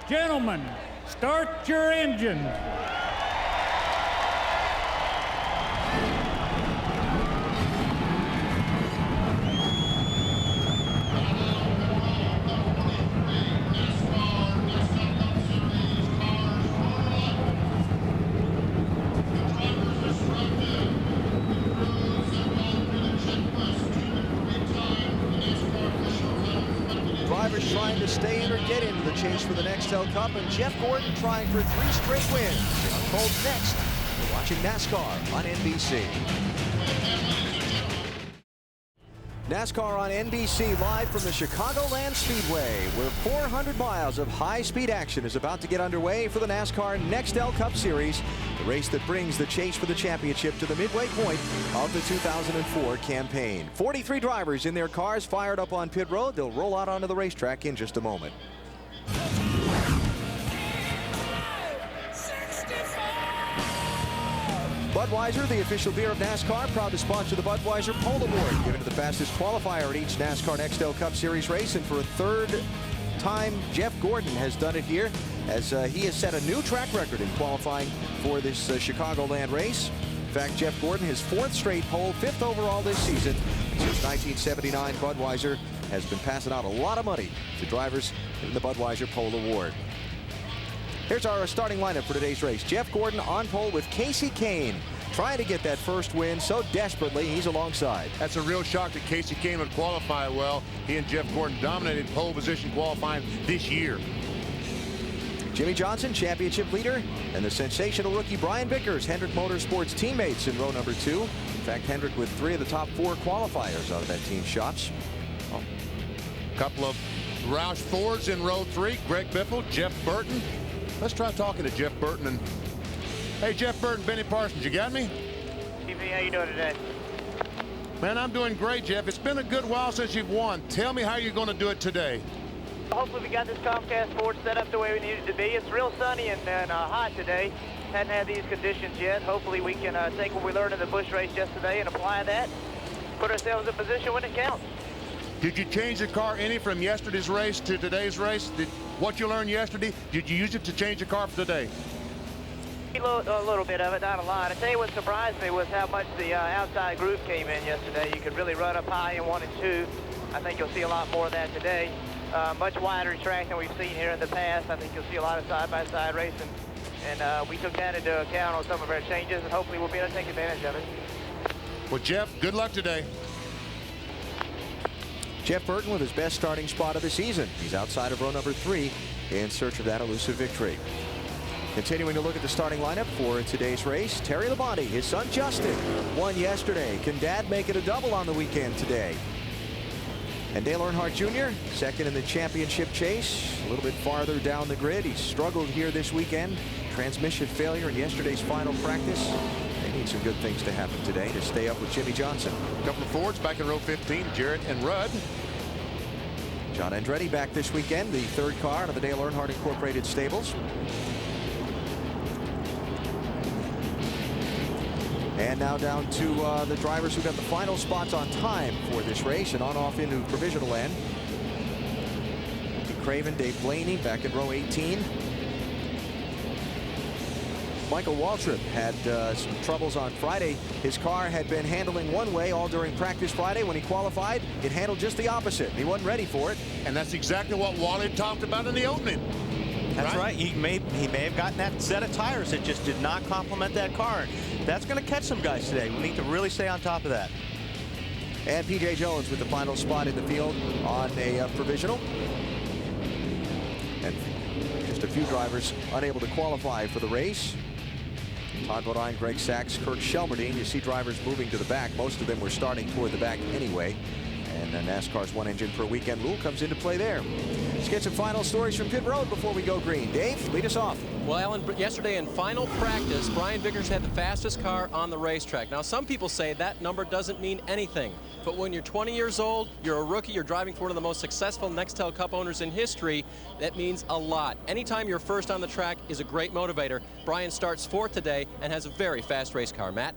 Gentlemen, start your engines. Drivers trying to stay in or get into the chase for the Nextel Cup, and Jeff Gordon trying for 3 straight wins. It unfolds next. You're watching NASCAR on NBC. NASCAR on NBC, live from the Chicagoland Speedway, where 400 miles of high-speed action is about to get underway for the NASCAR Nextel Cup Series, the race that brings the chase for the championship to the midway point of the 2004 campaign. 43 drivers in their cars fired up on pit road. They'll roll out onto the racetrack in just a moment. Budweiser, the official beer of NASCAR, proud to sponsor the Budweiser Pole Award, given to the fastest qualifier at each NASCAR Nextel Cup Series race. And for a third time, Jeff Gordon has done it here, as he has set a new track record in qualifying for this Chicagoland race. In fact, Jeff Gordon, his 4th straight pole, 5th overall this season. Since 1979, Budweiser has been passing out a lot of money to drivers in the Budweiser Pole Award. Here's our starting lineup for today's race. Jeff Gordon on pole with Casey Kane, trying to get that first win so desperately. He's alongside. That's a real shock that Casey Kane would qualify well. He and Jeff Gordon dominated pole position qualifying this year. Jimmy Johnson, championship leader, and the sensational rookie Brian Vickers, Hendrick Motorsports teammates in row number 2. In fact, Hendrick with 3 of the top 4 qualifiers out of that team's shots. A couple of Roush Fords in row 3. Greg Biffle, Jeff Burton. Let's try talking to Jeff Burton. And hey, Jeff Burton, Benny Parsons, you got me? TV, how you doing today? Man, I'm doing great, Jeff. It's been a good while since you've won. Tell me how you're going to do it today. Hopefully we got this Comcast board set up the way we need it to be. It's real sunny and hot today. Hadn't had these conditions yet. Hopefully we can take what we learned in the Busch race yesterday and apply that. Put ourselves in position when it counts. Did you change the car any from yesterday's race to today's race? What you learned yesterday, did you use it to change the car for today? A little bit of it, not a lot. I tell you what surprised me was how much the outside groove came in yesterday. You could really run up high in 1 and 2. I think you'll see a lot more of that today. Much wider track than we've seen here in the past. I think you'll see a lot of side-by-side racing. And we took that into account on some of our changes, and hopefully we'll be able to take advantage of it. Well, Jeff, good luck today. Jeff Burton with his best starting spot of the season. He's outside of row number 3 in search of that elusive victory. Continuing to look at the starting lineup for today's race, Terry Labonte, his son Justin, won yesterday. Can Dad make it a double on the weekend today? And Dale Earnhardt Jr., second in the championship chase, a little bit farther down the grid. He struggled here this weekend. Transmission failure in yesterday's final practice. They need some good things to happen today to stay up with Jimmy Johnson. A couple of Fords back in row 15, Jarrett and Rudd. John Andretti back this weekend, the 3rd car out of the Dale Earnhardt Incorporated stables. And now down to the drivers who got the final spots on time for this race and on off into provisional land. Andy Craven, Dave Blaney back in row 18. Michael Waltrip had some troubles on Friday. His car had been handling one way all during practice Friday. When he qualified, it handled just the opposite. He wasn't ready for it. And that's exactly what Wally talked about in the opening. That's right. He may have gotten that set of tires that just did not complement that car. That's going to catch some guys today. We need to really stay on top of that. And P.J. Jones with the final spot in the field on a provisional. And just a few drivers unable to qualify for the race. Todd Bodine, Greg Sachs, Kurt Shelmerdine. You see drivers moving to the back. Most of them were starting toward the back anyway. And NASCAR's 1 engine per weekend rule comes into play there. Let's get some final stories from pit road before we go green. Dave, lead us off. Well, Alan, yesterday in final practice, Brian Vickers had the fastest car on the racetrack. Now, some people say that number doesn't mean anything. But when you're 20 years old, you're a rookie, you're driving for one of the most successful Nextel Cup owners in history, that means a lot. Anytime you're first on the track is a great motivator. Brian starts 4th today and has a very fast race car. Matt?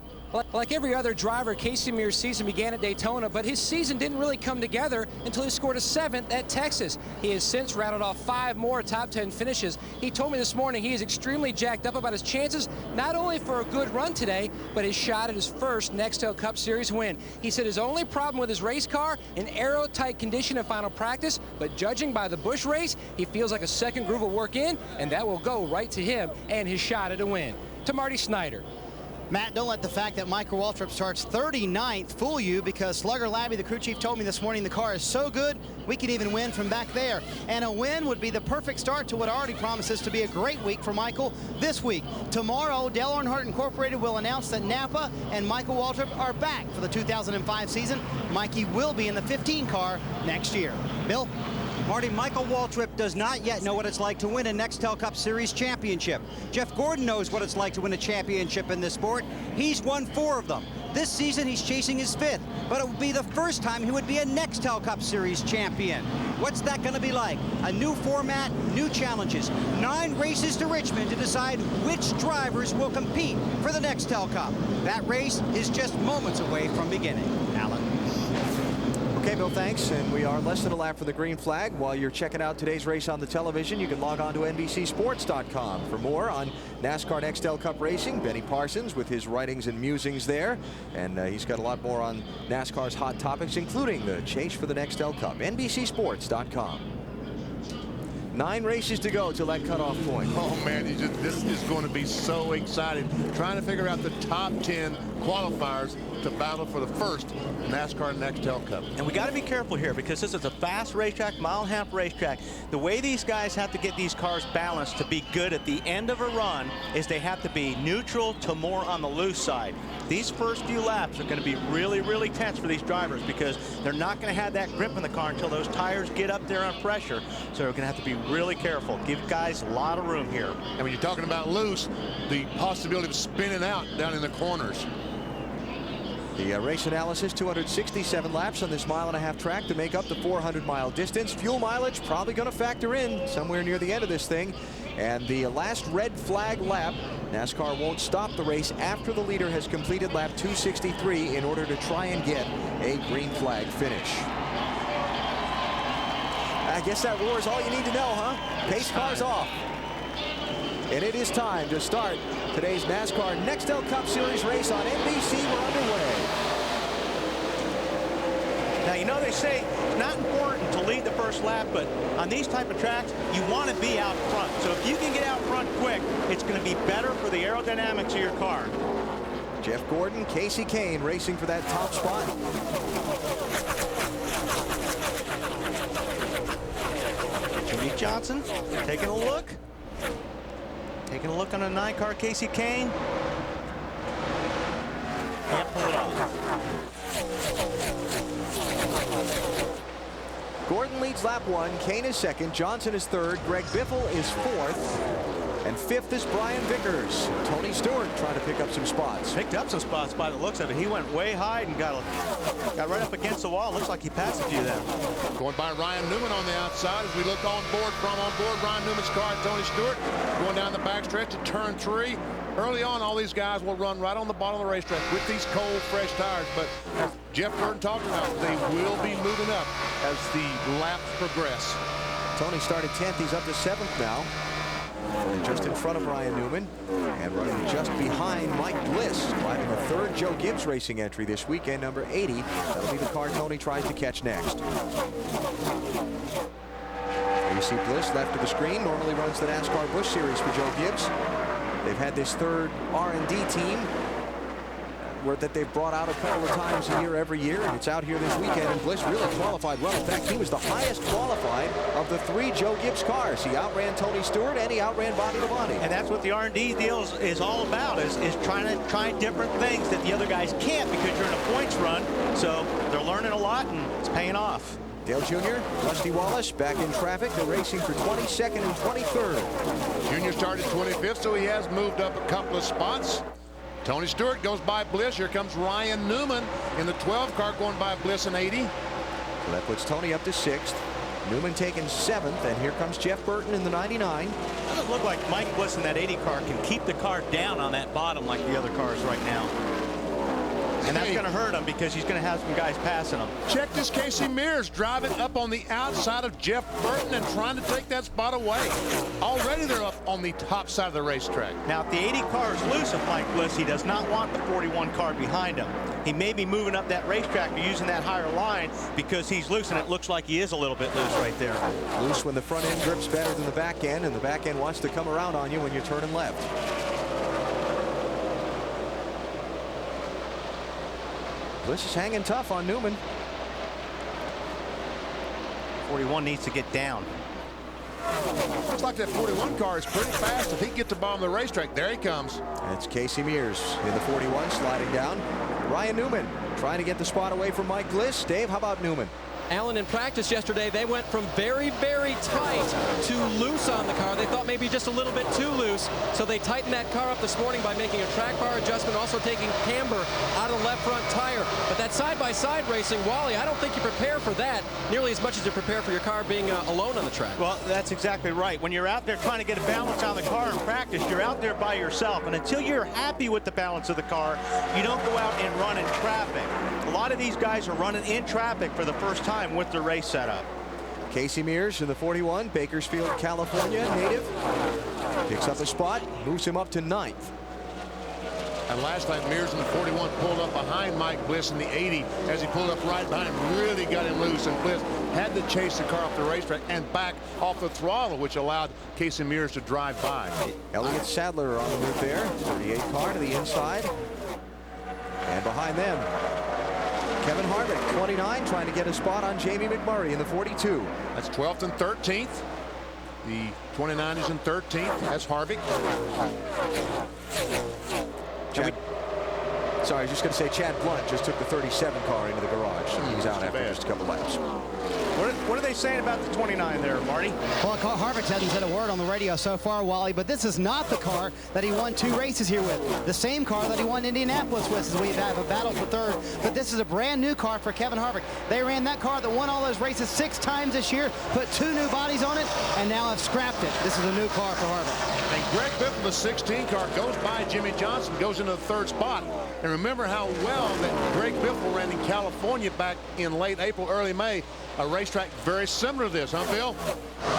Like every other driver, Casey Mears' season began at Daytona, but his season didn't really come together until he scored a 7th at Texas. He has since rattled off 5 more top 10 finishes. He told me this morning he is extremely jacked up about his chances, not only for a good run today, but his shot at his first Nextel Cup Series win. He said his only problem with his race car, an aero-tight condition in final practice, but judging by the Busch race, he feels like a second groove will work in, and that will go right to him and his shot at a win. To Marty Snyder. Matt, don't let the fact that Michael Waltrip starts 39th fool you, because Slugger Labby, the crew chief, told me this morning the car is so good we could even win from back there. And a win would be the perfect start to what already promises to be a great week for Michael this week. Tomorrow, Dale Earnhardt Incorporated will announce that Napa and Michael Waltrip are back for the 2005 season. Mikey will be in the 15 car next year. Bill? Marty, Michael Waltrip does not yet know what it's like to win a Nextel Cup Series championship. Jeff Gordon knows what it's like to win a championship in this sport. He's won 4 of them. This season, he's chasing his 5th, but it would be the first time he would be a Nextel Cup Series champion. What's that going to be like? A new format, new challenges, 9 races to Richmond to decide which drivers will compete for the Nextel Cup. That race is just moments away from beginning. Alan. Okay, Bill, thanks. And we are less than a lap for the green flag. While you're checking out today's race on the television, you can log on to NBCSports.com for more on NASCAR Nextel Cup Racing. Benny Parsons with his writings and musings there. And he's got a lot more on NASCAR's hot topics, including the chase for the Nextel Cup. NBCSports.com. 9 races to go till that cutoff point. Oh, man, this is going to be so exciting. Trying to figure out the top 10 qualifiers to battle for the first NASCAR Nextel Cup. And we got to be careful here, because this is a fast racetrack, mile-and-a-half racetrack. The way these guys have to get these cars balanced to be good at the end of a run is they have to be neutral to more on the loose side. These first few laps are going to be really, really tense for these drivers, because they're not going to have that grip in the car until those tires get up there on pressure. So they're going to have to be really careful. Give guys a lot of room here. And when you're talking about loose, the possibility of spinning out down in the corners. The race analysis, 267 laps on this mile-and-a-half track to make up the 400-mile distance. Fuel mileage probably going to factor in somewhere near the end of this thing. And the last red flag lap, NASCAR won't stop the race after the leader has completed lap 263 in order to try and get a green flag finish. I guess that roar is all you need to know, huh? Pace car's off. And it is time to start today's NASCAR Nextel Cup Series race on NBC. We're underway. Now, you know, they say it's not important to lead the first lap, but on these type of tracks, you want to be out front. So if you can get out front quick, it's going to be better for the aerodynamics of your car. Jeff Gordon, Casey Kane racing for that top spot. Jimmy Johnson taking a look. Taking a look on a 9-car Casey Kane. Can't pull it off. Gordon leads lap 1. Kane is second. Johnson is third. Greg Biffle is fourth. And fifth is Brian Vickers. Tony Stewart trying to pick up some spots. Picked up some spots by the looks of it. He went way high and got right up against the wall. Looks like he passed a few of them. Going by Ryan Newman on the outside as we look on board Ryan Newman's car. Tony Stewart going down the backstretch to turn 3. Early on, all these guys will run right on the bottom of the racetrack with these cold, fresh tires. But as Jeff Burton talked about, they will be moving up as the laps progress. Tony started 10th. He's up to 7th now. And just in front of Ryan Newman and running just behind Mike Bliss, driving the 3rd Joe Gibbs Racing entry this weekend, number 80. That'll be the car Tony tries to catch next. There you see Bliss left of the screen, normally runs the NASCAR Busch Series for Joe Gibbs. They've had this 3rd R&D team that they've brought out a couple of times a year every year, and it's out here this weekend, and Bliss really qualified well. In fact, he was the highest qualified of the 3 Joe Gibbs cars. He outran Tony Stewart and he outran Bobby Labonte. And that's what the R&D deal is all about, is trying to try different things that the other guys can't, because you're in a points run. So they're learning a lot, and it's paying off. Dale Jr., Rusty Wallace back in traffic. They're racing for 22nd and 23rd. Junior started 25th, so he has moved up a couple of spots. Tony Stewart goes by Bliss. Here comes Ryan Newman in the 12 car going by Bliss in 80. So that puts Tony up to 6th. Newman taking 7th, and here comes Jeff Burton in the 99. It doesn't look like Mike Bliss in that 80 car can keep the car down on that bottom like the other cars right now. And that's going to hurt him because he's going to have some guys passing him. Check this Casey Mears driving up on the outside of Jeff Burton and trying to take that spot away. Already they're up on the top side of the racetrack. Now, if the 80 car is loose of Mike Bliss, he does not want the 41 car behind him. He may be moving up that racetrack or using that higher line because he's loose, and it looks like he is a little bit loose right there. Loose when the front end grips better than the back end, and the back end wants to come around on you when you're turning left. Bliss is hanging tough on Newman. 41 needs to get down. Looks like that 41 car is pretty fast. If he gets the bottom of the racetrack, there he comes. That's Casey Mears in the 41 sliding down. Ryan Newman trying to get the spot away from Mike Bliss. Dave, how about Newman? Alan, in practice yesterday, they went from very, very tight to loose on the car. They thought maybe just a little bit too loose, so they tightened that car up this morning by making a track bar adjustment, also taking camber out of the left front tire. But that side-by-side racing, Wally, I don't think you prepare for that nearly as much as you prepare for your car being alone on the track. Well, that's exactly right. When you're out there trying to get a balance on the car in practice, you're out there by yourself. And until you're happy with the balance of the car, you don't go out and run in traffic. A lot of these guys are running in traffic for the first time with their race setup. Casey Mears in the 41, Bakersfield, California native. Picks up a spot, moves him up to 9th. And last night, Mears in the 41 pulled up behind Mike Bliss in the 80 as he pulled up right behind him, really got him loose, and Bliss had to chase the car off the racetrack and back off the throttle, which allowed Casey Mears to drive by. Elliott Sadler on the move there, 38 car to the inside. And behind them, Kevin Harvick, 29, trying to get a spot on Jamie McMurray in the 42. That's 12th and 13th. The 29 is in 13th. That's Harvick. Sorry, I was just going to say Chad Blunt just took the 37 car into the garage. He's out after just a couple laps. What are they saying about the 29 there, Marty? Well, Harvick hasn't said a word on the radio so far, Wally, but this is not the car that he won 2 races here with. The same car that he won Indianapolis with, as we have a battle for third. But this is a brand new car for Kevin Harvick. They ran that car that won all those races 6 times this year, put 2 new bodies on it, and now have scrapped it. This is a new car for Harvick. And Greg Biffle, the 16 car, goes by Jimmy Johnson, goes into the 3rd spot. And remember how well that Greg Biffle ran in California back in late April, early May. A racetrack very similar to this, huh, Bill?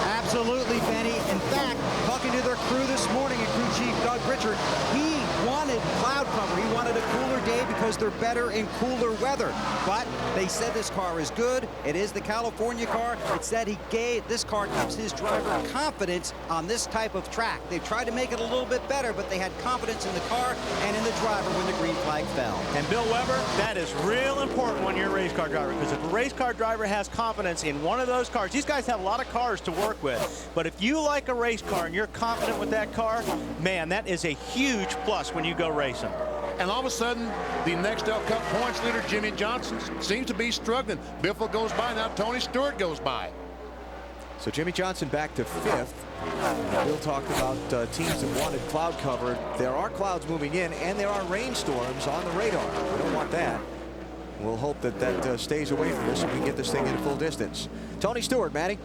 Absolutely, Benny. In fact, talking to their crew this morning, and crew chief Doug Richard, he wanted cloud cover. He wanted a cooler day because they're better in cooler weather. But they said this car is good. It is the California car. It said this car gives his driver confidence on this type of track. They've tried to make it a little bit better, but they had confidence in the car and in the driver when the green flag fell. And Bill Weber, that is real important when you're a race car driver, because if a race car driver has confidence in one of those cars, these guys have a lot of cars to work with, but if you like a race car and you're confident with that car, man, that is a huge plus when you go racing. And all of a sudden, the Nextel Cup points leader, Jimmy Johnson, seems to be struggling. Biffle goes by, now Tony Stewart goes by. So Jimmy Johnson back to 5th. Bill talked about teams that wanted cloud cover. There are clouds moving in, and there are rainstorms on the radar. We don't want that. We'll hope that stays away from us so we can get this thing in full distance. Tony Stewart, Matty.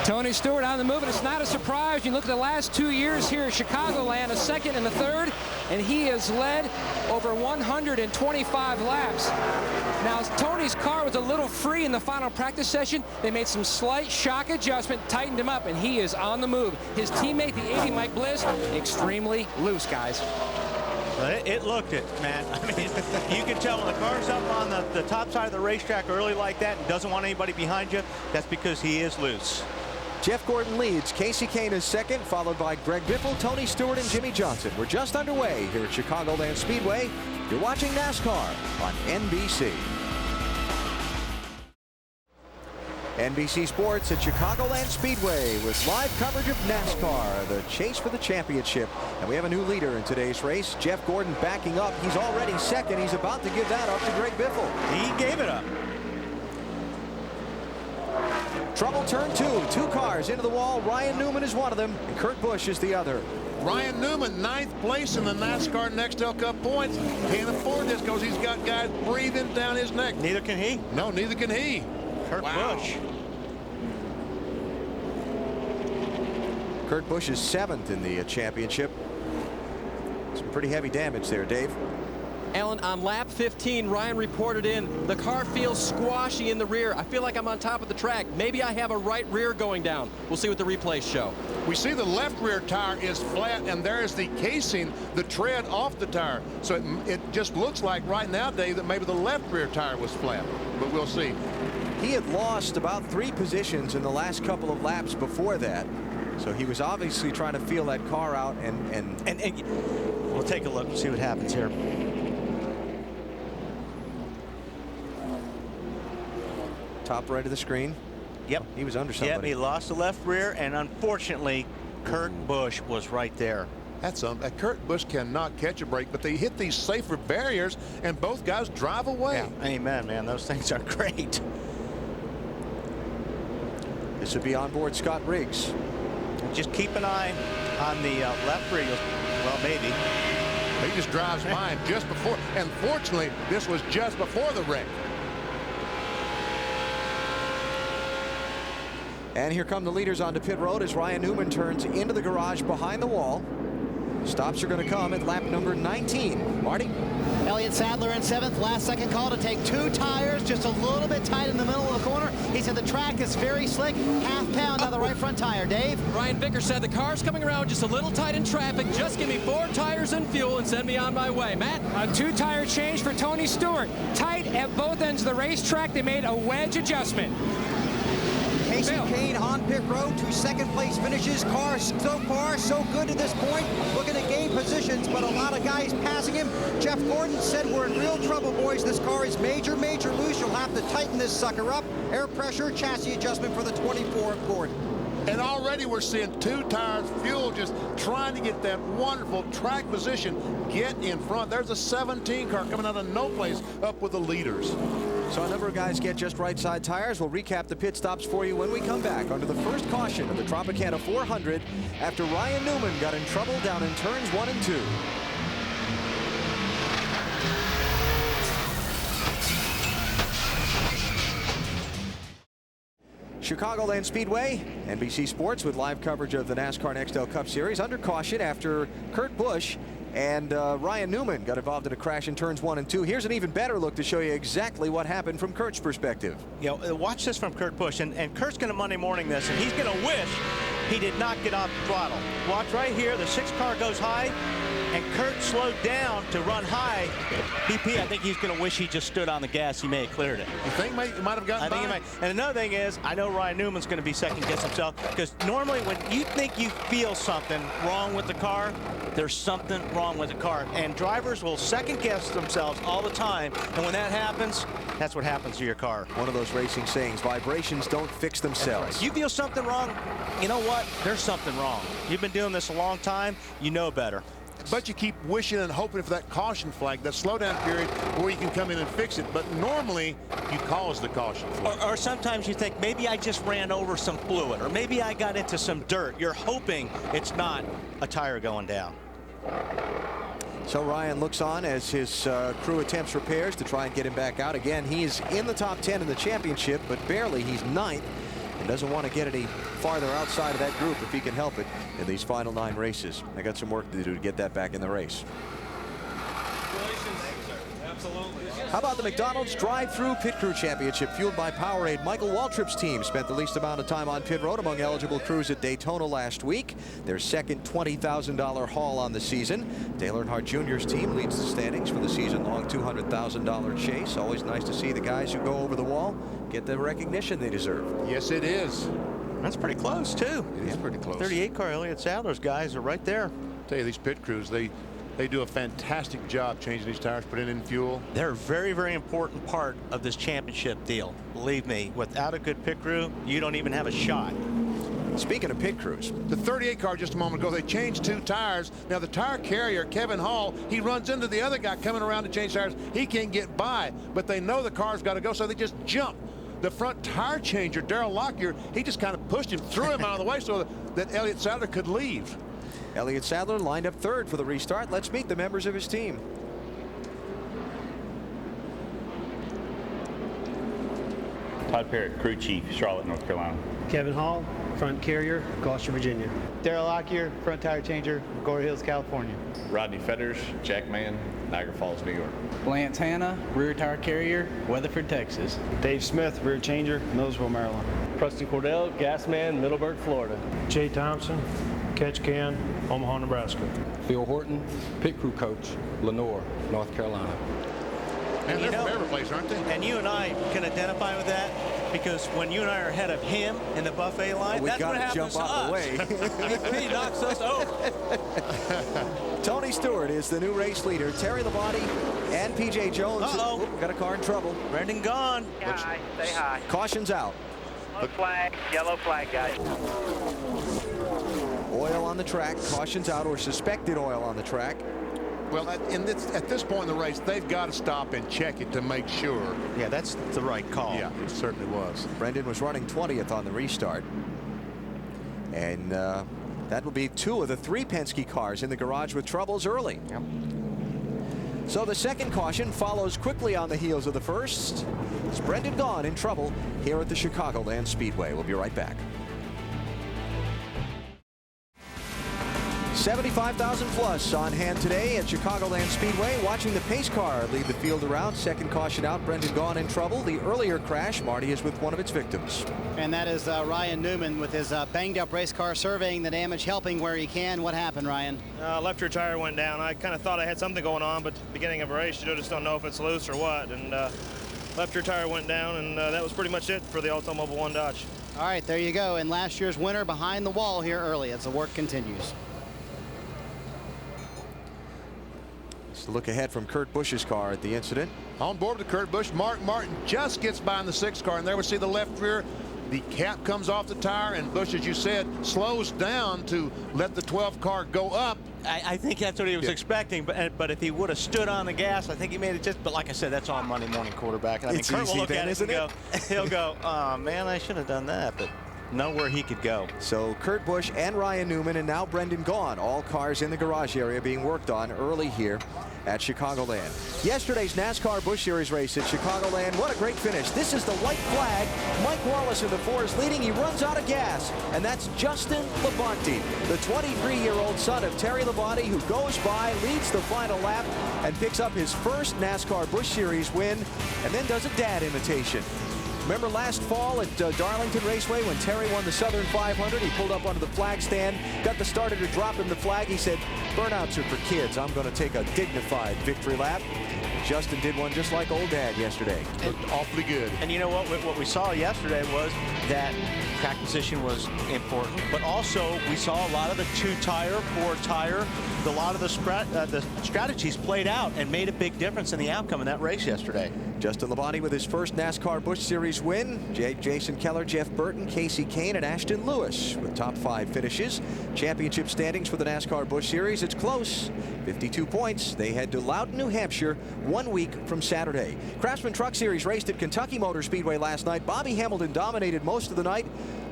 Tony Stewart on the move, and it's not a surprise. You look at the last 2 years here at Chicagoland, a 2nd and a 3rd, and he has led over 125 laps. Now, Tony's car was a little free in the final practice session. They made some slight shock adjustment, tightened him up, and he is on the move. His teammate, the 80 Mike Bliss, extremely loose, guys. It looked it, man. I mean, you can tell when the car's up on the top side of the racetrack early like that and doesn't want anybody behind you, that's because he is loose. Jeff Gordon leads. Casey Kane is 2nd, followed by Greg Biffle, Tony Stewart, and Jimmy Johnson. We're just underway here at Chicagoland Speedway. You're watching NASCAR on NBC. NBC Sports at Chicagoland Speedway with live coverage of NASCAR, the chase for the championship. And we have a new leader in today's race. Jeff Gordon backing up. He's already 2nd. He's about to give that up to Greg Biffle. He gave it up. Trouble turn 2. 2 cars into the wall. Ryan Newman is one of them, and Kurt Busch is the other. Ryan Newman, 9th place in the NASCAR Nextel Cup points. Can't afford this because he's got guys breathing down his neck. Neither can he. No, neither can he. Kurt Busch. Kurt Busch is 7th in the championship. Some pretty heavy damage there, Dave. Alan, on lap 15, Ryan reported in, the car feels squashy in the rear. I feel like I'm on top of the track. Maybe I have a right rear going down. We'll see what the replays show. We see the left rear tire is flat, and there is the casing, the tread off the tire. So it just looks like right now, Dave, that maybe the left rear tire was flat, but we'll see. He had lost about 3 positions in the last couple of laps before that. So he was obviously trying to feel that car out, and we'll take a look and see what happens here. Top right of the screen. Yep. He was under somebody. Yep, he lost the left rear, and unfortunately, Kurt Busch was right there. That's Kurt Busch cannot catch a break, but they hit these safer barriers, and both guys drive away. Yeah. Amen, man. Those things are great. This would be onboard Scott Riggs. Just keep an eye on the left rear. Well, maybe. He just drives by him just before, and fortunately, this was just before the wreck. And here come the leaders onto pit road as Ryan Newman turns into the garage behind the wall. Stops are going to come at lap number 19. Marty? Elliott Sadler in 7th. Last second call to take 2 tires, just a little bit tight in the middle of the corner. He said the track is very slick. Half pound on the right front tire. Dave? Ryan Vickers said the car's coming around just a little tight in traffic. Just give me 4 tires and fuel and send me on my way. Matt? A 2-tire change for Tony Stewart. Tight at both ends of the racetrack. They made a wedge adjustment. Casey Kane on pit road, 2 second-place finishes. Car so far so good to this point. Looking to gain positions, but a lot of guys passing him. Jeff Gordon said we're in real trouble, boys. This car is major loose. You'll have to tighten this sucker up. Air pressure, chassis adjustment for the 24 of Gordon. And already we're seeing 2 tires, fuel, just trying to get that wonderful track position, get in front. There's a 17 car coming out of no place up with the leaders. So a number of guys get just right side tires. We'll recap the pit stops for you when we come back under the first caution of the Tropicana 400 after Ryan Newman got in trouble down in turns 1 and 2. Chicagoland Speedway, NBC Sports with live coverage of the NASCAR NXL Cup Series under caution after Kurt Busch and Ryan Newman got involved in a crash in turns 1 and 2. Here's an even better look to show you exactly what happened from Kurt's perspective. You know, watch this from Kurt Busch, and Kurt's going to Monday morning this, and he's going to wish he did not get off the throttle. Watch right here, the 6 car goes high, and Kurt slowed down to run high. BP, I think he's going to wish he just stood on the gas. He may have cleared it. You think he might have gotten by? I think he might. And another thing is, I know Ryan Newman's going to be second-guess himself, because normally when you think you feel something wrong with the car, there's something wrong with the car. And drivers will second-guess themselves all the time. And when that happens, that's what happens to your car. One of those racing sayings, vibrations don't fix themselves. You feel something wrong, you know what? There's something wrong. You've been doing this a long time. You know better. But you keep wishing and hoping for that caution flag, that slowdown period where you can come in and fix it. But normally, you cause the caution flag. Or sometimes you think, maybe I just ran over some fluid, or maybe I got into some dirt. You're hoping it's not a tire going down. So Ryan looks on as his crew attempts repairs to try and get him back out. Again, he's in the top 10 in the championship, but barely. He's 9th and doesn't want to get any farther outside of that group if he can help it in these final 9 races. They got some work to do to get that back in the race. How about the McDonald's drive-through pit crew championship fueled by Powerade? Michael Waltrip's team spent the least amount of time on pit road among eligible crews at Daytona last week. Their second $20,000 haul on the season. Dale Earnhardt Jr.'s team leads the standings for the season-long $200,000 chase. Always nice to see the guys who go over the wall get the recognition they deserve. Yes, it is. That's pretty close, too. It is pretty close. 38 car Elliott Sadler's guys are right there. I tell you, these pit crews, they do a fantastic job changing these tires, putting in fuel. They're a very, very important part of this championship deal. Believe me, without a good pit crew, you don't even have a shot. Speaking of pit crews, the 38 car just a moment ago, they changed 2 tires. Now the tire carrier, Kevin Hall, he runs into the other guy coming around to change tires. He can't get by, but they know the car's got to go, so they just jump. The front tire changer, Darrell Lockyer, he just kind of pushed him, threw him out of the way so that Elliott Sadler could leave. Elliott Sadler lined up 3rd for the restart. Let's meet the members of his team. Todd Parrott, crew chief, Charlotte, North Carolina. Kevin Hall, front carrier, Gloucester, Virginia. Daryl Lockyer, front tire changer, Gore Hills, California. Rodney Fetters, Jackman, Niagara Falls, New York. Lance Hanna, rear tire carrier, Weatherford, Texas. Dave Smith, rear changer, Millersville, Maryland. Preston Cordell, Gasman, Middleburg, Florida. Jay Thompson, catch can, Omaha, Nebraska. Phil Horton, pit crew coach, Lenore, North Carolina. And they're from every place, aren't they? And you and I can identify with that because when you and I are ahead of him in the buffet line, we that's what happens jump to out us. the way. He knocks us over. Tony Stewart is the new race leader. Terry Labonte and P.J. Jones. Uh-oh. Got a car in trouble. Brendan gone. Hi, say hi. Caution's out. Yellow flag, guys. Oil on the track. Caution's out, or suspected oil on the track. Well, at this point in the race, they've got to stop and check it to make sure. Yeah, that's the right call. Yeah, it certainly was. Brendan was running 20th on the restart. And that will be 2 of the 3 Penske cars in the garage with troubles early. Yep. So the second caution follows quickly on the heels of the first. It's Brendan Gaughan in trouble here at the Chicagoland Speedway. We'll be right back. 75,000 plus on hand today at Chicagoland Speedway. Watching the pace car lead the field around. Second caution out, Brendan Gaughan in trouble. The earlier crash, Marty, is with one of its victims. And that is Ryan Newman with his banged up race car, surveying the damage, helping where he can. What happened, Ryan? Left rear tire went down. I kind of thought I had something going on, but at the beginning of a race, you just don't know if it's loose or what. And left rear tire went down, and that was pretty much it for the Automobile 1 Dodge. All right, there you go. And last year's winner behind the wall here early as the work continues. Let's look ahead from Kurt Busch's car at the incident. On board with Kurt Busch, Mark Martin just gets by in the 6 car, and there we see the left rear. The cap comes off the tire, and Busch, as you said, slows down to let the 12 car go up. I think that's what he was expecting, but if he would have stood on the gas, I think he made it just. But like I said, that's all Monday morning quarterback. I mean, It's Kurt will easy look then, at it and isn't go, he'll go, oh man, I should have done that, but know where he could go. So Kurt Busch and Ryan Newman, and now Brendan Gaughan, all cars in the garage area being worked on early here at Chicagoland. Yesterday's NASCAR Busch Series race at Chicagoland. What a great finish. This is the white flag. Mike Wallace in the 4 is leading. He runs out of gas, and that's Justin Labonte, the 23-year-old son of Terry Labonte, who goes by, leads the final lap, and picks up his first NASCAR Busch Series win, and then does a dad imitation. Remember last fall at Darlington Raceway when Terry won the Southern 500? He pulled up onto the flag stand, got the starter to drop him the flag. He said, burnouts are for kids. I'm going to take a dignified victory lap. Justin did one just like old dad yesterday. Looked awfully good. And you know what we saw yesterday was that track position was important, but also we saw a lot of the 2-tire, 4-tire, a lot of the strategies played out and made a big difference in the outcome in that race yesterday. Justin Labonte with his first NASCAR Busch Series win. Jason Keller, Jeff Burton, Casey Kane, and Ashton Lewis with top 5 finishes. Championship standings for the NASCAR Busch Series. It's close. 52 points. They head to Loudon, New Hampshire 1 week from Saturday. Craftsman Truck Series raced at Kentucky Motor Speedway last night. Bobby Hamilton dominated most of the night.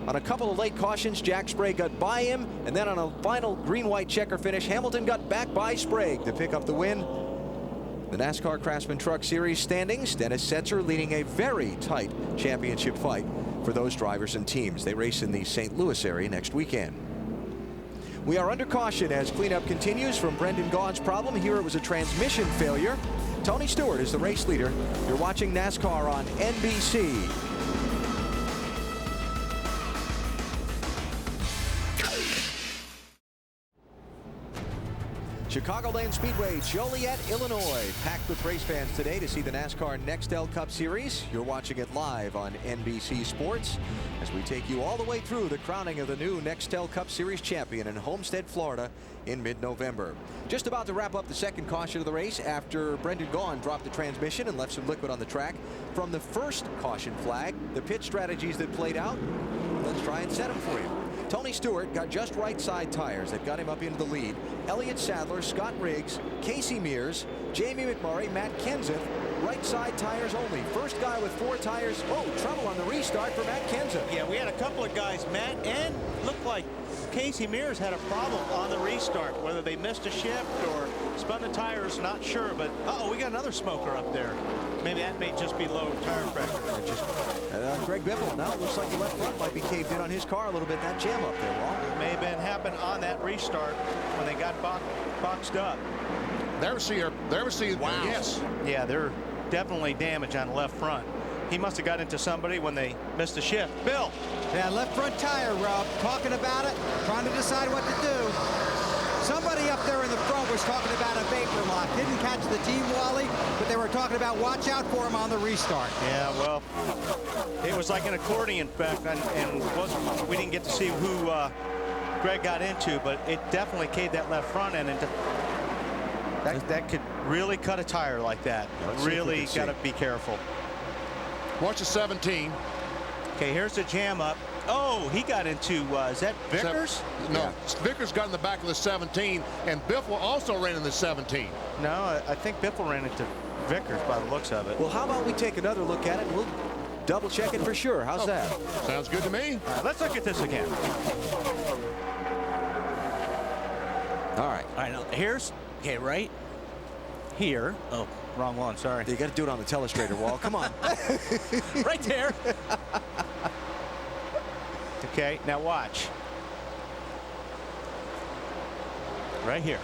On a couple of late cautions, Jack Sprague got by him, and then on a final green-white checker finish, Hamilton got back by Sprague to pick up the win. The NASCAR Craftsman Truck Series standings, Dennis Setzer leading a very tight championship fight for those drivers and teams. They race in the St. Louis area next weekend. We are under caution as cleanup continues from Brendan Gaughan's problem. Here it was a transmission failure. Tony Stewart is the race leader. You're watching NASCAR on NBC. Chicagoland Speedway, Joliet, Illinois, packed with race fans today to see the NASCAR Nextel Cup Series. You're watching it live on NBC Sports as we take you all the way through the crowning of the new Nextel Cup Series champion in Homestead, Florida in mid-November. Just about to wrap up the second caution of the race after Brendan Gaughan dropped the transmission and left some liquid on the track. From the first caution flag, the pit strategies that played out, let's try and set them for you. Tony Stewart got just right side tires that got him up into the lead. Elliott Sadler, Scott Riggs, Casey Mears, Jamie McMurray, Matt Kenseth, right side tires only. First guy with 4 tires. Oh, trouble on the restart for Matt Kenseth. Yeah, we had a couple of guys, Matt, and looked like Casey Mears had a problem on the restart. Whether they missed a shift or spun the tires, not sure. But uh-oh, we got another smoker up there. Maybe that may just be low tire pressure. Greg Biffle, now it looks like the left front might be caved in on his car a little bit. That jam up there, Walt. May have been happened on that restart when they got boxed up. There we see. Wow. Yes. Yeah, they're definitely damage on the left front. He must have got into somebody when they missed a shift. Bill. Yeah, left front tire, Rob. Talking about it, trying to decide what to do. Somebody up there in the front was talking about a vapor lock. Didn't catch the team, Wally, but they were talking about watch out for him on the restart. Yeah, well, it was like an accordion effect, and we didn't get to see who Greg got into, but it definitely caved that left front end into. That could really cut a tire like that. Really got to be careful. Watch the 17. Okay, here's the jam up. Oh, he got into, is that Vickers? No, yeah. Vickers got in the back of the 17, and Biffle also ran in the 17. No, I think Biffle ran into Vickers by the looks of it. Well, how about we take another look at it? We'll double check it for sure. How's that? Sounds good to me. Let's look at this again. All right. All right, now here's, okay, right here. Oh, wrong one, sorry. You got to do it on the telestrator, Wall. Come on. Right there. Okay, now watch. Right here.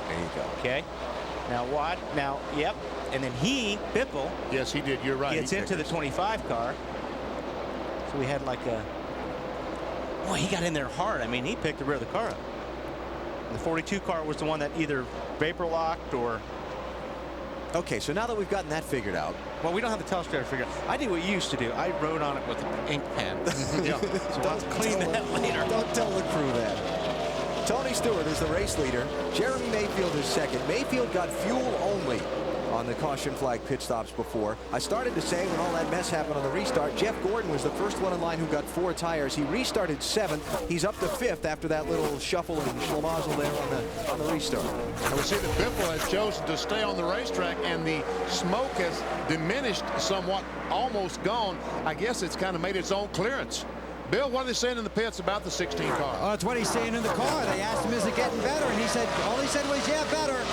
There you go. Okay. Now what? Now, yep. And then Biffle. Yes, he did. You're right. Gets into the 25 car. So we had like a. Boy, he got in there hard. I mean, he picked the rear of the car up. And the 42 car was the one that either vapor locked or. Okay, so now that we've gotten that figured out. Well, we don't have the telestrator figured out. I did what you used to do. I wrote on it with an ink pen. Yeah. So I'll clean that later. Don't tell the crew that. Tony Stewart is the race leader. Jeremy Mayfield is second. Mayfield got fuel only on the caution flag pit stops before. I started to say when all that mess happened on the restart, Jeff Gordon was the first one in line who got 4 tires. He restarted 7th. He's up to 5th after that little shuffle and schlemazel there on the restart. And we see that Biffle has chosen to stay on the racetrack, and the smoke has diminished somewhat, almost gone. I guess it's kind of made its own clearance. Bill, what are they saying in the pits about the 16 car? Oh, that's what he's saying in the car. They asked him, is it getting better? And he said, all he said was, yeah, better.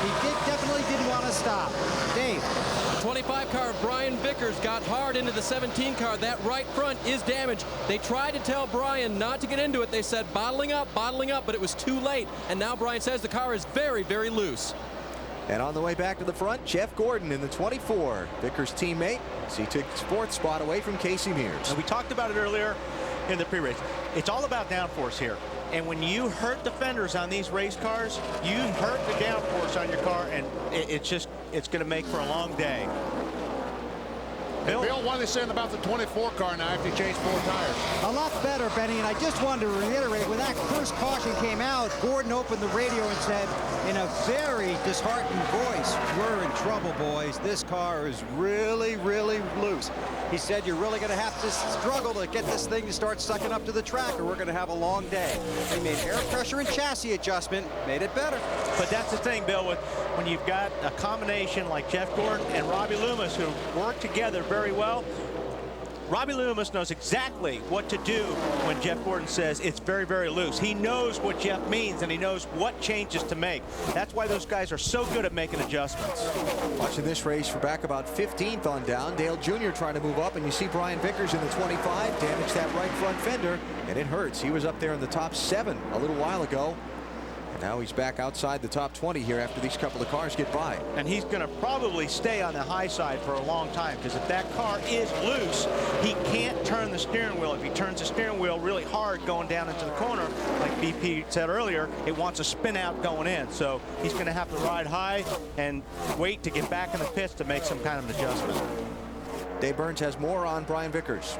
He definitely didn't want to stop. Dave. The 25 car of Brian Vickers got hard into the 17 car. That right front is damaged. They tried to tell Brian not to get into it. They said bottling up, but it was too late. And now Brian says the car is very, very loose. And on the way back to the front, Jeff Gordon in the 24. Vickers' teammate. He took his 4th spot away from Casey Mears. And we talked about it earlier in the pre-race. It's all about downforce here. And when you hurt the fenders on these race cars, you hurt the downforce on your car, and it's going to make for a long day. Bill, what are they saying about the 24 car now after he changed 4 tires? A lot better, Benny, and I just wanted to reiterate, when that first caution came out, Gordon opened the radio and said in a very disheartened voice, we're in trouble, boys. This car is really, really loose. He said, you're really going to have to struggle to get this thing to start sucking up to the track, or we're going to have a long day. They made air pressure and chassis adjustment, made it better. But that's the thing, Bill, when you've got a combination like Jeff Gordon and Robbie Loomis who work together very well. Robbie Loomis knows exactly what to do when Jeff Gordon says it's very, very loose. He knows what Jeff means, and he knows what changes to make. That's why those guys are so good at making adjustments. Watching this race for back about 15th on down. Dale Jr. trying to move up, and you see Brian Vickers in the 25 damage that right front fender, and it hurts. He was up there in the top 7 a little while ago. Now he's back outside the top 20 here after these couple of cars get by. And he's going to probably stay on the high side for a long time, because if that car is loose, he can't turn the steering wheel. If he turns the steering wheel really hard going down into the corner, like BP said earlier, it wants to spin out going in. So he's going to have to ride high and wait to get back in the pits to make some kind of an adjustment. Dave Burns has more on Brian Vickers.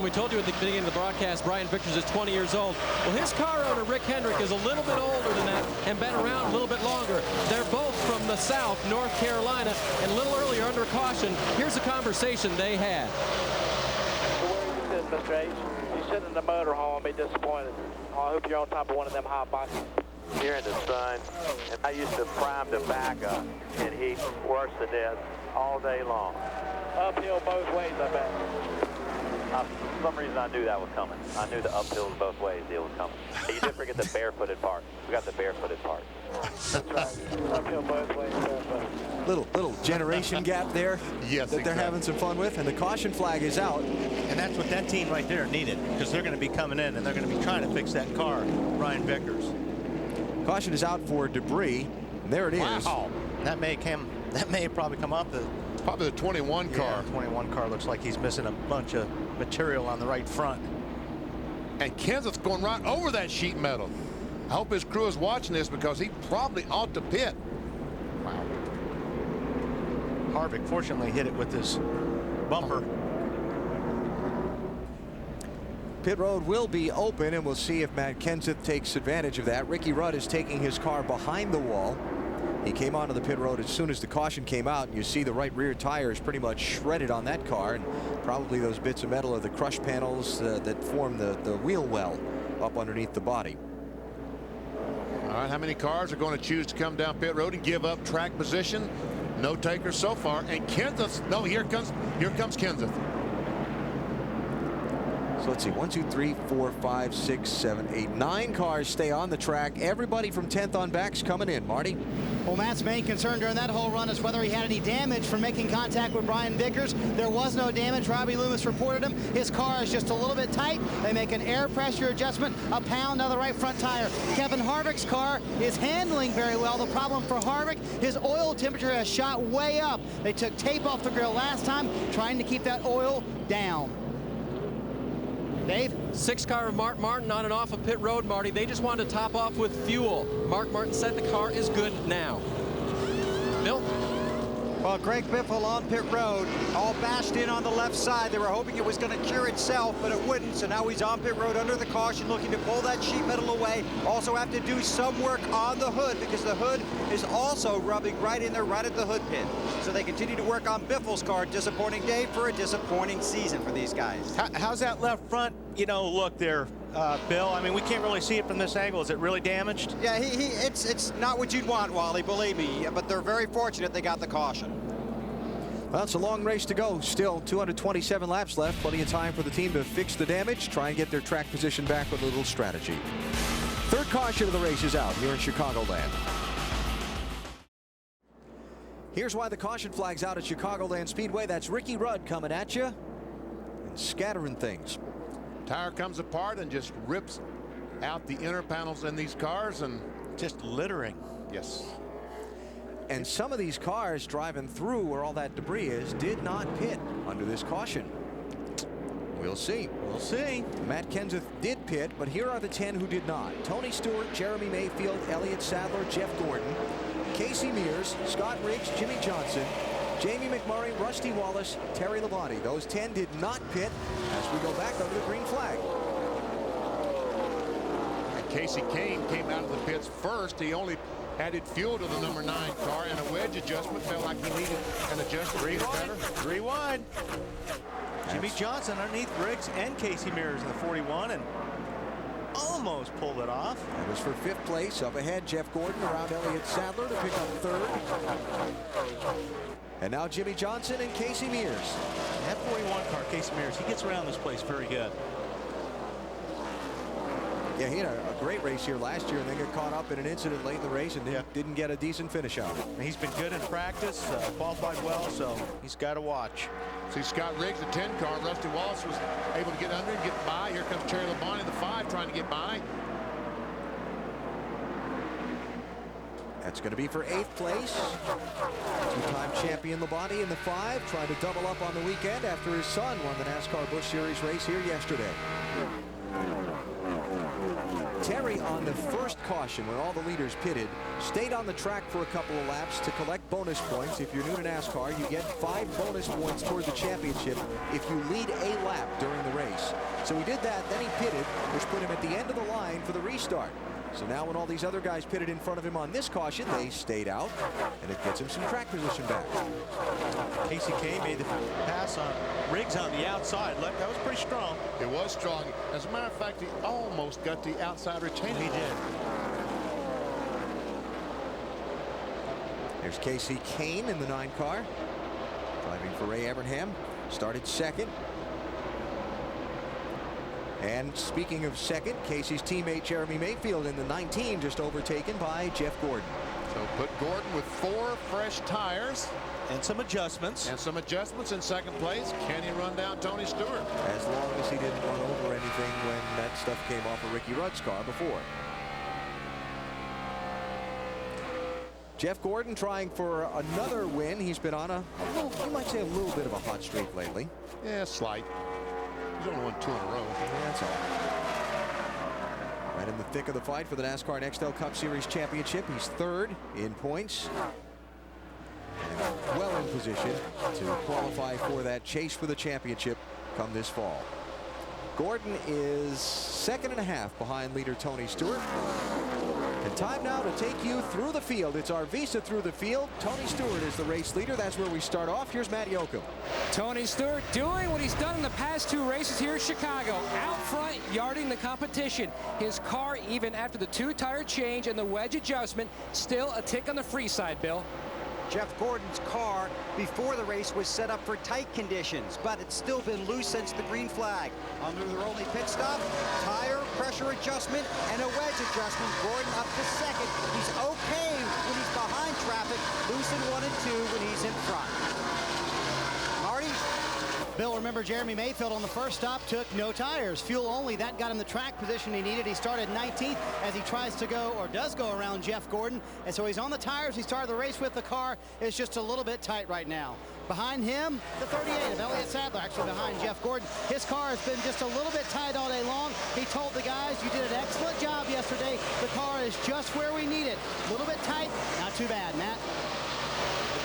we told you at the beginning of the broadcast, Brian Vickers is 20 years old. Well, his car owner, Rick Hendrick, is a little bit older than that and been around a little bit longer. They're both from the South, North Carolina, and a little earlier under caution. Here's a conversation they had. So where are you sitting, Mr. H? You sitting in the motorhome and be disappointed. I hope you're on top of one of them hot boxes. Here in the sun, and I used to prime tobacco in heat worse than this all day long. Uphill both ways, I bet. For some reason, I knew that was coming. I knew the uphills both ways deal was coming. You did forget the barefooted part. We got the barefooted part. That's right. Uphill both ways, barefooted. Little generation gap there yes, that they're having some fun with, and the caution flag is out. And that's what that team right there needed, because they're going to be coming in and they're going to be trying to fix that car, Brian Vickers. Caution is out for debris. And there it is. Wow. That may probably come off the probably the 21 car. 21 car looks like he's missing a bunch of material on the right front. And Kenseth's going right over that sheet metal. I hope his crew is watching this because he probably ought to pit. Wow. Harvick fortunately hit it with his bumper. Pit road will be open, and we'll see if Matt Kenseth takes advantage of that. Ricky Rudd is taking his car behind the wall. He came onto the pit road as soon as the caution came out. You see the right rear tire is pretty much shredded on that car, and probably those bits of metal are the crush panels that form the wheel well up underneath the body. All right, how many cars are going to choose to come down pit road and give up track position? No takers so far. And Kenseth, no, here comes Kenseth. So let's see, 1, 2, 3, 4, 5, 6, 7, 8, 9 cars stay on the track. Everybody from 10th on back's coming in. Marty? Well, Matt's main concern during that whole run is whether he had any damage from making contact with Brian Vickers. There was no damage. Robbie Loomis reported him. His car is just a little bit tight. They make an air pressure adjustment, a pound on the right front tire. Kevin Harvick's car is handling very well. The problem for Harvick, his oil temperature has shot way up. They took tape off the grill last time, trying to keep that oil down. Dave? 6 car of Mark Martin on and off of pit road, Marty. They just wanted to top off with fuel. Mark Martin said the car is good now. Bill? Well, Greg Biffle on pit road, all bashed in on the left side. They were hoping it was going to cure itself, but it wouldn't. So now he's on pit road under the caution, looking to pull that sheet metal away. Also have to do some work on the hood, because the hood is also rubbing right in there, right at the hood pin. So they continue to work on Biffle's car. Disappointing day for a disappointing season for these guys. How's that left front, look there, Bill? I mean, we can't really see it from this angle. Is it really damaged? Yeah, it's not what you'd want, Wally, believe me. But they're very fortunate they got the caution. Well, it's a long race to go. Still 227 laps left. Plenty of time for the team to fix the damage, try and get their track position back with a little strategy. Third caution of the race is out here in Chicagoland. Here's why the caution flag's out at Chicagoland Speedway. That's Ricky Rudd coming at you and scattering things. Tire comes apart and just rips out the inner panels in these cars and just littering. Yes. And some of these cars driving through where all that debris is did not pit under this caution. We'll see. We'll see. Matt Kenseth did pit, but here are the 10 who did not. Tony Stewart, Jeremy Mayfield, Elliott Sadler, Jeff Gordon, Casey Mears, Scott Riggs, Jimmy Johnson, Jamie McMurray, Rusty Wallace, Terry Labonte. Those 10 did not pit as we go back under the green flag. And Casey Kane came out of the pits first. He only added fuel to the number 9 car, and a wedge adjustment. Felt like he needed an adjustment to get better. 3 wide. Jimmy Johnson underneath Riggs and Casey Mears in the 41 and almost pulled it off. That was for 5th place. Up ahead, Jeff Gordon around Elliott Sadler to pick up 3rd. And now Jimmy Johnson and Casey Mears. That 41 car, Casey Mears, he gets around this place very good. Yeah, he had a great race here last year and then got caught up in an incident late in the race and didn't get a decent finish out of it. He's been good in practice, qualified well, so he's got to watch. See Scott Riggs, the 10 car. Rusty Wallace was able to get under and get by. Here comes Terry Labonte, the 5, trying to get by. That's going to be for 8th place. 2-time champion Labonte in the 5, trying to double up on the weekend after his son won the NASCAR Cup Series race here yesterday. Terry on the first caution when all the leaders pitted stayed on the track for a couple of laps to collect bonus points. If you're new to NASCAR, you get 5 bonus points toward the championship if you lead a lap during the race. So he did that, then he pitted, which put him at the end of the line for the restart. So now when all these other guys pitted in front of him on this caution, they stayed out, and it gets him some track position back. Casey Kane made the pass on Riggs on the outside. Look, that was pretty strong. It was strong. As a matter of fact, he almost got the outside retaining. He did. There's Casey Kane in the 9 car, driving for Ray Evernham. Started second. And speaking of second, Casey's teammate Jeremy Mayfield in the 19, just overtaken by Jeff Gordon. So put Gordon with 4 fresh tires. And some adjustments. And some adjustments in second place. Can he run down Tony Stewart? As long as he didn't run over anything when that stuff came off of Ricky Rudd's car before. Jeff Gordon trying for another win. He's been on you might say a little bit of a hot streak lately. Yeah, slight. He's only won 2 in a row. That's all. Right in the thick of the fight for the NASCAR Nextel Cup Series Championship. He's 3rd in points. And well in position to qualify for that chase for the championship come this fall. Gordon is 2.5 behind leader Tony Stewart. And time now to take you through the field. It's our Visa through the field. Tony Stewart is the race leader. That's where we start off. Here's Matt Yoakum. Tony Stewart doing what he's done in the past 2 races here in Chicago. Out front, yarding the competition. His car, even after the 2-tire change and the wedge adjustment, still a tick on the free side, Bill. Jeff Gordon's car before the race was set up for tight conditions, but it's still been loose since the green flag. Under their only pit stop, tire pressure adjustment and a wedge adjustment. Gordon up to second. He's okay when he's behind traffic, loose in 1 and 2 when he's in front. Marty? Bill, remember Jeremy Mayfield on the first stop took no tires, fuel only. That got him the track position he needed. He started 19th as he tries to go, or does go, around Jeff Gordon. And so he's on the tires he started the race with. The car is just a little bit tight right now. Behind him, the 38 of Elliott Sadler, actually behind Jeff Gordon. His car has been just a little bit tight all day long. He told the guys, you did an excellent job yesterday. The car is just where we need it. A little bit tight, not too bad, Matt.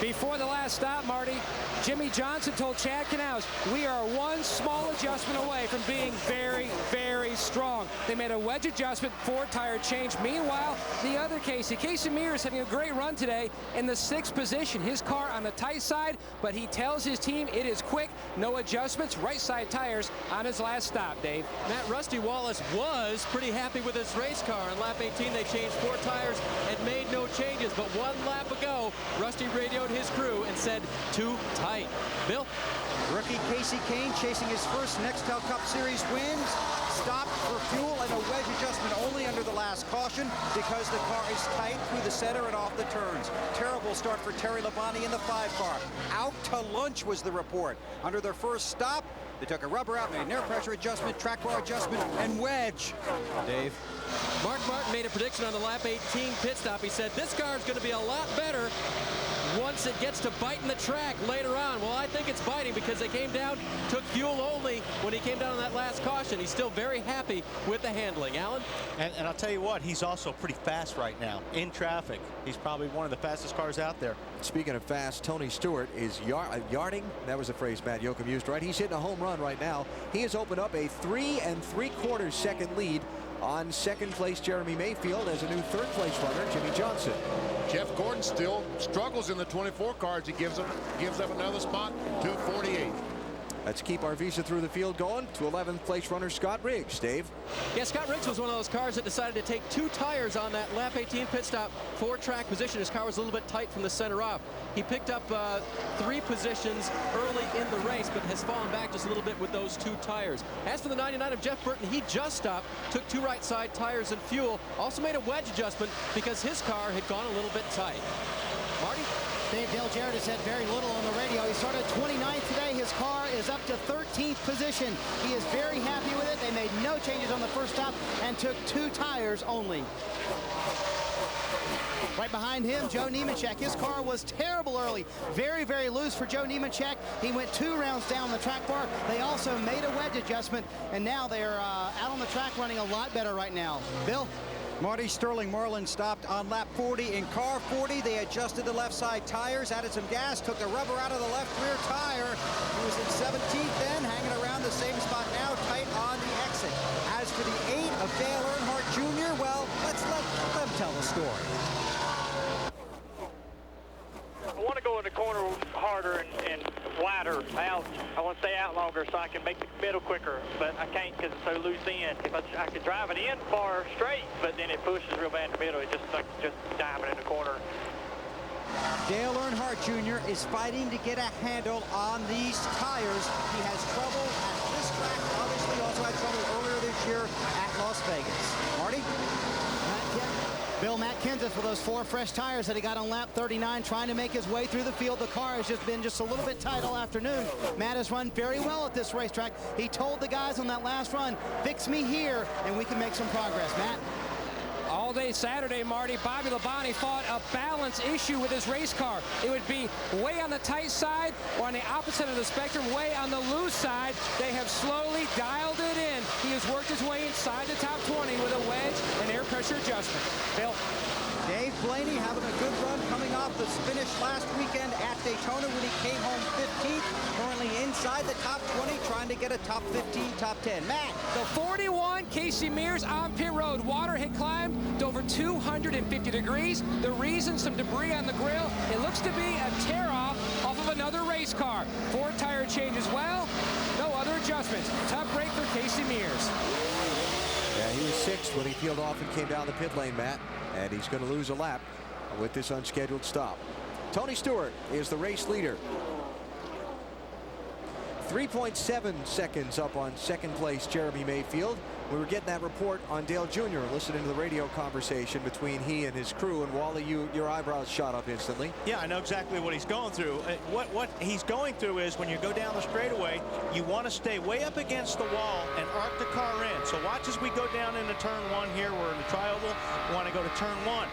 Before the last stop, Marty, Jimmy Johnson told Chad Canals, we are 1 small adjustment away from being very, very strong. They made a wedge adjustment, 4-tire change. Meanwhile, the other Casey Mears is having a great run today in the 6th position. His car on the tight side, but he tells his team it is quick, no adjustments, right side tires on his last stop, Dave. Matt, Rusty Wallace was pretty happy with his race car. On lap 18, they changed 4 tires and made no changes, but 1 lap ago, Rusty radioed his crew and said too tight. Bill? Rookie Casey Kane chasing his first Nextel Cup Series wins. Stopped for fuel and a wedge adjustment only under the last caution because the car is tight through the center and off the turns. Terrible start for Terry Labonte in the 5 car. Out to lunch was the report. Under their first stop, they took a rubber out, made an air pressure adjustment, track bar adjustment, and wedge. Dave? Mark Martin made a prediction on the lap 18 pit stop. He said this car is going to be a lot better once it gets to biting the track later on. Well, I think it's biting because they came down, took fuel only when he came down on that last caution. He's still very happy with the handling. Alan? And I'll tell you what, he's also pretty fast right now in traffic. He's probably one of the fastest cars out there. Speaking of fast, Tony Stewart is yarding. That was a phrase Matt Yoakum used, right? He's hitting a home run right now. He has opened up a 3 3/4 second lead on 2nd place Jeremy Mayfield as a new 3rd place runner, Jimmy Johnson. Jeff Gordon still struggles in the 24 cars. He gives up another spot, 248. Let's keep our Visa through the field going to 11th place runner Scott Riggs. Dave? Yeah, Scott Riggs was one of those cars that decided to take 2 tires on that lap 18 pit stop for track position. His car was a little bit tight from the center off. He picked up 3 positions early in the race, but has fallen back just a little bit with those 2 tires. As for the 99 of Jeff Burton, he just stopped, took 2 right side tires and fuel, also made a wedge adjustment because his car had gone a little bit tight. Marty? Dave, Dale Jarrett has said very little on the radio. He started 29th today. His car is up to 13th position. He is very happy with it. They made no changes on the first stop and took 2 tires only. Right behind him, Joe Nemechek. His car was terrible early. Very, very loose for Joe Nemechek. He went 2 rounds down the track bar. They also made a wedge adjustment, and now they're out on the track running a lot better right now. Bill? Marty Sterling Marlin stopped on lap 40. In car 40, they adjusted the left side tires, added some gas, took the rubber out of the left rear tire. He was in 17th then, hanging around the same spot now, tight on the Dale Earnhardt Jr.? Well, let's let them tell the story. I want to go in the corner harder and wider out. I want to stay out longer so I can make the middle quicker, but I can't because it's so loose in. If I could drive it in far straight, but then it pushes real bad in the middle. It just like diving in the corner. Dale Earnhardt Jr. is fighting to get a handle on these tires. He has trouble at this track. Obviously, also had trouble earlier this year at Las Vegas. Marty? Matt Kenseth with those 4 fresh tires that he got on lap 39, trying to make his way through the field. The car has just been a little bit tight all afternoon. Matt has run very well at this racetrack. He told the guys on that last run, fix me here, and we can make some progress. Matt? All day Saturday, Marty, Bobby Labonte fought a balance issue with his race car. It would be way on the tight side or on the opposite of the spectrum, way on the loose side. They have slowly dialed it in. He has worked his way inside the top 20 with a wedge and air pressure adjustment. Bill? Dave Blaney having a good run coming off the finish last weekend at Daytona when he came home 15th. Currently inside the top 20, trying to get a top 15, top 10. Matt? The 41, Casey Mears on pit road. Water had climbed to over 250 degrees. The reason, some debris on the grill. It looks to be a tear-off off of another race car. 4 tire change as well. No other adjustments. Tough break for Casey Mears. Yeah, he was 6th when he peeled off and came down the pit lane, Matt. And he's going to lose a lap with this unscheduled stop. Tony Stewart is the race leader. 3.7 seconds up on second place Jeremy Mayfield. We were getting that report on Dale Jr. listening to the radio conversation between he and his crew. And Wally, your eyebrows shot up instantly. Yeah, I know exactly what he's going through. What he's going through is when you go down the straightaway, you want to stay way up against the wall and arc the car in. So watch as we go down into turn 1 here. We're in the tri-oval. We want to go to turn 1.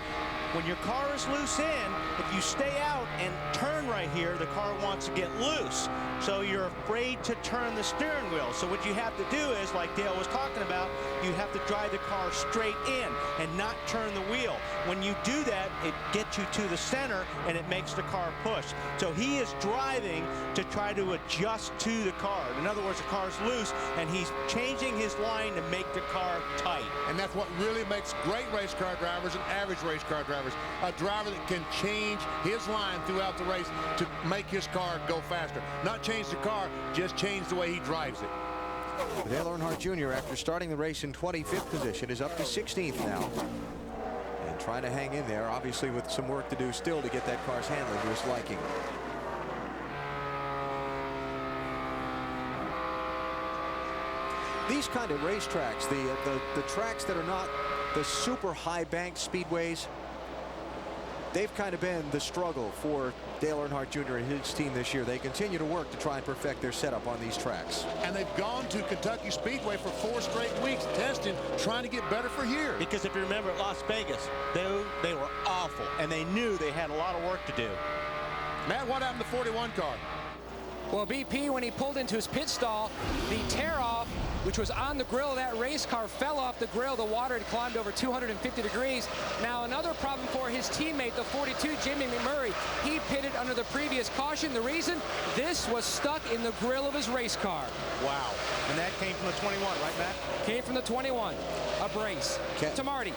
When your car is loose in, if you stay out and turn right here, the car wants to get loose. So you're afraid to turn the steering wheel. So what you have to do is, like Dale was talking about, you have to drive the car straight in and not turn the wheel. When you do that, it gets you to the center and it makes the car push. So he is driving to try to adjust to the car. In other words, the car's loose and he's changing his line to make the car tight. And that's what really makes great race car drivers and average race car drivers. A driver that can change his line throughout the race to make his car go faster. Not change the car, just change the way he drives it. Dale Earnhardt Jr., after starting the race in 25th position, is up to 16th now. And trying to hang in there, obviously with some work to do still to get that car's handling to his liking. These kind of racetracks, the tracks that are not the super high banked speedways, they've kind of been the struggle for Dale Earnhardt Jr. and his team this year. They continue to work to try and perfect their setup on these tracks. And they've gone to Kentucky Speedway for 4 straight weeks testing, trying to get better for here. Because if you remember at Las Vegas, they were awful, and they knew they had a lot of work to do. Matt, what happened to the 41 car? Well, BP, when he pulled into his pit stall, the tear-off, which was on the grill of that race car, fell off the grill. The water had climbed over 250 degrees. Now, another problem for his teammate, the 42, Jimmy McMurray. He pitted under the previous caution. The reason? This was stuck in the grill of his race car. Wow. And that came from the 21, right, Matt? Came from the 21. A brace. To Marty.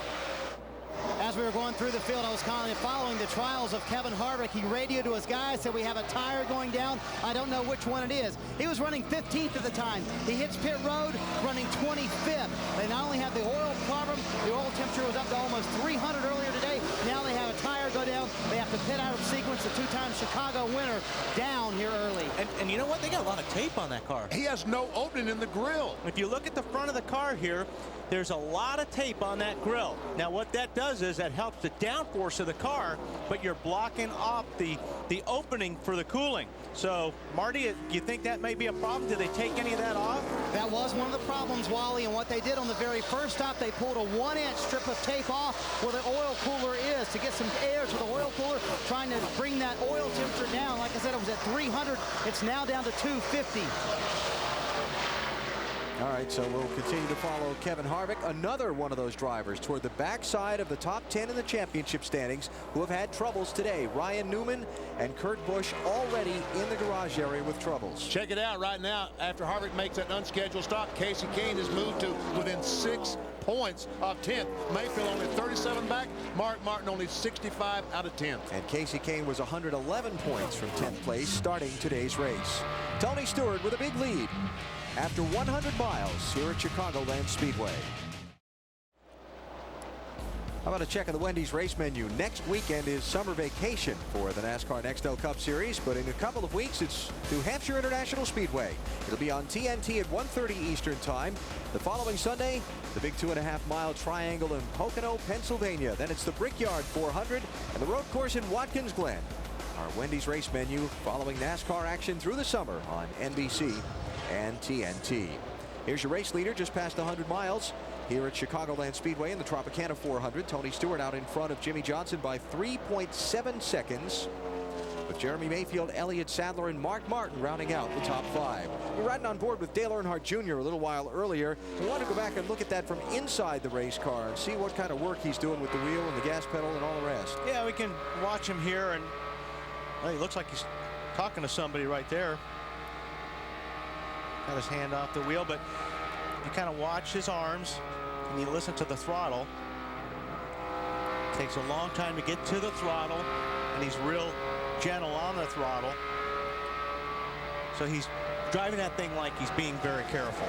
As we were going through the field, I was kind of following the trials of Kevin Harvick. He radioed to his guys, said we have a tire going down. I don't know which one it is. He was running 15th at the time. He hits pit road running 25th. They not only have the oil problem, the oil temperature was up to almost 300 earlier today. Now they have a tire go down. They have to pit out of sequence. The 2-time Chicago winner down here early. And you know what? They got a lot of tape on that car. He has no opening in the grill. If you look at the front of the car here, there's a lot of tape on that grill. Now what that does is that helps the downforce of the car, but you're blocking off the opening for the cooling. So Marty, you think that may be a problem? Did they take any of that off? That was one of the problems, Wally, and what they did on the very first stop, they pulled a 1-inch strip of tape off where the oil cooler is to get some air to the oil cooler, trying to bring that oil temperature down. Like I said, it was at 300. It's now down to 250. All right, so we'll continue to follow Kevin Harvick, another one of those drivers toward the backside of the top 10 in the championship standings who have had troubles today. Ryan Newman and Kurt Busch already in the garage area with troubles. Check it out right now. After Harvick makes that unscheduled stop, Casey Kane has moved to within 6 points of 10th. Mayfield only 37 back. Mark Martin only 65 out of 10th. And Casey Kane was 111 points from 10th place starting today's race. Tony Stewart with a big lead after 100 miles here at Chicagoland Speedway. How about a check of the Wendy's race menu? Next weekend is summer vacation for the NASCAR Nextel Cup Series, but in a couple of weeks it's New Hampshire International Speedway. It'll be on TNT at 1:30 Eastern Time. The following Sunday, the big 2.5-mile triangle in Pocono, Pennsylvania. Then it's the Brickyard 400 and the road course in Watkins Glen. Our Wendy's race menu following NASCAR action through the summer on NBC and TNT. Here's your race leader just past 100 miles here at Chicagoland Speedway in the Tropicana 400. Tony Stewart out in front of Jimmy Johnson by 3.7 seconds. With Jeremy Mayfield, Elliott Sadler, and Mark Martin rounding out the top 5. We're riding on board with Dale Earnhardt Jr. a little while earlier. We want to go back and look at that from inside the race car and see what kind of work he's doing with the wheel and the gas pedal and all the rest. Yeah, we can watch him here, and well, he looks like he's talking to somebody right there. Got his hand off the wheel, but you kind of watch his arms and you listen to the throttle. Takes a long time to get to the throttle, and he's real gentle on the throttle. So he's driving that thing like he's being very careful.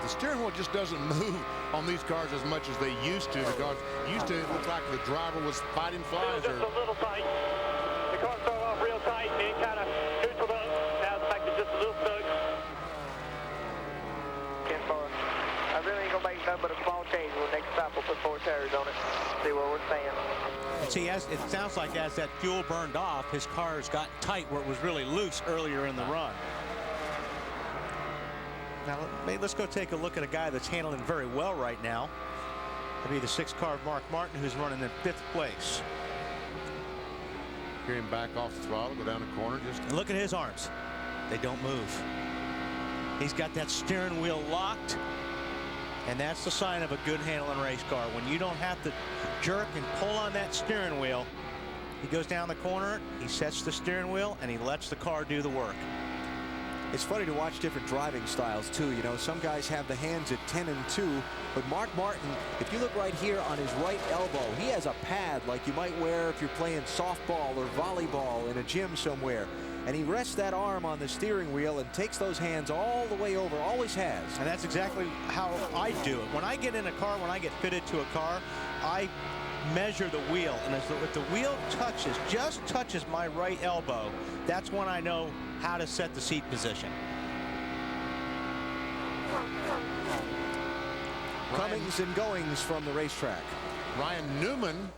The steering wheel just doesn't move on these cars as much as they used to. Because used to, it looked like the driver was fighting flies. Just a little tight. The car started off real tight and it kind of neutraled up. Now the fact it's just a little stuck. I really ain't gonna make nothing but a small change. Well, next stop we'll put 4 tires on it. See where we're staying. See, as it sounds like as that fuel burned off, his car's got tight where it was really loose earlier in the run. Now let's go take a look at a guy that's handling very well right now. That'd be the 6 car of Mark Martin, who's running in 5th place. Hear him back off the throttle, go down the corner. Just and look at his arms. They don't move. He's got that steering wheel locked, and that's the sign of a good handling race car. When you don't have to jerk and pull on that steering wheel, he goes down the corner, he sets the steering wheel, and he lets the car do the work. It's funny to watch different driving styles too. You know, some guys have the hands at 10 and 2, but Mark Martin, if you look right here on his right elbow, he has a pad like you might wear if you're playing softball or volleyball in a gym somewhere. And he rests that arm on the steering wheel and takes those hands all the way over, always has. And that's exactly how I do it. When I get in a car, when I get fitted to a car, I measure the wheel, and if the wheel touches, just touches my right elbow, that's when I know how to set the seat position. Comings and goings from the racetrack. Ryan Newman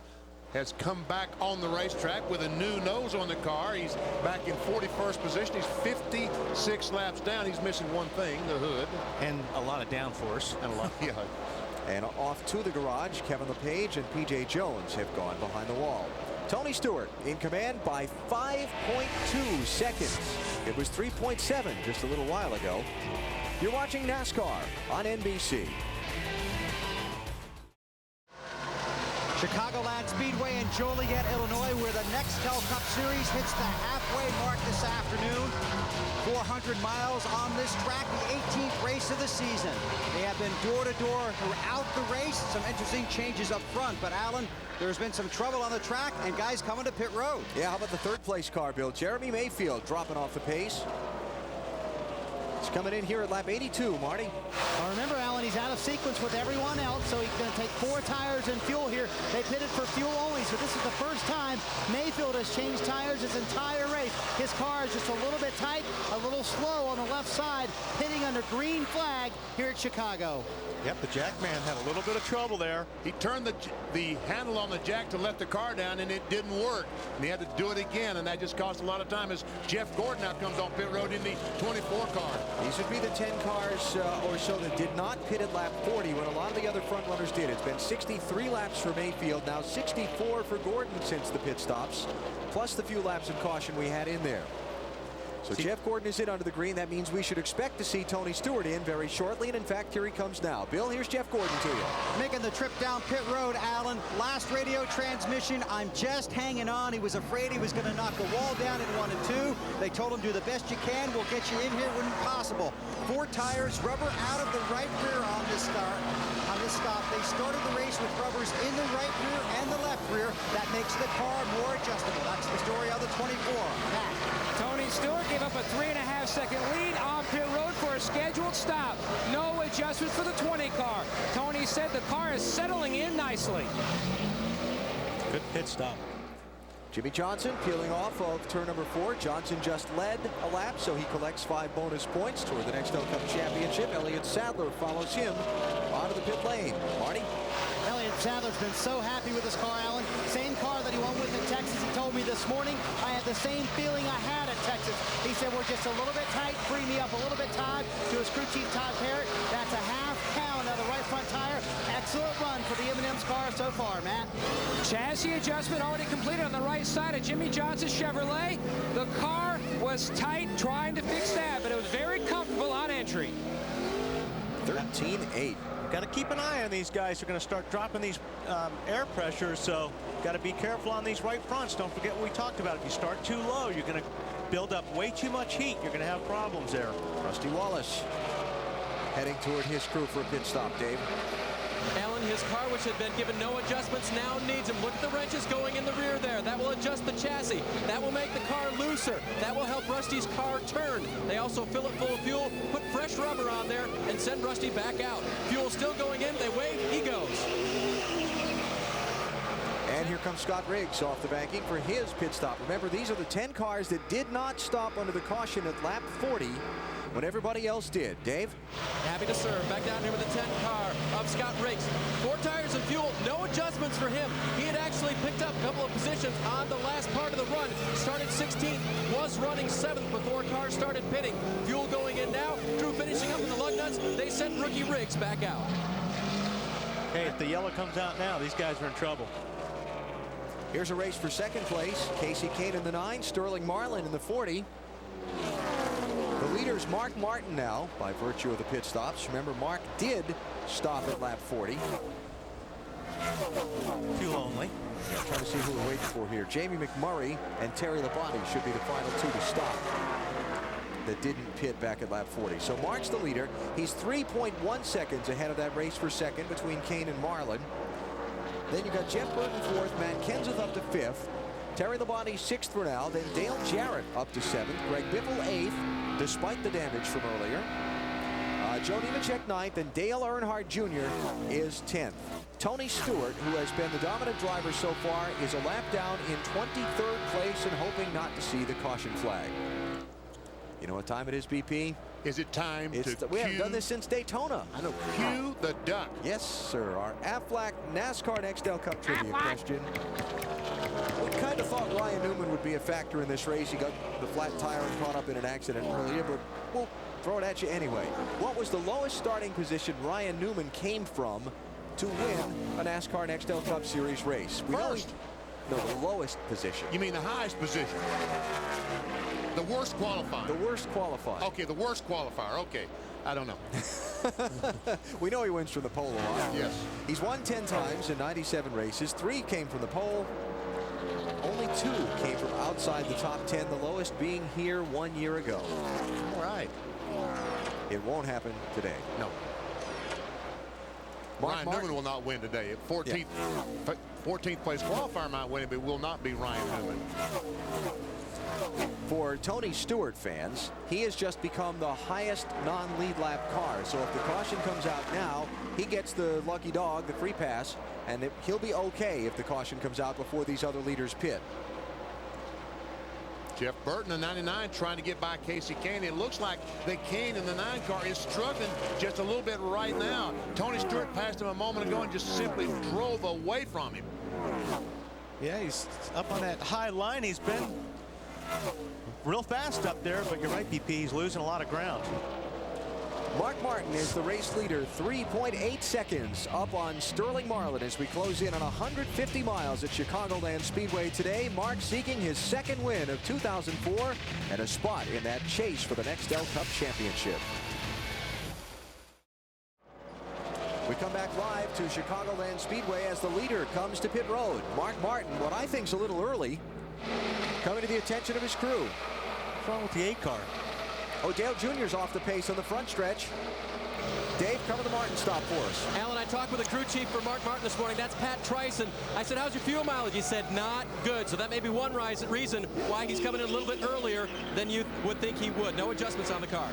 has come back on the racetrack with a new nose on the car. He's back in 41st position. He's 56 laps down. He's missing one thing, the hood. And a lot of downforce. And a lot, yeah. And off to the garage, Kevin LePage and P.J. Jones have gone behind the wall. Tony Stewart in command by 5.2 seconds. It was 3.7 just a little while ago. You're watching NASCAR on NBC. Chicagoland Speedway in Joliet, Illinois, where the Nextel Cup Series hits the halfway mark this afternoon. 400 miles on this track, the 18th race of the season. They have been door to door throughout the race. Some interesting changes up front, but Alan, there's been some trouble on the track and guys coming to pit road. Yeah, how about the 3rd place car, Bill? Jeremy Mayfield dropping off the pace. He's coming in here at lap 82, Marty. Well, remember, Alan, he's out of sequence with everyone else, so he's going to take 4 tires and fuel here. They pitted for fuel only, so this is the first time Mayfield has changed tires his entire race. His car is just a little bit tight, a little slow on the left side, pitting under green flag here at Chicago. Yep, the jack man had a little bit of trouble there. He turned the handle on the jack to let the car down, and it didn't work. And he had to do it again, and that just cost a lot of time as Jeff Gordon now comes on pit road in the 24 car. These would be the 10 cars or so that did not pit at lap 40 when a lot of the other front runners did. It's been 63 laps for Mayfield, now 64 for Gordon since the pit stops, plus the few laps of caution we had in there. So Jeff Gordon is in under the green. That means we should expect to see Tony Stewart in very shortly. And in fact, here he comes now. Bill, here's Jeff Gordon to you. Making the trip down pit road, Alan. Last radio transmission, I'm just hanging on. He was afraid he was going to knock the wall down in 1 and 2. They told him, do the best you can. We'll get you in here when possible. 4 tires, rubber out of the right rear on this start. On this stop, they started the race with rubbers in the right rear and the left rear. That makes the car more adjustable. That's the story of the 24. Matt. Tony Stewart gave up a 3.5-second lead on pit road for a scheduled stop. No adjustments for the 20 car. Tony said the car is settling in nicely. Good pit stop. Jimmy Johnson peeling off of turn number 4. Johnson just led a lap, so he collects 5 bonus points toward the Nextel Cup Championship. Elliott Sadler follows him onto the pit lane. Marty? Elliott Sadler's been so happy with his car, Alan. Same car that he won with in Texas. He told me this morning, I had the same feeling I had at Texas. He said, we're just a little bit tight, free me up a little bit, Todd. To his crew chief, Todd Parrott. That's a half pound out of the right front tire. Excellent run for the M&M's car so far, Matt. Chassis adjustment already completed on the right side of Jimmy Johnson's Chevrolet. The car was tight trying to fix that, but it was very comfortable on entry. 13-8. Got to keep an eye on these guys who are going to start dropping these air pressures, so got to be careful on these right fronts. Don't forget what we talked about. If you start too low, you're going to build up way too much heat. You're going to have problems there. Rusty Wallace heading toward his crew for a pit stop, Dave. Alan, his car, which had been given no adjustments, now needs them. Look at the wrenches going in the rear there. That will adjust the chassis. That will make the car looser. That will help Rusty's car turn. They also fill it full of fuel, put fresh rubber on there, and send Rusty back out. Fuel still going in. They wait. He goes. And here comes Scott Riggs off the banking for his pit stop. Remember, these are the 10 cars that did not stop under the caution at lap 40 when everybody else did. Dave? Happy to serve. Back down here with the 10 car of Scott Riggs. 4 tires and fuel. No adjustments for him. He had actually picked up a couple of positions on the last part of the run. Started 16th. Was running 7th before cars started pitting. Fuel going in now. Crew finishing up in the lug nuts. They sent rookie Riggs back out. Hey, if the yellow comes out now, these guys are in trouble. Here's a race for second place. Casey Kane in the 9, Sterling Marlin in the 40. The leader's Mark Martin now, by virtue of the pit stops. Remember, Mark did stop at lap 40. Too lonely. Yeah, trying to see who we're waiting for here. Jamie McMurray and Terry Labonte should be the final 2 to stop that didn't pit back at lap 40. So Mark's the leader. He's 3.1 seconds ahead of that race for second between Kane and Marlin. Then you got Jeff Burton 4th, Matt Kenseth up to 5th, Terry Labonte 6th for now, then Dale Jarrett up to 7th, Greg Biffle 8th, despite the damage from earlier. Joe Nemechek 9th, and Dale Earnhardt Jr. is 10th. Tony Stewart, who has been the dominant driver so far, is a lap down in 23rd place and hoping not to see the caution flag. You know what time it is, BP? Is it time to we haven't done this since Daytona. I know. Cue the duck. Yes, sir. Our Aflac NASCAR Nextel Cup trivia question. We kind of thought Ryan Newman would be a factor in this race. He got the flat tire and caught up in an accident earlier, but we'll throw it at you anyway. What was the lowest starting position Ryan Newman came from to win a NASCAR Nextel Cup Series race? First. No, the lowest position. You mean the highest position? The worst qualifier. The worst qualifier. Okay, the worst qualifier. Okay. I don't know. We know he wins from the pole a lot. Yes. He's won 10 times in 97 races. 3 came from the pole. Only 2 came from outside the top 10, the lowest being here 1 year ago. All right. It won't happen today. No. Ryan Newman will not win today. 14th place qualifier might win it, but it will not be Ryan Newman. For Tony Stewart fans, he has just become the highest non-lead lap car. So if the caution comes out now, he gets the lucky dog, the free pass, and he'll be okay if the caution comes out before these other leaders pit. Jeff Burton in 99 trying to get by Casey Kane. It looks like the Kane in the 9 car is struggling just a little bit right now. Tony Stewart passed him a moment ago and just simply drove away from him. Yeah, he's up on that high line. He's been real fast up there, but you're right, BP, he's losing a lot of ground. Mark Martin is the race leader, 3.8 seconds up on Sterling Marlin as we close in on 150 miles at Chicagoland Speedway today. Mark seeking his second win of 2004 and a spot in that chase for the Nextel Cup Championship. We come back live to Chicagoland Speedway as the leader comes to pit road. Mark Martin, what I think is a little early, coming to the attention of his crew. What's wrong with the 8 car? Oh, Dale Jr.'s off the pace on the front stretch. Dave, cover the Martin stop for us. Alan, I talked with the crew chief for Mark Martin this morning. That's Pat Trice. I said, how's your fuel mileage? He said, not good. So that may be one reason why he's coming in a little bit earlier than you would think he would. No adjustments on the car.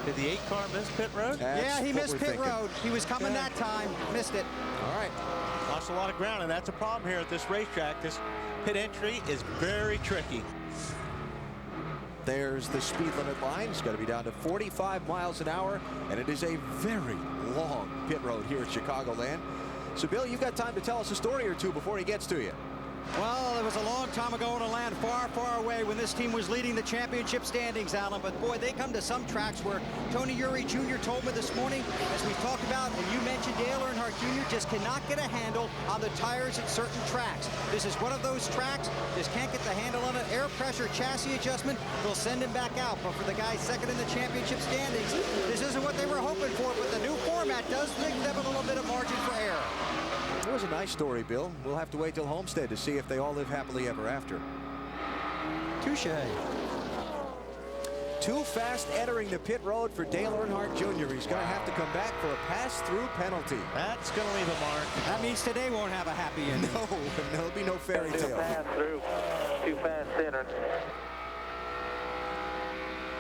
Did the 8 car miss pit road? Yeah, he missed pit road. He was coming that time. Missed it. All right. Lost a lot of ground, and that's a problem here at this racetrack. This pit entry is very tricky. There's the speed limit line. It's got to be down to 45 miles an hour, and it is a very long pit road here at Chicagoland. So, Bill, you've got time to tell us a story or two before he gets to you. Well, it was a long time ago in a land far, far away when this team was leading the championship standings, Alan. But, boy, they come to some tracks where Tony Eury Jr. told me this morning, as we talked about, and you mentioned Dale Earnhardt Jr. just cannot get a handle on the tires at certain tracks. This is one of those tracks, just can't get the handle on it. Air pressure, chassis adjustment, they'll send him back out. But for the guy second in the championship standings, this isn't what they were hoping for. But the new format does give them a little bit of margin for error. It was a nice story, Bill. We'll have to wait till Homestead to see if they all live happily ever after. Touche. Too fast entering the pit road for Dale Earnhardt Jr. He's going to have to come back for a pass-through penalty. That's going to leave a mark. That means today won't have a happy ending. No, there'll be no fairy tale. Pass-through. Too fast entering.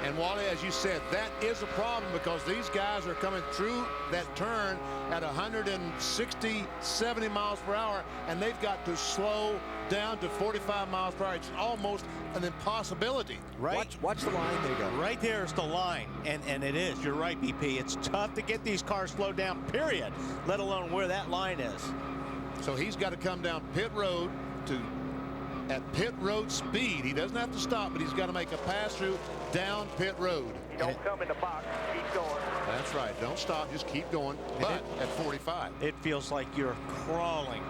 And Wally, as you said, that is a problem because these guys are coming through that turn at 160, 70 miles per hour, and they've got to slow down to 45 miles per hour. It's almost an impossibility. Right. Watch the line. There you go. Right there is the line, and it is. You're right, BP. It's tough to get these cars slowed down, period, let alone where that line is. So he's got to come down pit road at pit road speed. He doesn't have to stop, but he's got to make a pass through down pit road. You don't come in the box, keep going. That's right. Don't stop, just keep going. But at 45. It feels like you're crawling.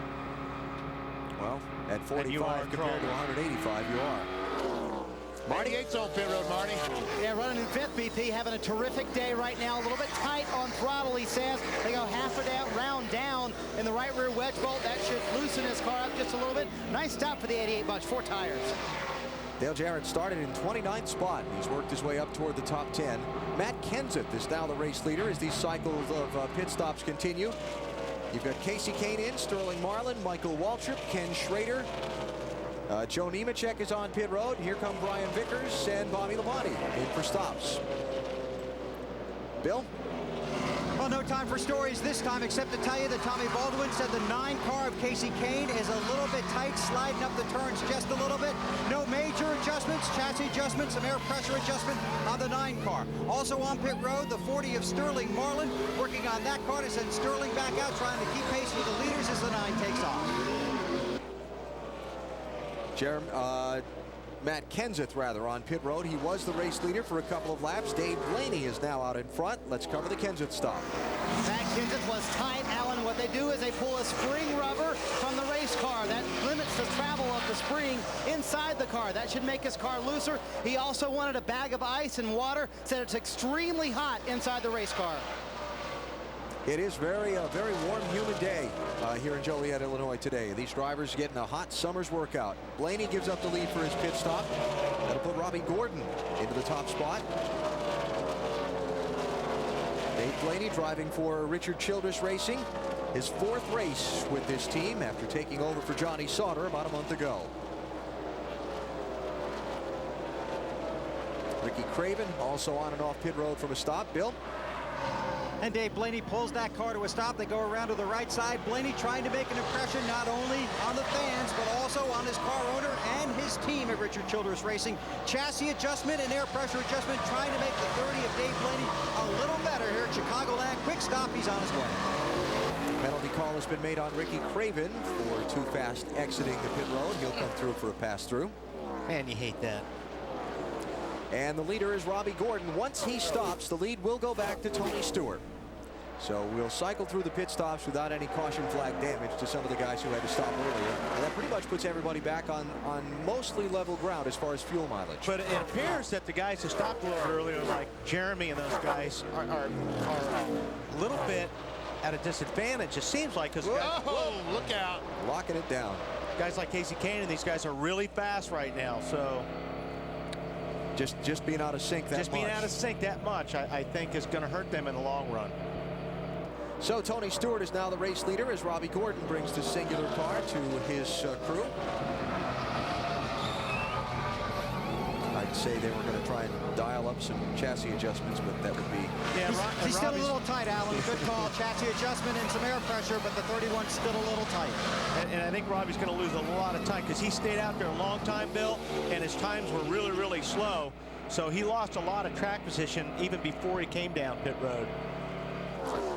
Well, at 45 compared to 185, you are. Marty Yates on pit road, Marty. Yeah, running in fifth, BP, having a terrific day right now. A little bit tight on throttle, he says. They go half a round down in the right rear wedge bolt. That should loosen his car up just a little bit. Nice stop for the 88 bunch, 4 tires. Dale Jarrett started in 29th spot. He's worked his way up toward the top 10. Matt Kenseth is now the race leader as these cycles of pit stops continue. You've got Casey Kane in, Sterling Marlin, Michael Waltrip, Ken Schrader. Joe Nemechek is on pit road. Here come Brian Vickers and Bobby Labonte in for stops. Bill? Well, no time for stories this time, except to tell you that Tommy Baldwin said the 9 car of Casey Kane is a little bit tight, sliding up the turns just a little bit. No major adjustments, chassis adjustments, some air pressure adjustment on the 9 car. Also on pit road, the 40 of Sterling Marlin, working on that car to send Sterling back out, trying to keep pace with the leaders as the 9 takes off. Matt Kenseth, rather, on pit road. He was the race leader for a couple of laps. Dave Blaney is now out in front. Let's cover the Kenseth stop. Matt Kenseth was tight, Alan. What they do is they pull a spring rubber from the race car. That limits the travel of the spring inside the car. That should make his car looser. He also wanted a bag of ice and water. Said it's extremely hot inside the race car. It is very warm, humid day here in Joliet, Illinois today. These drivers getting a hot summer's workout. Blaney gives up the lead for his pit stop. That'll put Robbie Gordon into the top spot. Dave Blaney driving for Richard Childress Racing. His 4th race with this team after taking over for Johnny Sauter about a month ago. Ricky Craven also on and off pit road from a stop. Bill? And Dave Blaney pulls that car to a stop. They go around to the right side. Blaney trying to make an impression not only on the fans, but also on his car owner and his team at Richard Childress Racing. Chassis adjustment and air pressure adjustment, trying to make the 30 of Dave Blaney a little better here at Chicagoland. Quick stop, he's on his way. Penalty call has been made on Ricky Craven for too fast exiting the pit road. He'll come through for a pass through. Man, you hate that. And the leader is Robbie Gordon. Once he stops, the lead will go back to Tony Stewart. So we'll cycle through the pit stops without any caution flag damage to some of the guys who had to stop earlier. And that pretty much puts everybody back on mostly level ground as far as fuel mileage. But it appears that the guys who stopped a little bit earlier, like Jeremy and those guys, are a little bit at a disadvantage. It seems like, because whoa, look out, locking it down. Guys like Casey Kane and these guys are really fast right now. So just being out of sync that much. Just being out of sync that much, I think, is going to hurt them in the long run. So Tony Stewart is now the race leader as Robbie Gordon brings the singular car to his crew. I'd say they were going to try and dial up some chassis adjustments, but that would be... Yeah, he's still a little tight, Alan. Good call. Chassis adjustment and some air pressure, but the 31's still a little tight. And I think Robbie's going to lose a lot of time because he stayed out there a long time, Bill, and his times were really, really slow. So he lost a lot of track position even before he came down pit road.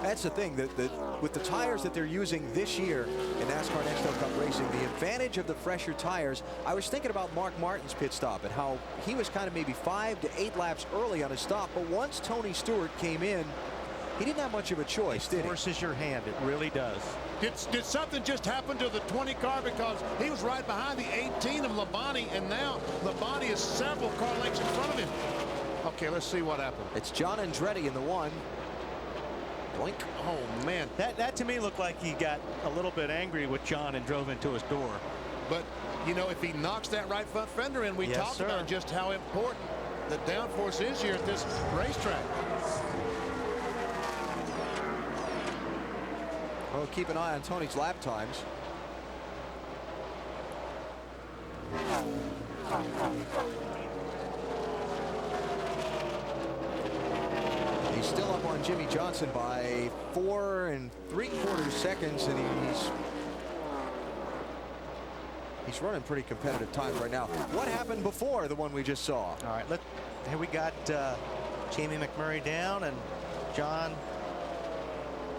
That's the thing, that with the tires that they're using this year in NASCAR NXL Cup Racing, the advantage of the fresher tires, I was thinking about Mark Martin's pit stop and how he was kind of maybe 5 to 8 laps early on his stop, but once Tony Stewart came in, he didn't have much of a choice, did he? It forces your hand, it really does. Did something just happen to the 20 car, because he was right behind the 18 of Labonte, and now Labonte is several car lengths in front of him. Okay, let's see what happened. It's John Andretti in the one. Doink. Oh, man. That to me looked like he got a little bit angry with John and drove into his door. But, you know, if he knocks that right front fender in, we talked about just how important the downforce is here at this racetrack. Well, keep an eye on Tony's lap times. He's still up on Jimmy Johnson by 4 3/4 seconds, and he's running pretty competitive times right now. What happened before the one we just saw? All right, here we got Jamie McMurray down, and John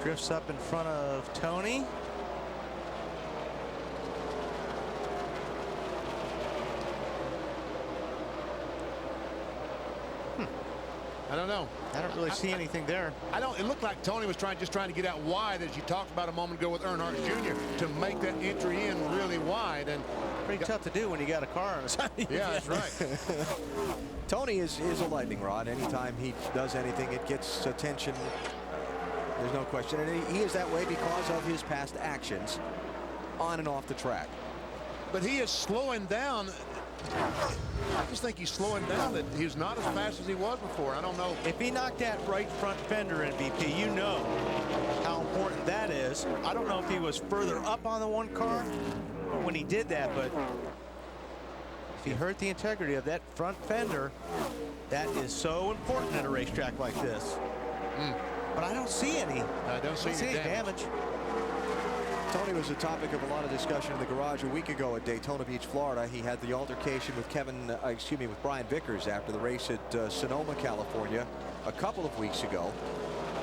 drifts up in front of Tony. I don't know. I don't really see anything there. I don't. It looked like Tony was just trying to get out wide, as you talked about a moment ago with Earnhardt Jr., to make that entry in really wide. And pretty tough to do when you got a car on the side. Yeah, that's right. Tony is a lightning rod. Anytime he does anything, it gets attention. There's no question. And he is that way because of his past actions on and off the track. But he is slowing down. I just think he's slowing down, that he's not as fast as he was before. I don't know. If he knocked that right front fender in, VP, you know how important that is. I don't know if he was further up on the one car when he did that, but if he hurt the integrity of that front fender, that is so important at a racetrack like this. But I don't see any. I don't see any damage. Tony was a topic of a lot of discussion in the garage a week ago at Daytona Beach, Florida. He had the altercation with with Brian Vickers after the race at Sonoma, California, a couple of weeks ago,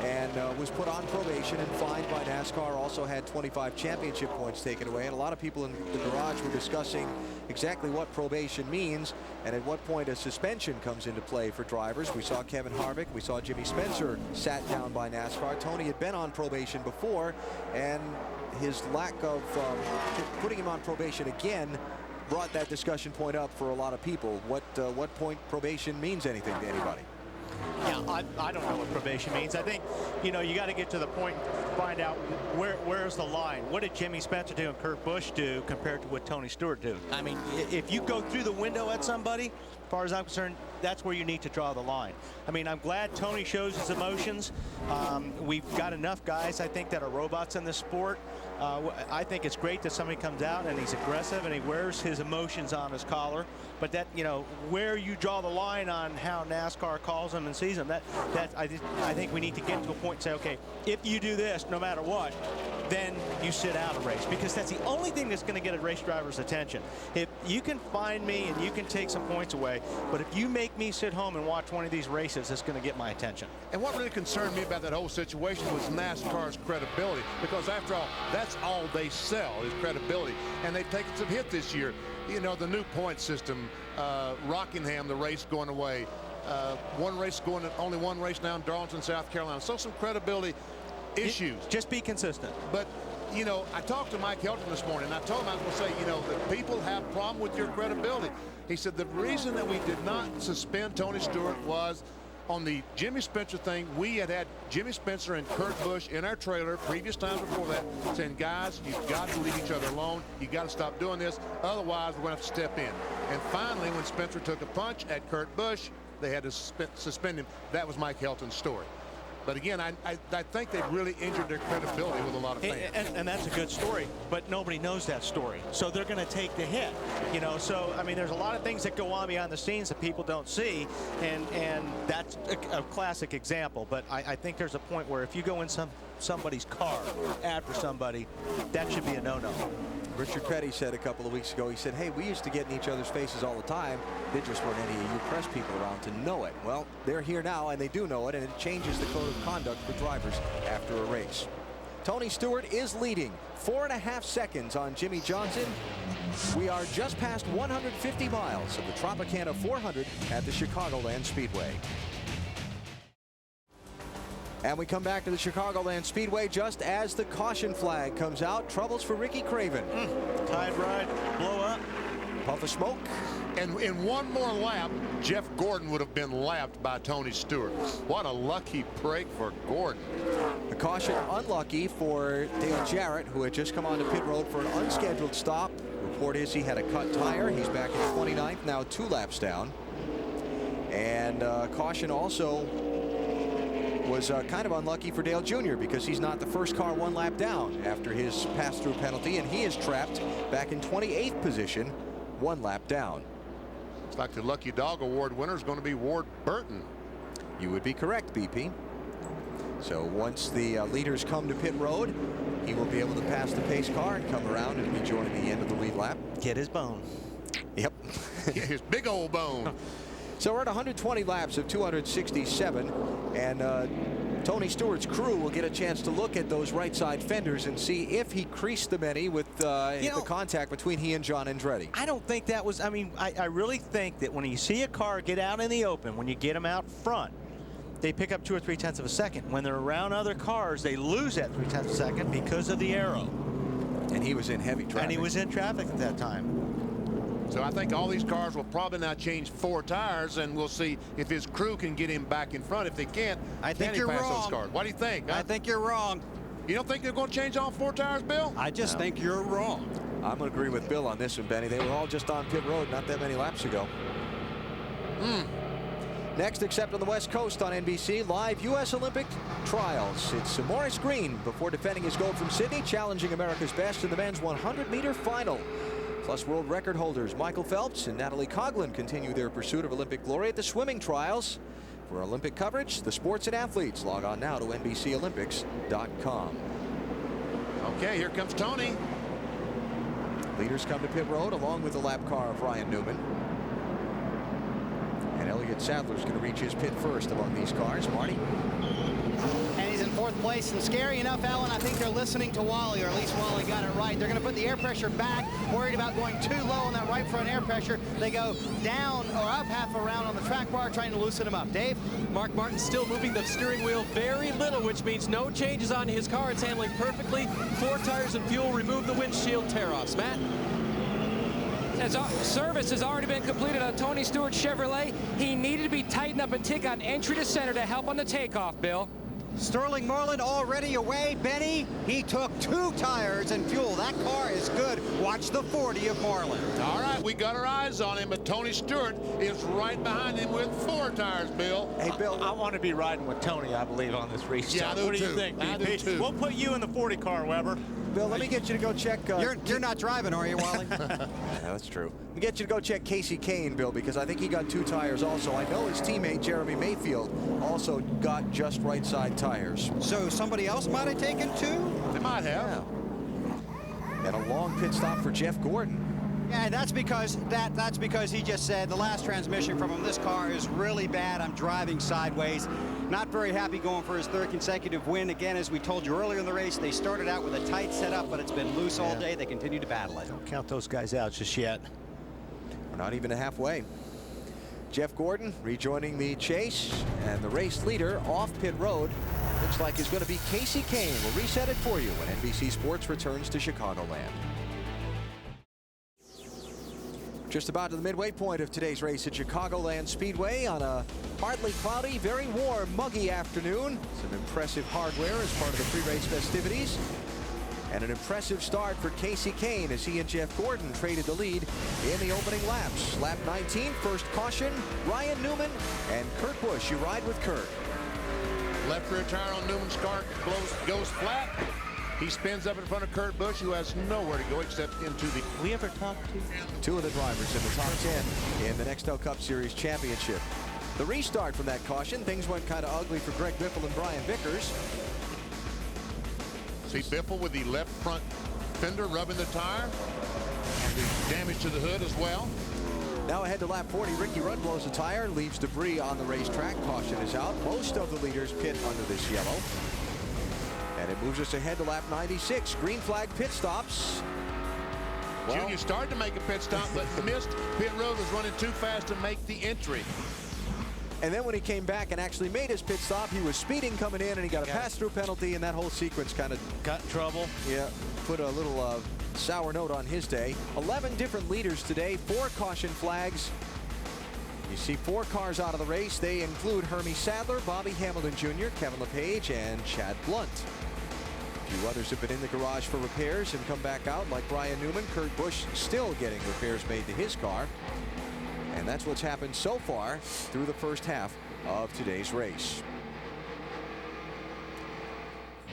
and was put on probation and fined by NASCAR. Also had 25 championship points taken away, and a lot of people in the garage were discussing exactly what probation means and at what point a suspension comes into play for drivers. We saw Kevin Harvick, we saw Jimmy Spencer sat down by NASCAR. Tony had been on probation before, and his lack of putting him on probation again brought that discussion point up for a lot of people. What point probation means anything to anybody? Yeah, I don't know what probation means. I think, you know, you got to get to the point and find out where's the line. What did Jimmy Spencer do and Kurt Busch do compared to what Tony Stewart do? I mean, if you go through the window at somebody, as far as I'm concerned, that's where you need to draw the line. I mean, I'm glad Tony shows his emotions. We've got enough guys, I think, that are robots in this sport. I think it's great that somebody comes out and he's aggressive and he wears his emotions on his collar. But that, you know, where you draw the line on how NASCAR calls them and sees them, I think we need to get to a point and say, okay, if you do this, no matter what, then you sit out a race, because that's the only thing that's going to get a race driver's attention. If you can find me and you can take some points away, but if you make me sit home and watch one of these races, it's going to get my attention. And what really concerned me about that whole situation was NASCAR's credibility, because after all, that's all they sell is credibility. And they've taken some hit this year. You know, the new point system, Rockingham, the race going away, only one race now in Darlington, South Carolina. So some credibility issues. Just be consistent. But, you know, I talked to Mike Helton this morning, and I told him I was going to say, you know, that people have a problem with your credibility. He said the reason that we did not suspend Tony Stewart was on the Jimmy Spencer thing. We had Jimmy Spencer and Kurt Busch in our trailer previous times before that saying, guys, you've got to leave each other alone. You got to stop doing this. Otherwise, we're going to have to step in. And finally, when Spencer took a punch at Kurt Busch, they had to suspend him. That was Mike Helton's story. But again, I think they've really injured their credibility with a lot of fans. And that's a good story, but nobody knows that story. So they're going to take the hit, you know. So, I mean, there's a lot of things that go on behind the scenes that people don't see, and that's a classic example. But I think there's a point where if you go in somebody's car after somebody, that should be a no-no. Richard Petty said a couple of weeks ago, he said, hey, we used to get in each other's faces all the time. There just weren't any of you press people around to know it. Well, they're here now, and they do know it, and it changes the code of conduct for drivers after a race. Tony Stewart is leading 4.5 seconds on Jimmy Johnson. We are just past 150 miles of the Tropicana 400 at the Chicagoland Speedway. And we come back to the Chicagoland Speedway just as the caution flag comes out. Troubles for Ricky Craven. Tide ride, blow up. Puff of smoke. And in one more lap, Jeff Gordon would have been lapped by Tony Stewart. What a lucky break for Gordon. The caution unlucky for Dale Jarrett, who had just come onto pit road for an unscheduled stop. Report is he had a cut tire. He's back in 29th, now 2 laps down. And caution also was kind of unlucky for Dale Jr. because he's not the first car 1 lap down after his pass-through penalty, and he is trapped back in 28th position, 1 lap down. It's like the Lucky Dog Award winner is going to be Ward Burton. You would be correct, BP. So once the leaders come to pit road, he will be able to pass the pace car and come around and rejoin the end of the lead lap. Get his bone. Yep. His big old bone. So we're at 120 laps of 267, and Tony Stewart's crew will get a chance to look at those right side fenders and see if he creased them any with the contact between he and John Andretti. I don't think that was, I mean, I really think that when you see a car get out in the open, when you get them out front, they pick up 2 or 3 tenths of a second. When they're around other cars, they lose that 3 tenths of a second because of the arrow. And he was in heavy traffic. And he was in traffic at that time. So I think all these cars will probably now change 4 tires, and we'll see if his crew can get him back in front. If they can't, I think you're wrong. Those cars. What do you think? I think you're wrong. You don't think they're going to change all 4 tires, Bill? I just think you're wrong. I'm going to agree with Bill on this one, Benny. They were all just on pit road not that many laps ago. Next, except on the West Coast on NBC, live U.S. Olympic trials. It's Maurice Green before defending his gold from Sydney, challenging America's best in the men's 100-meter final. Plus, world record holders Michael Phelps and Natalie Coughlin continue their pursuit of Olympic glory at the swimming trials. For Olympic coverage, the sports and athletes, log on now to NBCOlympics.com. Okay, here comes Tony. Leaders come to pit road along with the lap car of Ryan Newman. And Elliott Sadler's going to reach his pit first among these cars. Marty? And he's in 4th place. And scary enough, Alan, I think they're listening to Wally, or at least Wally got it right. They're going to put the air pressure back, worried about going too low on that right front air pressure. They go down or up half a round on the track bar, trying to loosen them up. Dave? Mark Martin still moving the steering wheel very little, which means no changes on his car. It's handling perfectly. 4 tires and fuel. Remove the windshield tear-offs. Matt? As service has already been completed on Tony Stewart Chevrolet. He needed to be tightened up a tick on entry to center to help on the takeoff, Bill. Sterling Marlin already away. Benny, he took 2 tires and fuel. That car is good. Watch the 40 of Marlin. All right, we got our eyes on him, but Tony Stewart is right behind him with 4 tires, Bill. Hey, Bill, I want to be riding with Tony, I believe, on this race. Yeah, I do what do too. you think, I BP? do too. We'll put you in the 40 car, Weber. Bill, let me get you to go check. You're not driving, are you, Wally? Yeah, that's true. Let me get you to go check Casey Kane, Bill, because I think he got 2 tires also. I know his teammate, Jeremy Mayfield, also got just right side tires. So somebody else might have taken 2? They might have. Yeah. And a long pit stop for Jeff Gordon. Yeah, and that's because he just said the last transmission from him, this car is really bad. I'm driving sideways. Not very happy going for his 3rd consecutive win. Again, as we told you earlier in the race, they started out with a tight setup, but it's been loose all day. They continue to battle it. Don't count those guys out just yet. We're not even halfway. Jeff Gordon rejoining the chase, and the race leader off pit road looks like it's going to be Casey Kane. We'll reset it for you when NBC Sports returns to Chicagoland. Just about to the midway point of today's race at Chicagoland Speedway on a partly cloudy, very warm, muggy afternoon. Some impressive hardware as part of the pre-race festivities. And an impressive start for Casey Kane as he and Jeff Gordon traded the lead in the opening laps. Lap 19, first caution, Ryan Newman and Kurt Busch. You ride with Kurt. Left rear tire on Newman's car goes flat. He spins up in front of Kurt Busch, who has nowhere to go except into the... We ever talked to 2 of the drivers in the top 10 in the NXTEL Cup Series championship. The restart from that caution, things went kind of ugly for Greg Biffle and Brian Vickers. See Biffle with the left front fender rubbing the tire. The damage to the hood as well. Now ahead to lap 40, Ricky Rudd blows a tire, leaves debris on the racetrack. Caution is out. Most of the leaders pit under this yellow. And it moves us ahead to lap 96. Green flag pit stops. Well, Junior started to make a pit stop, but missed. Pit road was running too fast to make the entry. And then when he came back and actually made his pit stop, he was speeding coming in, and he got a pass-through penalty, and that whole sequence kind of got in trouble. Yeah, put a little sour note on his day. 11 different leaders today, 4 caution flags. You see 4 cars out of the race. They include Hermie Sadler, Bobby Hamilton Jr., Kevin LePage, and Chad Blunt. A few others have been in the garage for repairs and come back out, like Brian Newman. Kurt Busch still getting repairs made to his car. And that's what's happened so far through the first half of today's race.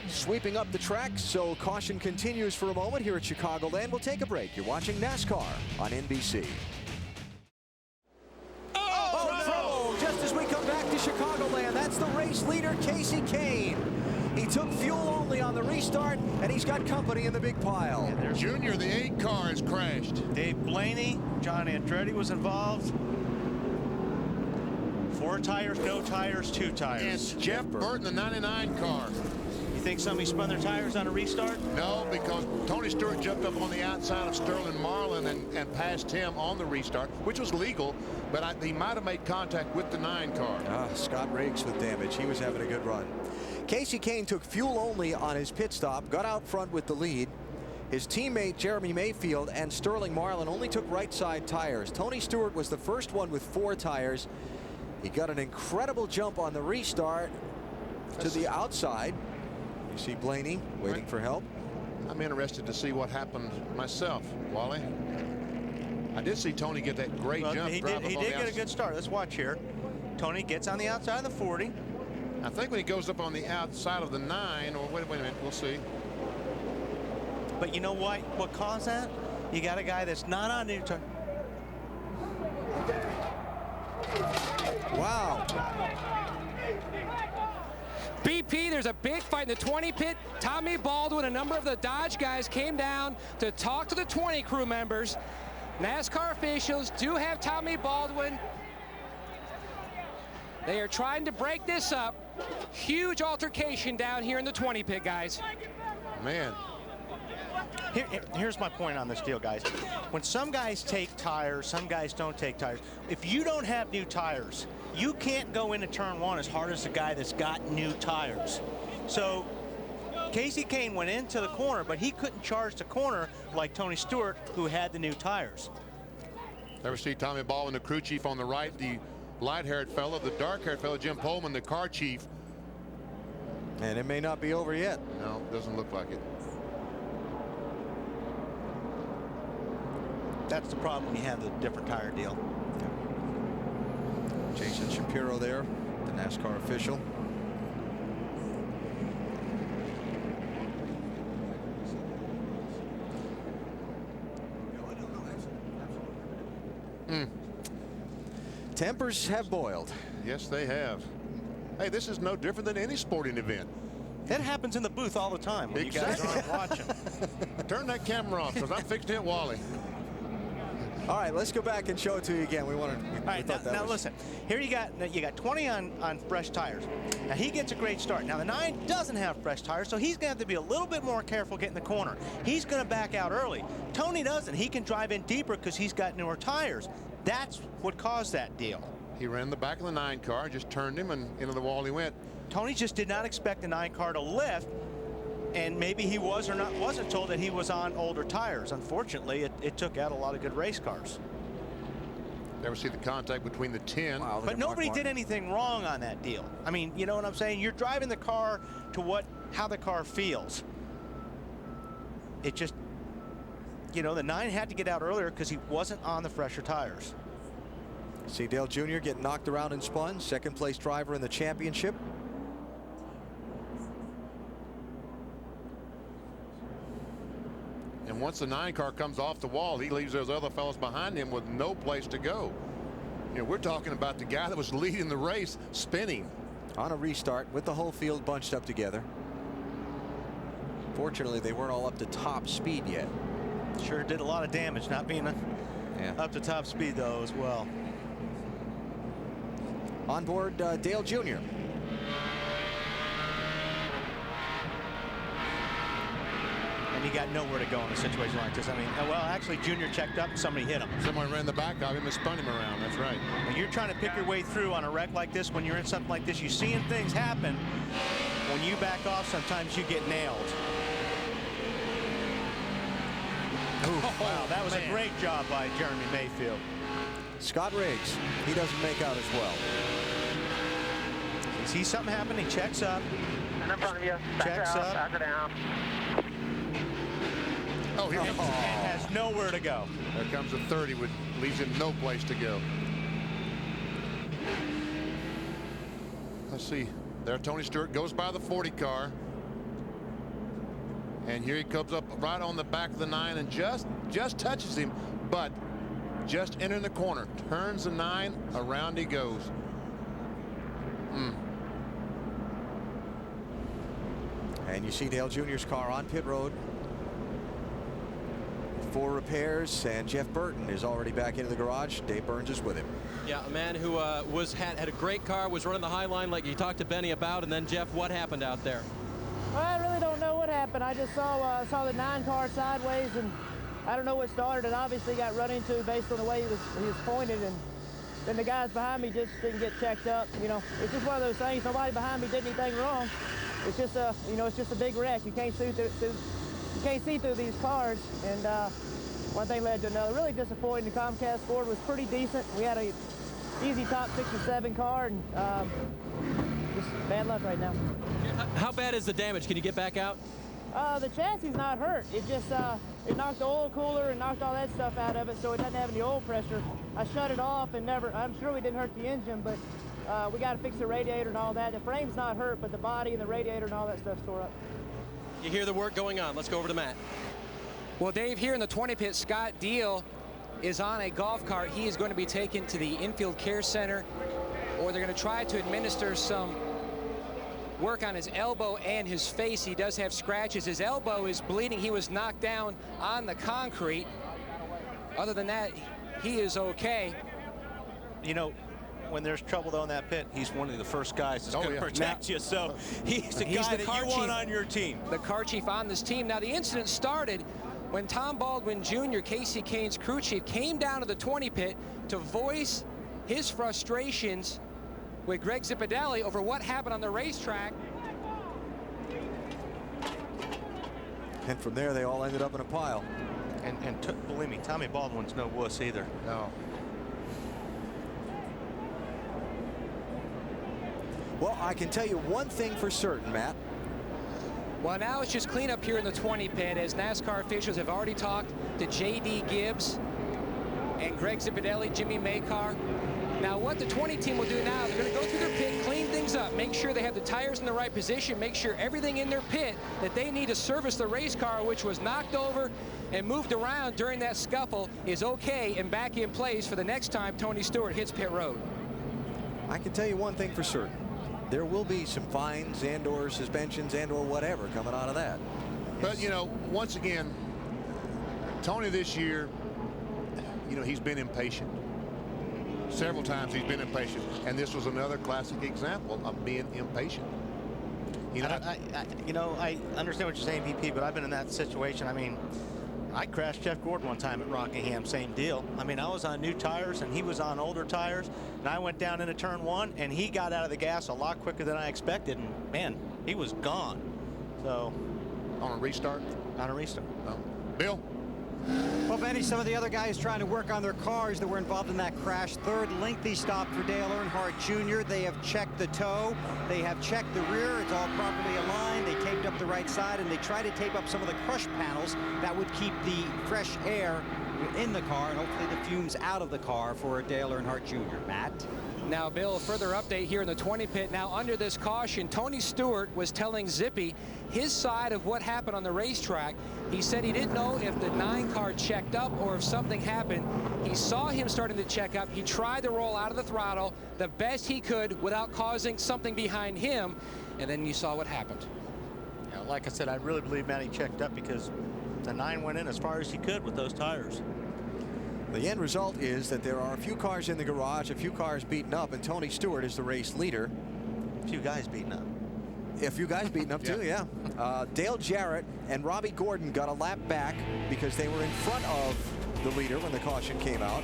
Sweeping up the track, so caution continues for a moment here at Chicagoland. We'll take a break. You're watching NASCAR on NBC. Oh, trouble! Just as we come back to Chicagoland, that's the race leader, Casey Kane. He took fuel only on the restart, and he's got company in the big pile. Junior, the 8 car has crashed. Dave Blaney, John Andretti was involved. 4 tires, no tires, 2 tires. And Jeff Burton, the 99 car. You think somebody spun their tires on a restart? No, because Tony Stewart jumped up on the outside of Sterling Marlin and passed him on the restart, which was legal, but he might have made contact with the 9 car. Scott Riggs with damage. He was having a good run. Casey Kane took fuel only on his pit stop, got out front with the lead. His teammate Jeremy Mayfield and Sterling Marlin only took right side tires. Tony Stewart was the first one with 4 tires. He got an incredible jump on the restart to the outside. You see Blaney waiting for help. I'm interested to see what happened myself, Wally. I did see Tony get that great jump. He did get a good start. Let's watch here. Tony gets on the outside of the 40. I think when he goes up on the outside of the 9, or wait a minute, we'll see. But you know what caused that? You got a guy that's not on new tire. Wow. BP, there's a big fight in the 20 pit. Tommy Baldwin, a number of the Dodge guys came down to talk to the 20 crew members. NASCAR officials do have Tommy Baldwin. They are trying to break this up. Huge altercation down here in the 20 pit, guys. Man. Here's my point on this deal, guys. When some guys take tires, some guys don't take tires. If you don't have new tires, you can't go into turn 1 as hard as the guy that's got new tires. So Casey Kane went into the corner, but he couldn't charge the corner like Tony Stewart, who had the new tires. Ever see Tommy Baldwin, the crew chief on the right, the light-haired fellow, the dark-haired fellow, Jim Pullman, the car chief. And it may not be over yet. No, doesn't look like it. That's the problem when you have the different tire deal. Jason Shapiro there, the NASCAR official. Tempers have boiled. Yes, they have. Hey, this is no different than any sporting event. That happens in the booth all the time when Exactly. you guys aren't watching. Turn that camera off because I'm fixing to hit Wally. All right, let's go back and show it to you again. We wanted. All right, now listen. Here you got 20 on fresh tires. Now he gets a great start. Now the 9 doesn't have fresh tires, so he's going to have to be a little bit more careful getting the corner. He's going to back out early. Tony doesn't. He can drive in deeper because he's got newer tires. That's what caused that deal. He ran the back of the 9 car, just turned him, and into the wall he went. Tony just did not expect the 9 car to lift, and maybe he wasn't told that he was on older tires. Unfortunately, it took out a lot of good race cars. Never see the contact between the 10. Wow, but nobody did anything wrong on that deal. I mean, you know what I'm saying? You're driving the car to how the car feels. It just, you know, the 9 had to get out earlier because he wasn't on the fresher tires. See Dale Jr. get knocked around and spun. Second place driver in the championship. And once the 9 car comes off the wall, he leaves those other fellows behind him with no place to go. You know, we're talking about the guy that was leading the race spinning. On a restart with the whole field bunched up together. Fortunately, they weren't all up to top speed yet. Sure did a lot of damage not being up to top speed, though, as well. On board Dale Jr. And he got nowhere to go in a situation like this. I mean, well, actually, Junior checked up and somebody hit him. Someone ran the back of him and spun him around. That's right. When you're trying to pick your way through on a wreck like this, when you're in something like this, you're seeing things happen. When you back off, sometimes you get nailed. Wow, that was a great job by Jeremy Mayfield. Scott Riggs, he doesn't make out as well. He sees something happen, he checks up. And in front of you. Checks up. Back her down. Oh, here and has nowhere to go. There comes the 30, which leaves him no place to go. Let's see. There, Tony Stewart goes by the 40 car. And here he comes up right on the back of the 9 and just touches him, but just entering the corner. Turns the 9, around he goes. And you see Dale Jr.'s car on pit road for repairs, and Jeff Burton is already back into the garage. Dave Burns is with him. Yeah, a man who had a great car, was running the high line like you talked to Benny about, and then Jeff, what happened out there? Well, I really don't know what happened. I just saw the 9 car sideways, and I don't know what started. It obviously got run into based on the way he was pointed, and then the guys behind me just didn't get checked up. You know, it's just one of those things. Nobody behind me did anything wrong. It's just it's just a big wreck. You can't see through these cars, and one thing led to another. Really disappointing. The Comcast scored was pretty decent. We had a easy top 6 or 7 car, and just bad luck right now. How bad is the damage? Can you get back out? The chassis is not hurt. It just it knocked the oil cooler and knocked all that stuff out of it, so it doesn't have any oil pressure. I shut it off and I'm sure we didn't hurt the engine, but we got to fix the radiator and all that. The frame's not hurt, but the body and the radiator and all that stuff's tore up. You hear the work going on. Let's go over to Matt. Well, Dave, here in the 20 pit, Scott Deal is on a golf cart. He is going to be taken to the infield care center, or they're going to try to administer some work on his elbow and his face. He does have scratches. His elbow is bleeding. He was knocked down on the concrete. Other than that, he is okay. You know, when there's trouble though in that pit, he's one of the first guys that's going to protect you. So he's the guy that you want on your team. The car chief on this team. Now the incident started when Tom Baldwin Jr., Casey Kane's crew chief, came down to the 20 pit to voice his frustrations with Greg Zipadelli over what happened on the racetrack. And from there, they all ended up in a pile. And believe me, Tommy Baldwin's no wuss either. No. Well, I can tell you one thing for certain, Matt. Well, now it's just cleanup here in the 20 pit, as NASCAR officials have already talked to J.D. Gibbs and Greg Zipadelli, Jimmy Maycar. Now, what the 20 team will do now, they're going to go through their pit, clean things things up, make sure they have the tires in the right position, make sure everything in their pit that they need to service the race car, which was knocked over and moved around during that scuffle, is okay and back in place for the next time Tony Stewart hits pit road. I can tell you one thing for certain. There will be some fines and or suspensions and or whatever coming out of that. But, you know, once again, Tony this year, you know, he's been impatient. Several times he's been impatient. And this was another classic example of being impatient. You know, I understand what you're saying, VP, but I've been in that situation. I mean, I crashed Jeff Gordon one time at Rockingham, same deal. I mean, I was on new tires and he was on older tires, and I went down into turn 1 and he got out of the gas a lot quicker than I expected, and man, he was gone. So, on a restart? On a restart. Oh. Bill? Well, Benny, some of the other guys trying to work on their cars that were involved in that crash. Third lengthy stop for Dale Earnhardt Jr. They have checked the toe. They have checked the rear. It's all properly aligned. They taped up the right side, and they tried to tape up some of the crush panels that would keep the fresh air in the car and hopefully the fumes out of the car for Dale Earnhardt Jr. Matt? Now, Bill, a further update here in the 20 pit. Now, under this caution, Tony Stewart was telling Zippy his side of what happened on the racetrack. He said he didn't know if the 9 car checked up or if something happened. He saw him starting to check up. He tried to roll out of the throttle the best he could without causing something behind him, and then you saw what happened. Yeah, like I said, I really believe Matty checked up because the 9 went in as far as he could with those tires. The end result is that there are a few cars in the garage, a few cars beaten up, and Tony Stewart is the race leader. A few guys beaten up. A few guys beaten up too, yeah. Dale Jarrett and Robbie Gordon got a lap back because they were in front of the leader when the caution came out.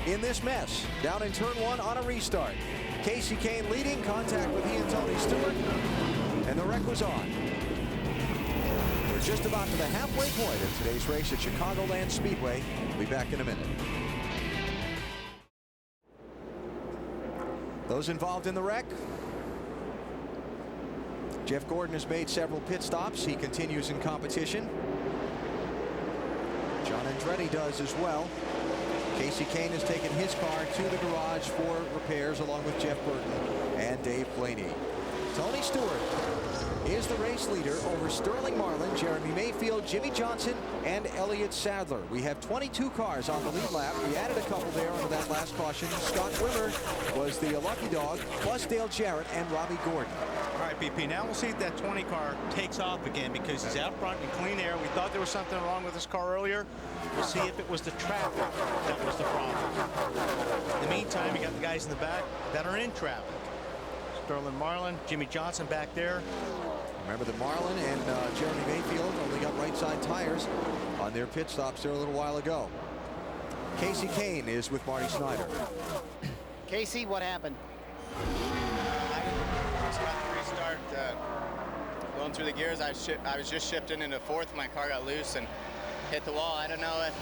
In this mess, down in turn 1 on a restart. Casey Kane leading, contact with he and Tony Stewart, and the wreck was on. We're just about to the halfway point of today's race at Chicagoland Speedway. We'll be back in a minute. Those involved in the wreck. Jeff Gordon has made several pit stops. He continues in competition. John Andretti does as well. Casey Kane has taken his car to the garage for repairs along with Jeff Burton and Dave Blaney. Tony Stewart is the race leader over Sterling Marlin, Jeremy Mayfield, Jimmy Johnson, and Elliott Sadler. We have 22 cars on the lead lap. We added a couple there under that last caution. Scott Wimmer was the lucky dog, plus Dale Jarrett and Robbie Gordon. All right, BP, now we'll see if that 20 car takes off again because he's out front in clean air. We thought there was something wrong with this car earlier. We'll see if it was the traffic that was the problem. In the meantime, you got the guys in the back that are in traffic. Sterling Marlin, Jimmy Johnson back there. Remember that Marlin and Jeremy Mayfield only got right side tires on their pit stops there a little while ago. Casey Kane is with Marty Snyder. Casey, what happened? I just got the restart, going through the gears. I was just shifting into fourth. My car got loose and hit the wall. I don't know if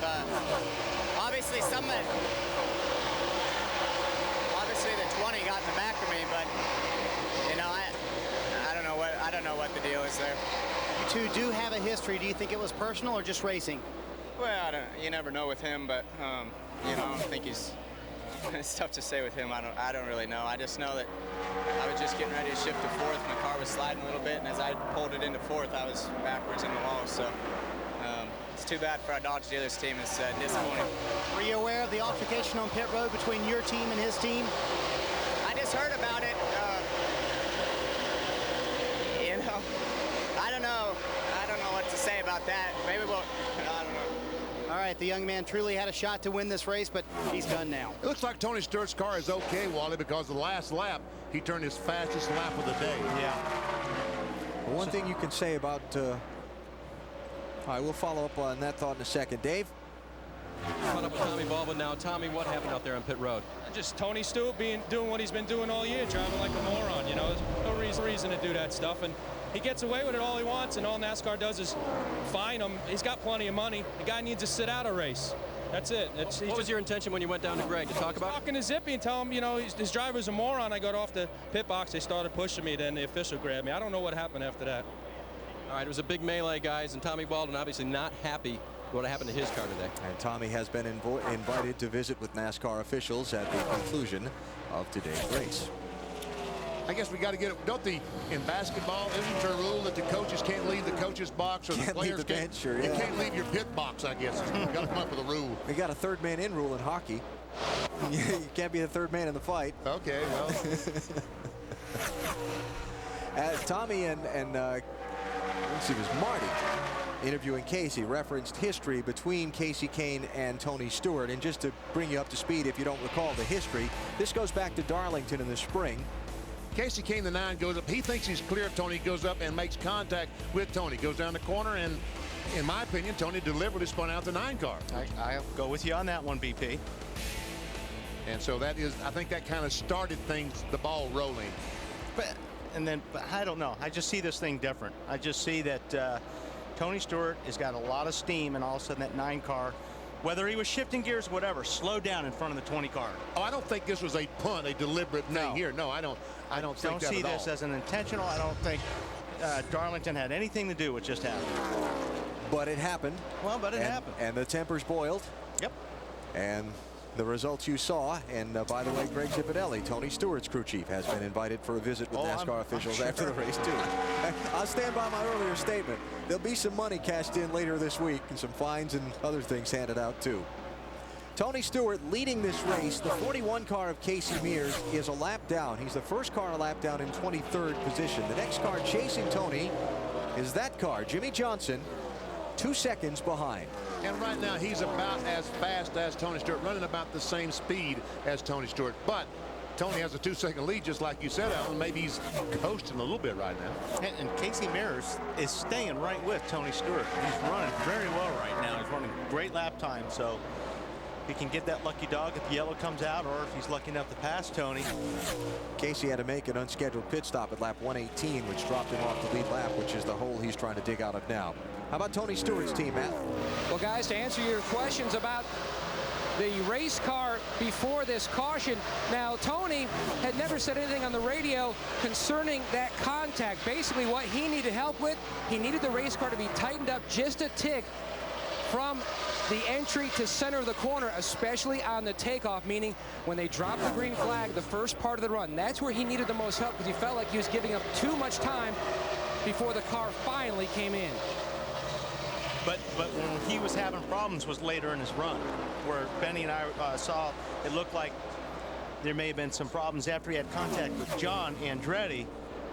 obviously the 20 got in the back of me, but you know I don't know what the deal is there. You two do have a history. Do you think it was personal or just racing? Well, you never know with him, but you know, I don't think he's. It's tough to say with him. I don't really know. I just know that I was just getting ready to shift to fourth. My car was sliding a little bit, and as I pulled it into fourth, I was backwards in the wall. So it's too bad for our Dodge dealers team. It's disappointing. Were you aware of the altercation on pit road between your team and his team? I just heard about it. You know, I don't know. I don't know what to say about that. Maybe I don't know. All right, the young man truly had a shot to win this race, but he's done now. It looks like Tony Stewart's car is okay, Wally, because the last lap, he turned his fastest lap of the day. Yeah. Well, one thing you can say about... all right, we'll follow up on that thought in a second. Dave? Caught up with Tommy Baldwin now. Tommy, what happened out there on pit road? Just Tony Stewart doing what he's been doing all year, driving like a moron. You know, there's no reason to do that stuff. And he gets away with it all he wants, and all NASCAR does is fine him. He's got plenty of money. The guy needs to sit out a race. That's it. What was your intention when you went down to Greg to talk about it? Talking to Zippy and tell him, you know, his driver's a moron. I got off the pit box. They started pushing me. Then the official grabbed me. I don't know what happened after that. All right, it was a big melee, guys, and Tommy Baldwin obviously not happy what happened to his car today. And Tommy has been invited to visit with NASCAR officials at the conclusion of today's race. I guess we got to get it. Don't in basketball, isn't there a rule that the coaches can't leave the coach's box, or the players leave the bench, or, you can't leave your pit box? I guess you got to come up with a rule. We got a third man in rule in hockey. You can't be the third man in the fight. Okay, well. Tommy and let's see, it was Marty interviewing Casey, referenced history between Kasey Kahne and Tony Stewart. And just to bring you up to speed, if you don't recall the history, this goes back to Darlington in the spring. Kasey Kahne, the 9, goes up. He thinks he's clear of Tony. Goes up and makes contact with Tony. Goes down the corner, and in my opinion, Tony deliberately spun out the 9 car. I'll go with you on that one, BP. And so that is, I think that kind of started things, the ball rolling. But I don't know. I just see this thing different. I just see that Tony Stewart has got a lot of steam, and all of a sudden that 9 car, whether he was shifting gears, whatever, slowed down in front of the 20 car. Oh, I don't think this was a punt, a deliberate thing here. No, I don't think that see at all. this as an intentional. I don't think Darlington had anything to do with just happened. But it happened. Well, but it happened. And the tempers boiled. Yep. And the results you saw. And by the way, Greg Zipadelli, Tony Stewart's crew chief, has been invited for a visit with NASCAR officials after the race too. I'll stand by my earlier statement. There'll be some money cashed in later this week, and some fines and other things handed out too. Tony Stewart leading this race. The 41 car of Casey Mears is a lap down. He's the first car a lap down in 23rd position. The next car chasing Tony is that car, Jimmy Johnson, 2 seconds behind. And right now he's about as fast as Tony Stewart, running about the same speed as Tony Stewart. But Tony has a 2-second lead, just like you said, Alan. Maybe he's coasting a little bit right now. And Casey Mears is staying right with Tony Stewart. He's running very well right now. He's running great lap time. So he can get that lucky dog if the yellow comes out, or if he's lucky enough to pass Tony. Casey had to make an unscheduled pit stop at lap 118, which dropped him off the lead lap, which is the hole he's trying to dig out of now. How about Tony Stewart's team, Matt? Well, guys, to answer your questions about the race car before this caution, now Tony had never said anything on the radio concerning that contact. Basically what he needed help with, he needed the race car to be tightened up just a tick from the entry to center of the corner, especially on the takeoff, meaning when they dropped the green flag, the first part of the run. That's where he needed the most help, because he felt like he was giving up too much time before the car finally came in. But when he was having problems was later in his run, where Benny and I saw it looked like there may have been some problems after he had contact with John Andretti.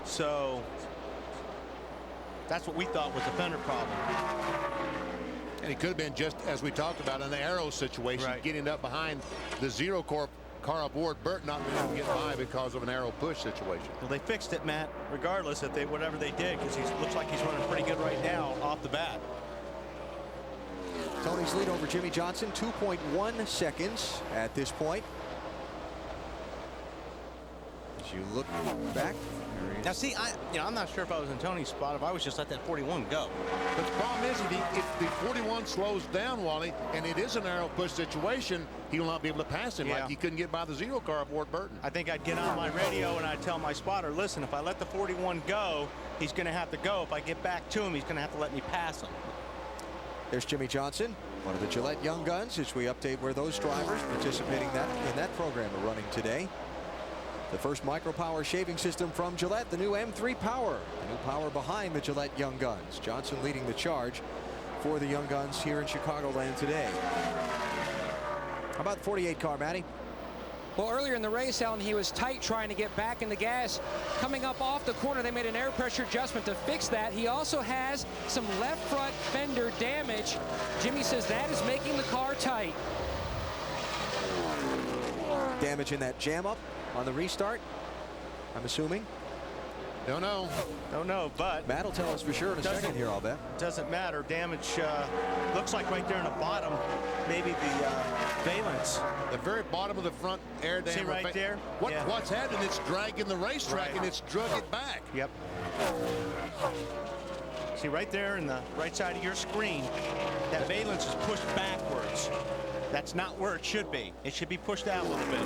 So that's what we thought was the fender problem. And it could have been, just as we talked about, an arrow situation, right, getting up behind the 0 car aboard Burt, not being able to get by because of an arrow push situation. Well, they fixed it, Matt, regardless if whatever they did, because he looks like he's running pretty good right now off the bat. Tony's lead over Jimmy Johnson, 2.1 seconds at this point. As you look back. Now, see, I'm not sure if I was in Tony's spot, if I was just let that 41 go. But the problem is, if the 41 slows down, Wally, and it is an arrow push situation, he will not be able to pass him like he couldn't get by the 0 car aboard Burton. I think I'd get on my radio and I'd tell my spotter, listen, if I let the 41 go, he's going to have to go. If I get back to him, he's going to have to let me pass him. There's Jimmy Johnson, one of the Gillette Young Guns, as we update where those drivers participating in that program are running today. The first micro power shaving system from Gillette, the new M3 Power. The new power behind the Gillette Young Guns. Johnson leading the charge for the Young Guns here in Chicagoland today. How about the 48 car, Matty? Well, earlier in the race, Alan, he was tight trying to get back in the gas. Coming up off the corner, they made an air pressure adjustment to fix that. He also has some left front fender damage. Jimmy says that is making the car tight. Damage in that jam up on the restart, I'm assuming. Don't know. Don't know, but Matt will tell us for sure in a second here, I'll bet. Doesn't matter. Damage looks like right there in the bottom, maybe the valence. The very bottom of the front air dam. See right there? What's happening? It's dragging the racetrack, and it's drug it back. Yep. See right there in the right side of your screen, that valence is pushed backwards. That's not where it should be. It should be pushed out a little bit.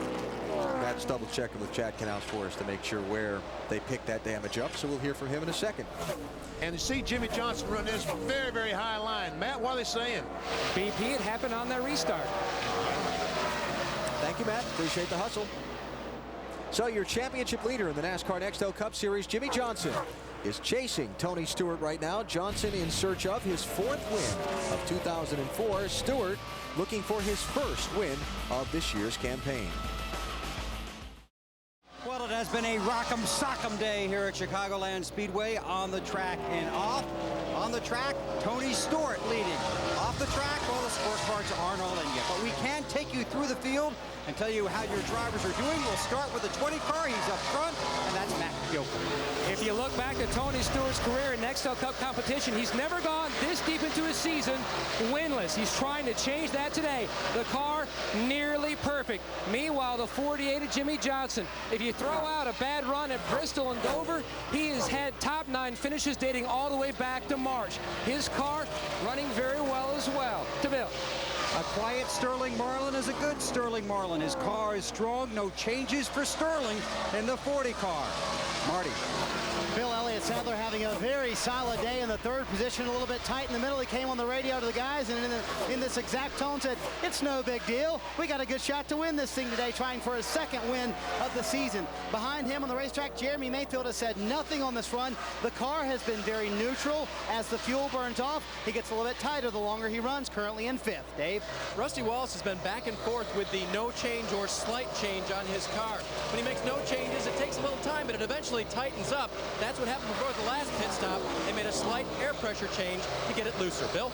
Matt's double checking with Chad Canals for us to make sure where they picked that damage up, so we'll hear from him in a second. And you see Jimmy Johnson run this very, very high line. Matt, what are they saying? BP, it happened on that restart. Thank you, Matt. Appreciate the hustle. So your championship leader in the NASCAR Nextel Cup Series, Jimmie Johnson, is chasing Tony Stewart right now. Johnson in search of his 4th win of 2004. Stewart looking for his 1st win of this year's campaign. Well, it has been a rock'em sock'em day here at Chicagoland Speedway, on the track and off. On the track, Tony Stewart leading. Off the track, well, the sport cards aren't all in yet, but we can take you through the field and tell you how your drivers are doing. We'll start with the 20 car. He's up front, and that's Matt Gilpin. If you look back at Tony Stewart's career in Nextel Cup competition, he's never gone this deep into his season winless. He's trying to change that today. The car nearly perfect. Meanwhile, the 48 of Jimmie Johnson. If you throw out a bad run at Bristol and Dover, he has had top 9 finishes dating all the way back to March. His car running very well as well. To Bill. A quiet Sterling Marlin is a good Sterling Marlin. His car is strong. No changes for Sterling in the 40 car. Marty. Bill Elliott Sadler having a very solid day in the 3rd position, a little bit tight in the middle. He came on the radio to the guys and in this exact tone said, it's no big deal. We got a good shot to win this thing today, trying for his 2nd win of the season. Behind him on the racetrack, Jeremy Mayfield has said nothing on this run. The car has been very neutral as the fuel burns off. He gets a little bit tighter the longer he runs, currently in 5th. Dave? Rusty Wallace has been back and forth with the no change or slight change on his car. When he makes no changes, it takes a little time, but it eventually tightens up. That's what happened before the last pit stop. They made a slight air pressure change to get it looser. Bill?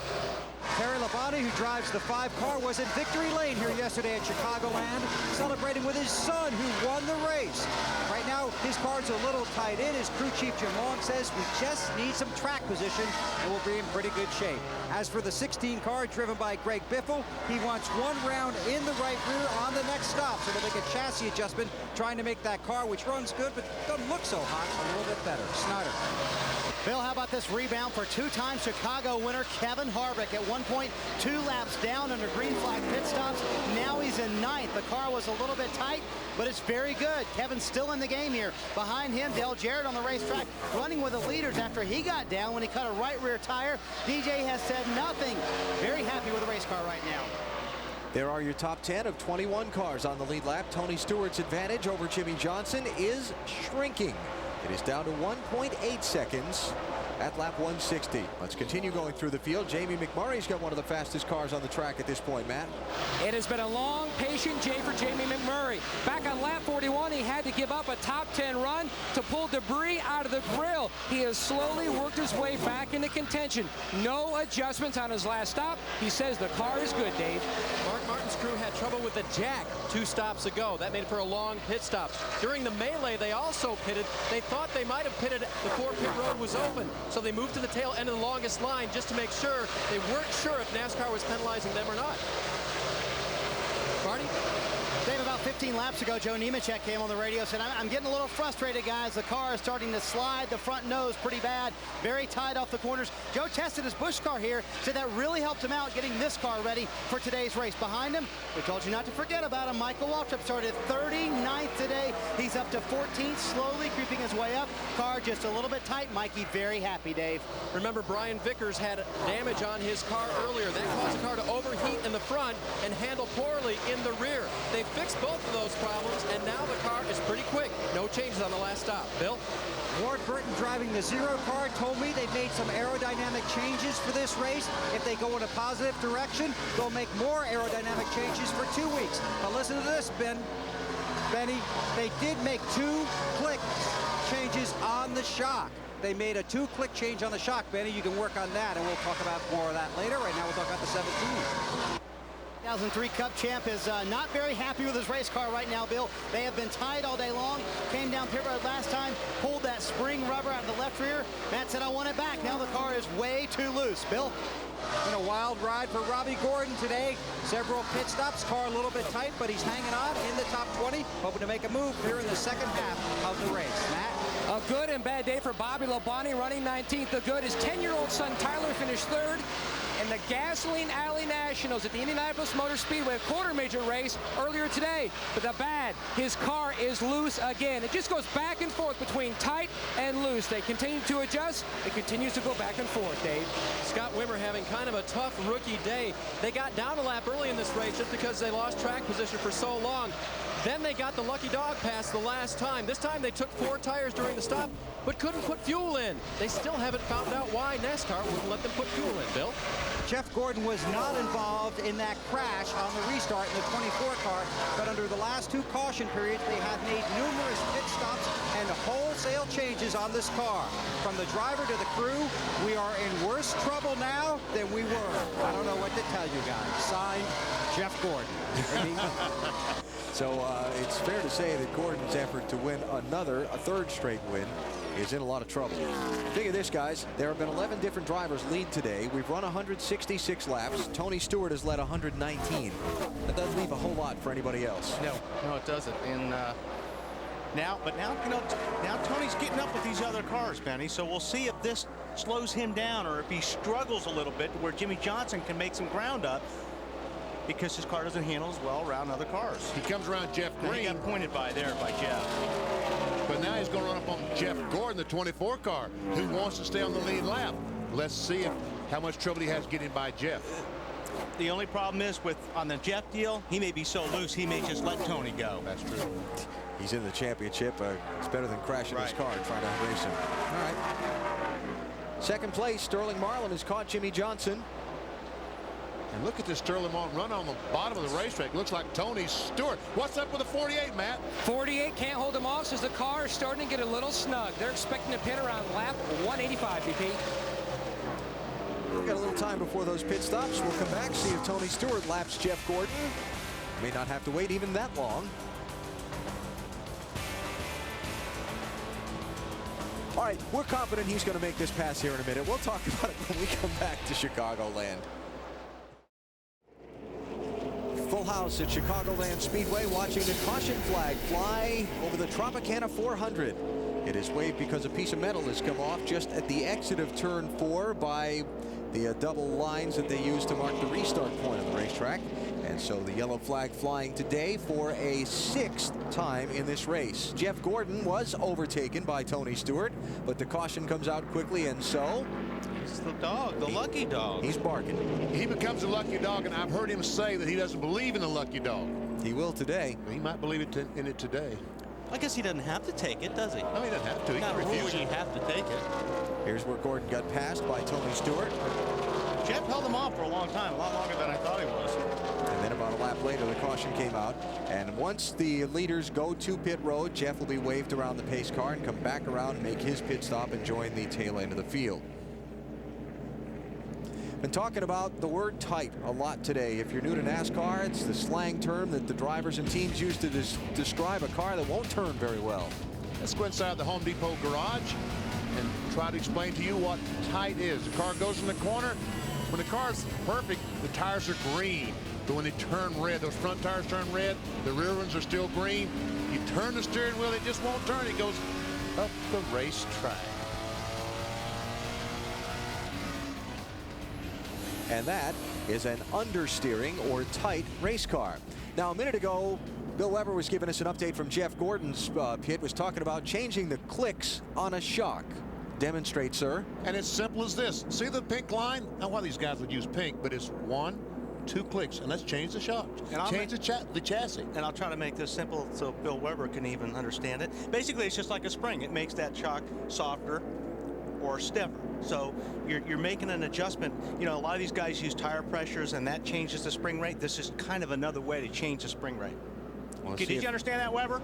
Terry Labonte, who drives the 5 car, was in victory lane here yesterday at Chicagoland, celebrating with his son, who won the race. Right now, his car's a little tight in. His crew chief, Jim Long, says we just need some track position, and we'll be in pretty good shape. As for the 16 car, driven by Greg Biffle, he wants 1 round in the right rear on the next stop, so they'll make a chassis adjustment, trying to make that car, which runs good but doesn't look so hot, a little bit better. Snyder. Bill, how about this rebound for 2-time Chicago winner Kevin Harvick? At one point, 2 laps down under green flag pit stops. Now he's in 9th. The car was a little bit tight, but it's very good. Kevin's still in the game here. Behind him, Dale Jarrett on the racetrack, running with the leaders after he got down when he cut a right rear tire. DJ has said nothing. Very happy with the race car right now. There are your top 10 of 21 cars on the lead lap. Tony Stewart's advantage over Jimmie Johnson is shrinking. It is down to 1.8 seconds at lap 160. Let's continue going through the field. Jamie McMurray's got one of the fastest cars on the track at this point, Matt. It has been a long, patient day for Jamie McMurray. Back on lap 41, he had to give up a top 10 run to pull debris out of the grill. He has slowly worked his way back into contention. No adjustments on his last stop. He says the car is good, Dave. Mark Martin's crew had trouble with the jack 2 stops ago. That made for a long pit stop. During the melee, they also pitted. They thought they might have pitted before pit road was open. So they moved to the tail end of the longest line just to make sure. They weren't sure if NASCAR was penalizing them or not. Marty? Dave, about 15 laps ago, Joe Nemechek came on the radio and said, I'm getting a little frustrated, guys. The car is starting to slide the front nose pretty bad, very tight off the corners. Joe tested his Busch car here, said that really helped him out getting this car ready for today's race. Behind him, we told you not to forget about him. Michael Waltrip started 39th today. He's up to 14th, slowly creeping his way up. Car just a little bit tight. Mikey very happy, Dave. Remember, Brian Vickers had damage on his car earlier. That caused the car to overheat in the front and handle poorly in the rear. They fixed both of those problems, and now the car is pretty quick. No changes on the last stop. Bill? Ward Burton, driving the 0 car, told me they've made some aerodynamic changes for this race. If they go in a positive direction, they'll make more aerodynamic changes for 2 weeks. But listen to this, Benny. They did make 2 click changes on the shock. They made a 2-click change on the shock, Benny. You can work on that, and we'll talk about more of that later. Right now, we'll talk about the 17. 2003 Cup champ is not very happy with his race car right now, Bill. They have been tied all day long. Came down pit road last time, pulled that spring rubber out of the left rear. Matt said, I want it back. Now the car is way too loose. Bill? Been a wild ride for Robbie Gordon today. Several pit stops, car a little bit tight, but he's hanging on in the top 20, hoping to make a move here in the second half of the race. Matt? A good and bad day for Bobby Labonte, running 19th. The good, his 10-year-old son Tyler finished 3rd. in the Gasoline Alley Nationals at the Indianapolis Motor Speedway, a quarter major race earlier today. But the bad, his car is loose again. It just goes back and forth between tight and loose. They continue to adjust. It continues to go back and forth, Dave. Scott Wimmer having kind of a tough rookie day. They got down a lap early in this race just because they lost track position for so long. Then they got the lucky dog pass the last time. This time they took 4 tires during the stop, but couldn't put fuel in. They still haven't found out why NASCAR wouldn't let them put fuel in, Bill. Jeff Gordon was not involved in that crash on the restart in the 24 car, but under the last 2 caution periods, they have made numerous pit stops and wholesale changes on this car. From the driver to the crew, we are in worse trouble now than we were. I don't know what to tell you guys. Signed, Jeff Gordon. So it's fair to say that Gordon's effort to win a third straight win is in a lot of trouble. Think of this, guys. There have been 11 different drivers lead today. We've run 166 laps. Tony Stewart has led 119. That doesn't leave a whole lot for anybody else. No, it doesn't. And now Tony's getting up with these other cars, Benny. So we'll see if this slows him down or if he struggles a little bit where Jimmy Johnson can make some ground up, because his car doesn't handle as well around other cars. He comes around Jeff Green. He got pointed by Jeff. But now he's going to run up on Jeff Gordon, the 24 car, who wants to stay on the lead lap. Let's see how much trouble he has getting by Jeff. The only problem is on the Jeff deal, he may be so loose he may just let Tony go. That's true. He's in the championship. It's better than crashing his car and trying to race him. All right. Second place, Sterling Marlin has caught Jimmy Johnson. And look at this Sterling Marlin run on the bottom of the racetrack. Looks like Tony Stewart. What's up with the 48, Matt? 48 can't hold him off, says the car is starting to get a little snug. They're expecting to pit around lap 185, VP. We've got a little time before those pit stops. We'll come back, see if Tony Stewart laps Jeff Gordon. May not have to wait even that long. All right, we're confident he's going to make this pass here in a minute. We'll talk about it when we come back to Chicagoland. Full house at Chicagoland Speedway, watching the caution flag fly over the Tropicana 400. It is waved because a piece of metal has come off just at the exit of turn 4 by the double lines that they use to mark the restart point of the racetrack. And so the yellow flag flying today for a 6th time in this race. Jeff Gordon was overtaken by Tony Stewart, but the caution comes out quickly, and so it's the dog, the lucky dog. He's barking. He becomes a lucky dog, and I've heard him say that he doesn't believe in the lucky dog. He will today. He might believe in it today. I guess he doesn't have to take it, does he? No, he doesn't have to. He Not can refuse really have to take it. Here's where Gordon got passed by Tony Stewart. Jeff held him off for a long time, a lot longer than I thought he was. And then about a lap later, the caution came out. And once the leaders go to pit road, Jeff will be waved around the pace car and come back around and make his pit stop and join the tail end of the field. Been talking about the word tight a lot today. If you're new to NASCAR, it's the slang term that the drivers and teams use to describe a car that won't turn very well. Let's go inside the Home Depot garage and try to explain to you what tight is. The car goes in the corner. When the car's perfect, the tires are green. But when they turn red, those front tires turn red, the rear ones are still green. You turn the steering wheel, it just won't turn. It goes up the racetrack. And that is an understeering or tight race car. Now, a minute ago, Bill Weber was giving us an update from Jeff Gordon's pit, was talking about changing the clicks on a shock. Demonstrate, sir. And it's simple as this. See the pink line? Now, why these guys would use pink, but it's 1, 2 clicks, and let's change the shocks. And change the chassis. And I'll try to make this simple so Bill Weber can even understand it. Basically, it's just like a spring. It makes that shock softer or stiffer. So you're making an adjustment. You know, a lot of these guys use tire pressures, and that changes the spring rate. This is kind of another way to change the spring rate. Well, did you understand that, Weber?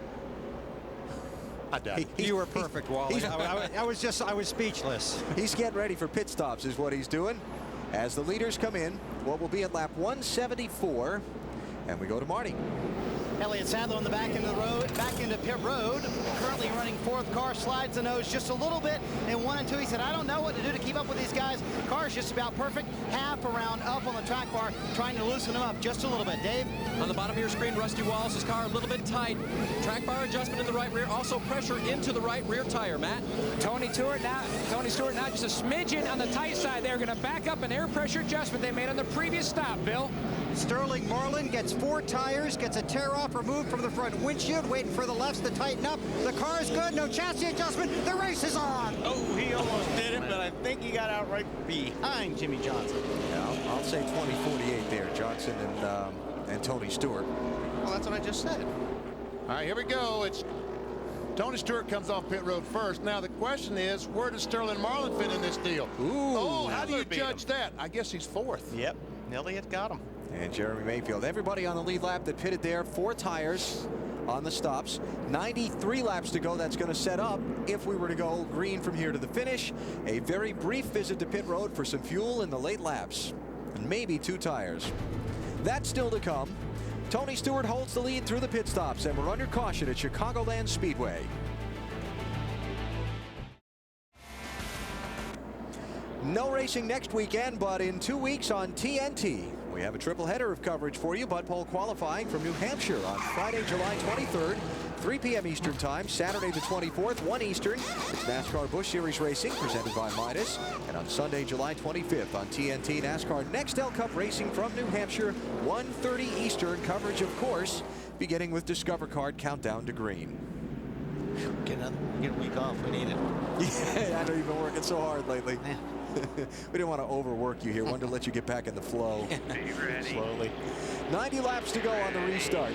I doubt it. You were perfect, Wally. I was speechless. He's getting ready for pit stops is what he's doing. As the leaders come in, what will be at lap 174, and we go to Marty. Elliott Sadler on the back end of the road, back into pit road. Currently running 4th car, slides the nose just a little bit in 1 and 2. He said, I don't know what to do to keep up with these guys. Car's just about perfect. Half around up on the track bar, trying to loosen them up just a little bit. Dave? On the bottom of your screen, Rusty Wallace's car a little bit tight. Track bar adjustment in the right rear, also pressure into the right rear tire, Matt. Tony Stewart now just a smidgen on the tight side. They're going to back up an air pressure adjustment they made on the previous stop, Bill. Sterling Marlin gets 4 tires, gets a tear off removed from the front windshield, waiting for the lefts to tighten up. The car is good, no chassis adjustment. The race is on. Oh, he almost did it, but I think he got out right behind Jimmy Johnson. Yeah, I'll say 20-48 there, Johnson and Tony Stewart. Well, that's what I just said. All right, here we go. It's Tony Stewart comes off pit road first. Now the question is, where does Sterling Marlin fit in this deal? Ooh. Oh, how do you judge that? I guess he's fourth. Yep, Elliott got him. And Jeremy Mayfield. Everybody on the lead lap that pitted there, 4 tires on the stops. 93 laps to go. That's going to set up, if we were to go green from here to the finish, a very brief visit to pit road for some fuel in the late laps. And maybe 2 tires. That's still to come. Tony Stewart holds the lead through the pit stops, and we're under caution at Chicagoland Speedway. No racing next weekend, but in 2 weeks on TNT, we have a triple header of coverage for you. Bud Pole qualifying from New Hampshire on Friday, July 23rd, 3 p.m. Eastern Time. Saturday the 24th, 1 Eastern. It's NASCAR Busch Series Racing presented by Midas. And on Sunday, July 25th on TNT, NASCAR Nextel Cup Racing from New Hampshire, 1:30 Eastern. Coverage, of course, beginning with Discover Card Countdown to Green. Get a week off. We need it. Yeah, I know you've been working so hard lately. Yeah. We didn't want to overwork you here. Wanted to let you get back in the flow. Slowly. 90 laps to go on the restart.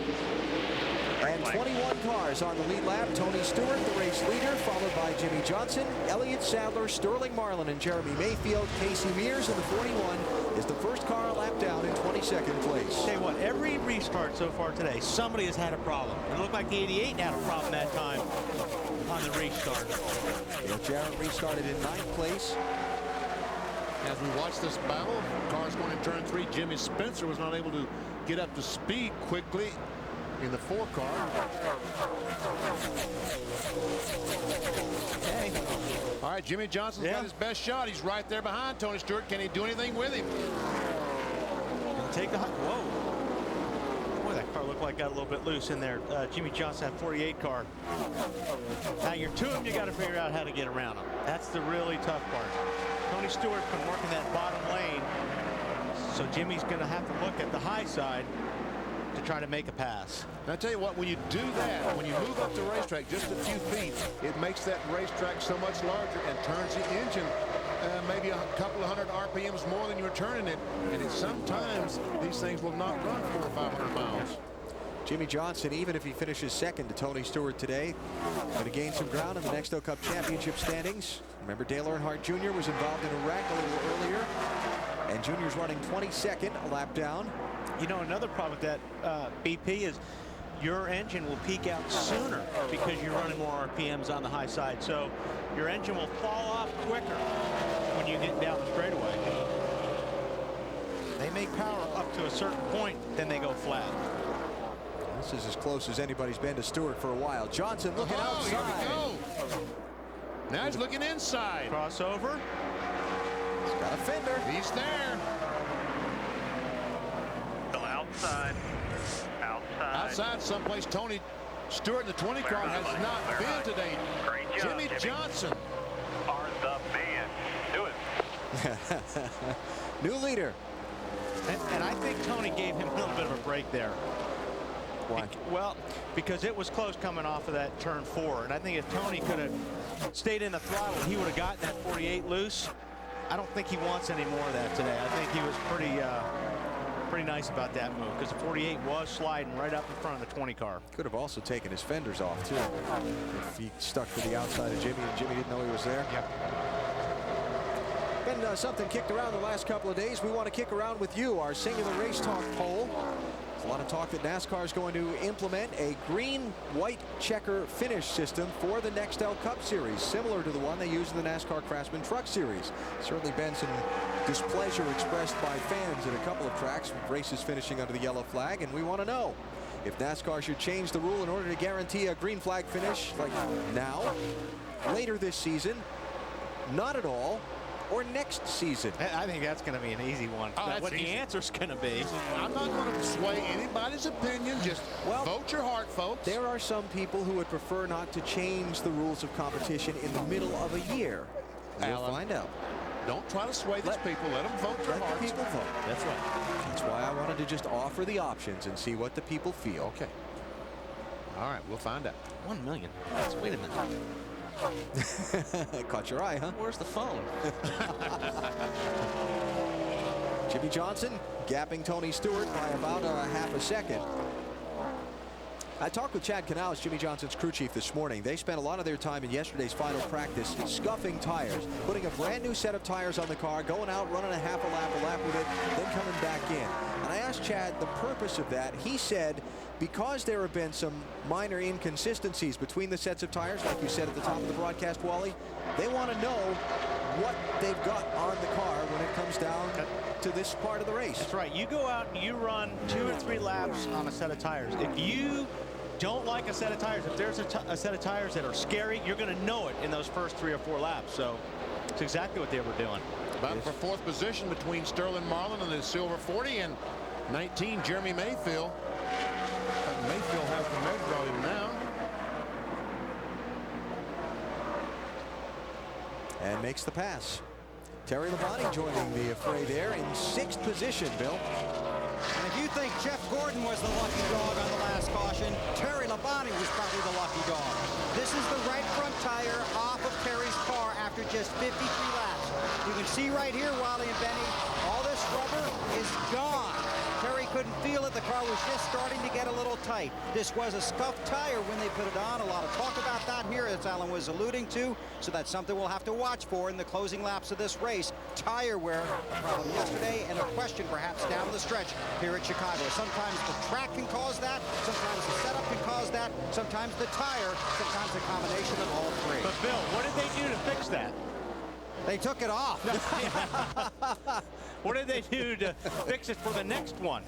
And 21 cars on the lead lap. Tony Stewart, the race leader, followed by Jimmy Johnson, Elliott Sadler, Sterling Marlin, and Jeremy Mayfield. Casey Mears in the 41 is the first car a lap down in 22nd place. Tell you what, every restart so far today, somebody has had a problem. It looked like the 88 had a problem that time on the restart. Jarrett restarted in 9th place. As we watch this battle, cars going in turn 3. Jimmy Spencer was not able to get up to speed quickly in the 4 car. Okay. All right, Jimmy Johnson's got his best shot. He's right there behind Tony Stewart. Can he do anything with him? Take the whoa. Boy, that car looked like got a little bit loose in there. Jimmy Johnson had 48 car. Now you're 2 of them, you got to figure out how to get around them. That's the really tough part. Tony Stewart's been working that bottom lane, so Jimmy's going to have to look at the high side to try to make a pass. And I tell you what, when you do that, when you move up the racetrack just a few feet, it makes that racetrack so much larger and turns the engine maybe a couple of 100 RPMs more than you were turning it. And sometimes these things will not run 400 or 500 miles. Jimmy Johnson, even if he finishes second to Tony Stewart today, going to gain some ground in the Nextel Cup Championship standings. Remember, Dale Earnhardt Jr. was involved in a wreck a little earlier, and Jr.'s running 22nd, a lap down. You know, another problem with that, BP, is your engine will peak out sooner because you're running more RPMs on the high side. So your engine will fall off quicker when you get down the straightaway. They make power up to a certain point, then they go flat. This is as close as anybody's been to Stewart for a while. Johnson looking outside. Here we go. Now he's looking inside. Crossover. He's got a fender. He's there. Still outside. Outside someplace. Tony Stewart in the 20 car has not been today. Great job, Jimmy Johnson. Are the man. Do it. New leader. And I think Tony gave him a little bit of a break there. Why? Well, because it was close coming off of that turn 4. And I think if Tony could have stayed in the throttle, he would have gotten that 48 loose. I don't think he wants any more of that today. I think he was pretty nice about that move, because the 48 was sliding right up in front of the 20 car. Could have also taken his fenders off, too, if he stuck to the outside of Jimmy and Jimmy didn't know he was there. Yep. Been something kicked around the last couple of days. We want to kick around with you our singular race talk poll. There's a lot of talk that NASCAR is going to implement a green-white checker finish system for the Nextel Cup Series, similar to the one they use in the NASCAR Craftsman Truck Series. Certainly been some displeasure expressed by fans at a couple of tracks with races finishing under the yellow flag, and we want to know if NASCAR should change the rule in order to guarantee a green flag finish, like now, later this season, not at all, or next season. I think that's going to be an easy one. What the answer's going to be. I'm not going to sway anybody's opinion. Just vote your heart, folks. There are some people who would prefer not to change the rules of competition in the middle of a year. We'll find out. Don't try to sway these people. Let them vote their hearts. Let the people vote. That's right. That's why I wanted to just offer the options and see what the people feel. Okay. All right, we'll find out. 1 million. Wait a minute. Caught your eye, huh? Where's the phone? Jimmy Johnson gapping Tony Stewart by about a half a second. I talked with Chad Canales, Jimmy Johnson's crew chief, this morning. They spent a lot of their time in yesterday's final practice scuffing tires, putting a brand new set of tires on the car, going out, running a half a lap with it, then coming back in. And I asked Chad the purpose of that. He said because there have been some minor inconsistencies between the sets of tires, like you said at the top of the broadcast, Wally, they want to know what they've got on the car when it comes down to this part of the race. That's right. You go out and you run 2 or 3 laps on a set of tires. If you don't like a set of tires, if there's a set of tires that are scary, you're going to know it in those first 3 or 4 laps. So it's exactly what they were doing. Battle for 4th position between Sterling Marlin and the silver 40 and 19 Jeremy Mayfield. Mayfield has the measure on him now. And makes the pass. Terry Labonte joining the affray there in 6th position, Bill. And if you think Jeff Gordon was the lucky dog on the last caution, Terry Labonte was probably the lucky dog. This is the right front tire off of Terry's car after just 53 laps. You can see right here, Wally and Benny, all this rubber is gone. Terry couldn't feel it. The car was just starting to get a little tight. This was a scuffed tire when they put it on. A lot of talk about that here, as Alan was alluding to. So that's something we'll have to watch for in the closing laps of this race. Tire wear, a problem yesterday, and a question perhaps down the stretch here at Chicago. Sometimes the track can cause that. Sometimes the setup can cause that. Sometimes the tire. Sometimes a combination of all three. But Bill, what did they do to fix that? They took it off. What did they do to fix it for the next one?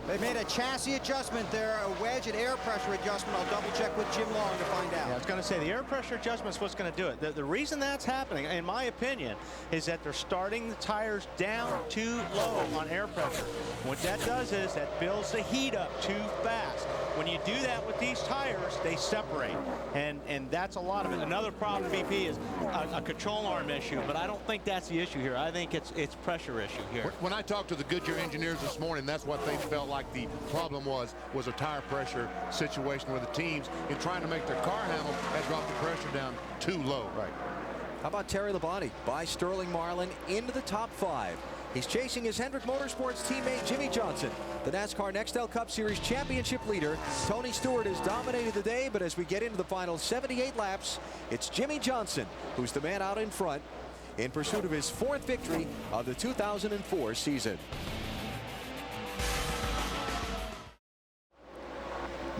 They made a chassis adjustment there, a wedge and air pressure adjustment. I'll double check with Jim Long to find out. Yeah, I was going to say the air pressure adjustment is what's going to do it. The reason that's happening, in my opinion, is that they're starting the tires down too low on air pressure. What that does is that builds the heat up too fast. When you do that with these tires, they separate, and that's a lot of it. Another problem, BP, is a control arm issue, but I don't think that's the issue here. I think it's pressure issue here. When I talked to the Goodyear engineers this morning, that's what they felt like the problem was a tire pressure situation where the teams, in trying to make their car handle, had dropped the pressure down too low. Right. How about Terry Labonte by Sterling Marlin into the top 5. He's chasing his Hendrick Motorsports teammate Jimmy Johnson. The NASCAR Nextel Cup Series championship leader, Tony Stewart, has dominated the day, but as we get into the final 78 laps, it's Jimmy Johnson who's the man out in front in pursuit of his 4th victory of the 2004 season.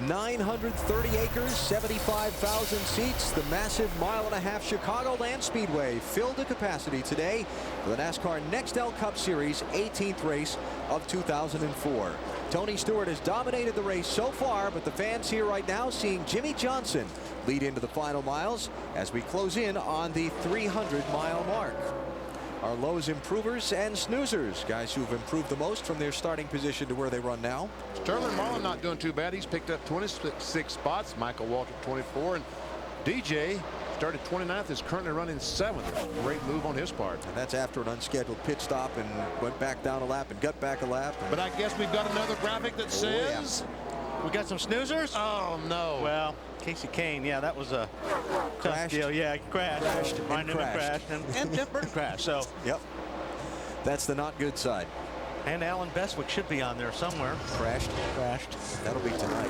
930 acres, 75,000 seats. The massive 1.5 mile Chicagoland Speedway filled to capacity today for the NASCAR Nextel Cup Series 18th race of 2004. Tony Stewart has dominated the race so far, but the fans here right now seeing Jimmy Johnson lead into the final miles as we close in on the 300-mile mark. Our lows improvers and snoozers, guys who've improved the most from their starting position to where they run now. Sterling Marlin not doing too bad. He's picked up 26 spots. Michael Waltrip 24, and DJ started 29th, is currently running 7th. Great move on his part. And that's after an unscheduled pit stop and went back down a lap and got back a lap. But I guess we've got another graphic that says we got some snoozers. Oh no. Well, Casey Kane, yeah, that was a crashed. Deal. Yeah, he crashed. Ryan Newman crashed. And Jeff Burton crashed. So yep, that's the not good side. And Alan Bestwick should be on there somewhere. Crashed. That'll be tonight.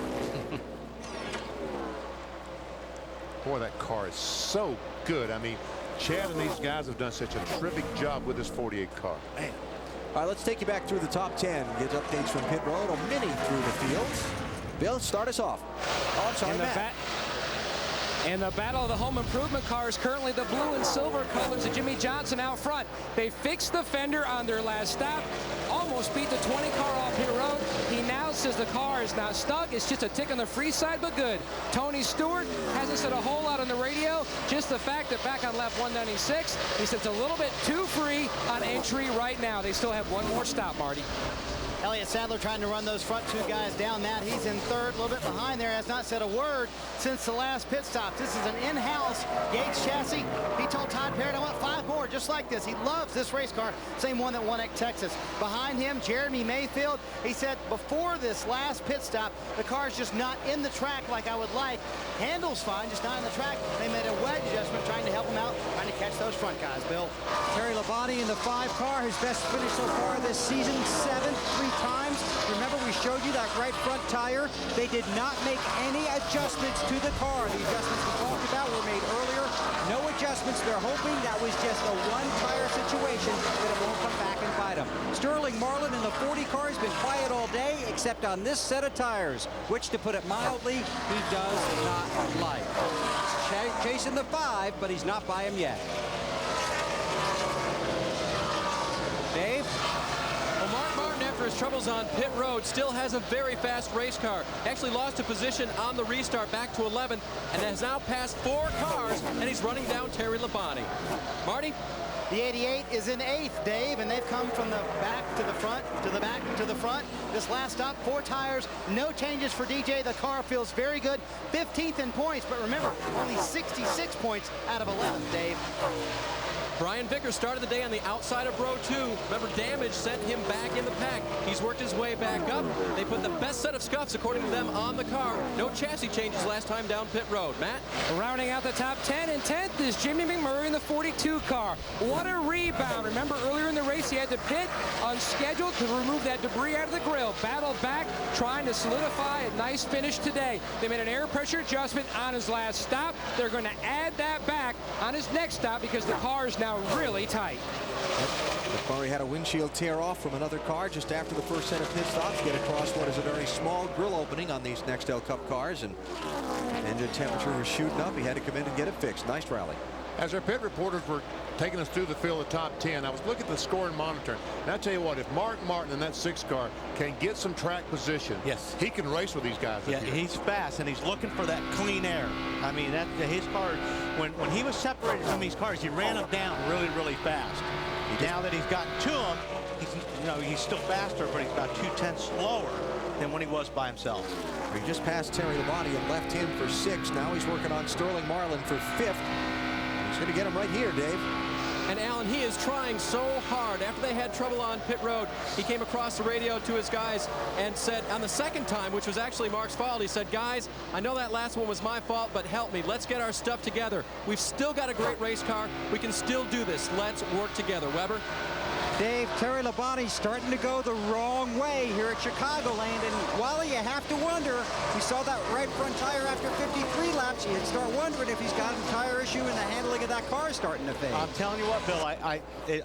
Boy, that car is so good. I mean, Chad and these guys have done such a terrific job with this 48 car. Man. All right, let's take you back through the top 10. Get updates from pit road. A mini through the field. Bill, start us off. Oh, I'm sorry, Matt. In the battle of the home improvement cars, currently the blue and silver colors of Jimmy Johnson out front. They fixed the fender on their last stop, almost beat the 20 car off pit road. He now says the car is not stuck. It's just a tick on the free side, but good. Tony Stewart hasn't said a whole lot on the radio, just the fact that back on lap 196, he said it's a little bit too free on entry right now. They still have one more stop, Marty. Elliott Sadler trying to run those front 2 guys down. Matt, he's in 3rd, a little bit behind there, has not said a word since the last pit stop. This is an in-house Yates chassis. He told Todd Parrott, I want 5 more. more just like this. He loves this race car, same one that won at Texas. Behind him, Jeremy Mayfield. He said before this last pit stop, the car's just not in the track like I would like. Handles fine, just not in the track. They made a wedge adjustment trying to help him out, trying to catch those front guys, Bill. Terry Labonte in the 5 car, his best finish so far this season, 7th 3 times. Remember, we showed you that right front tire. They did not make any adjustments to the car. The adjustments we talked about were made earlier. No adjustments. They're hoping that was just a one-tire situation, that it won't come back and bite them. Sterling Marlin in the 40 car has been quiet all day, except on this set of tires, which, to put it mildly, he does not like. Chasing the 5, but he's not by him yet. Dave? Well, Mark Martin, after his troubles on pit road, still has a very fast race car. Actually lost a position on the restart back to 11th, and has now passed 4 cars, and he's running down Terry Labonte. Marty? The 88 is in 8th, Dave, and they've come from the back to the front, to the back to the front. This last stop, 4 tires, no changes for DJ. The car feels very good. 15th in points, but remember, only 66 points out of 11th, Dave. Brian Vickers started the day on the outside of row 2. Remember, damage sent him back in the pack. He's worked his way back up. They put the best set of scuffs, according to them, on the car. No chassis changes last time down pit road. Matt? Rounding out the top 10, and 10th is Jimmy McMurray in the 42 car. What a rebound. Remember, earlier in the race, he had to pit unscheduled to remove that debris out of the grill. Battled back, trying to solidify a nice finish today. They made an air pressure adjustment on his last stop. They're going to add that back on his next stop because the car is now really tight. McMurray had a windshield tear off from another car just after the first set of pit stops. Get across what is a very small grill opening on these Nextel Cup cars, and engine temperature was shooting up. He had to come in and get it fixed. Nice rally. As our pit reporters were taking us through the field of top 10, I was looking at the score and monitoring. And I tell you what, if Mark Martin in that 6 car can get some track position, yes, he can race with these guys. Yeah, he's fast, and he's looking for that clean air. I mean, his car, when he was separated from these cars, he ran them down really, really fast. Now that he's gotten to them, he's still faster, but he's about 2/10 slower than when he was by himself. He just passed Terry Labonte and left him for 6th. Now he's working on Sterling Marlin for 5th. He's going to get him right here, Dave. And Alan, he is trying so hard. After they had trouble on pit road, he came across the radio to his guys and said on the second time, which was actually Mark's fault, he said, guys, I know that last one was my fault, but help me. Let's get our stuff together. We've still got a great race car. We can still do this. Let's work together. Weber? Dave, Terry Labonte's starting to go the wrong way here at Chicagoland, and while you have to wonder, we saw that right front tire after 53 laps, you'd start wondering if he's got a tire issue and the handling of that car starting to fade. I'm telling you what, Bill,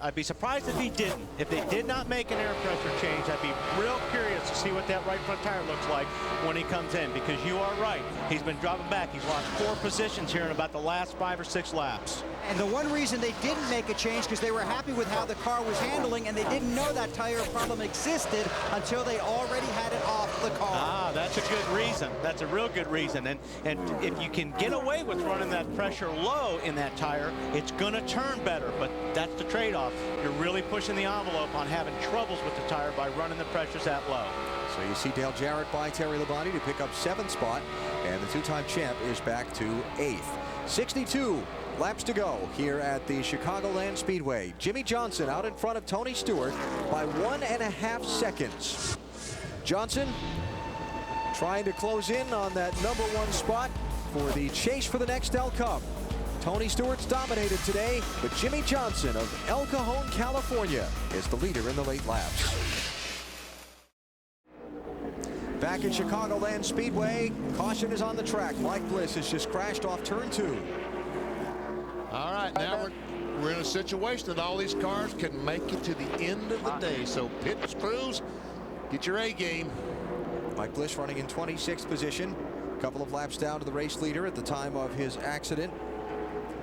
I'd be surprised if he didn't. If they did not make an air pressure change, I'd be real curious to see what that right front tire looks like when he comes in, because you are right. He's been dropping back. He's lost 4 positions here in about the last 5 or 6 laps. And the one reason they didn't make a change because they were happy with how the car was handling, and they didn't know that tire problem existed until they already had it off the car. Ah, that's a good reason. That's a real good reason. And if you can get away with running that pressure low in that tire, it's going to turn better. But that's the trade-off. You're really pushing the envelope on having troubles with the tire by running the pressures that low. So you see Dale Jarrett by Terry Labonte to pick up 7th spot, and the 2-time champ is back to 8th. 62 laps to go here at the Chicagoland Speedway. Jimmy Johnson out in front of Tony Stewart by 1.5 seconds. Johnson trying to close in on that #1 spot for the chase for the Nextel Cup. Tony Stewart's dominated today, but Jimmy Johnson of El Cajon, California is the leader in the late laps. Back at Chicagoland Speedway, caution is on the track. Mike Bliss has just crashed off turn 2. All right, now we're in a situation that all these cars can make it to the end of the day. So pit crews, get your A game. Mike Bliss running in 26th position. A couple of laps down to the race leader at the time of his accident.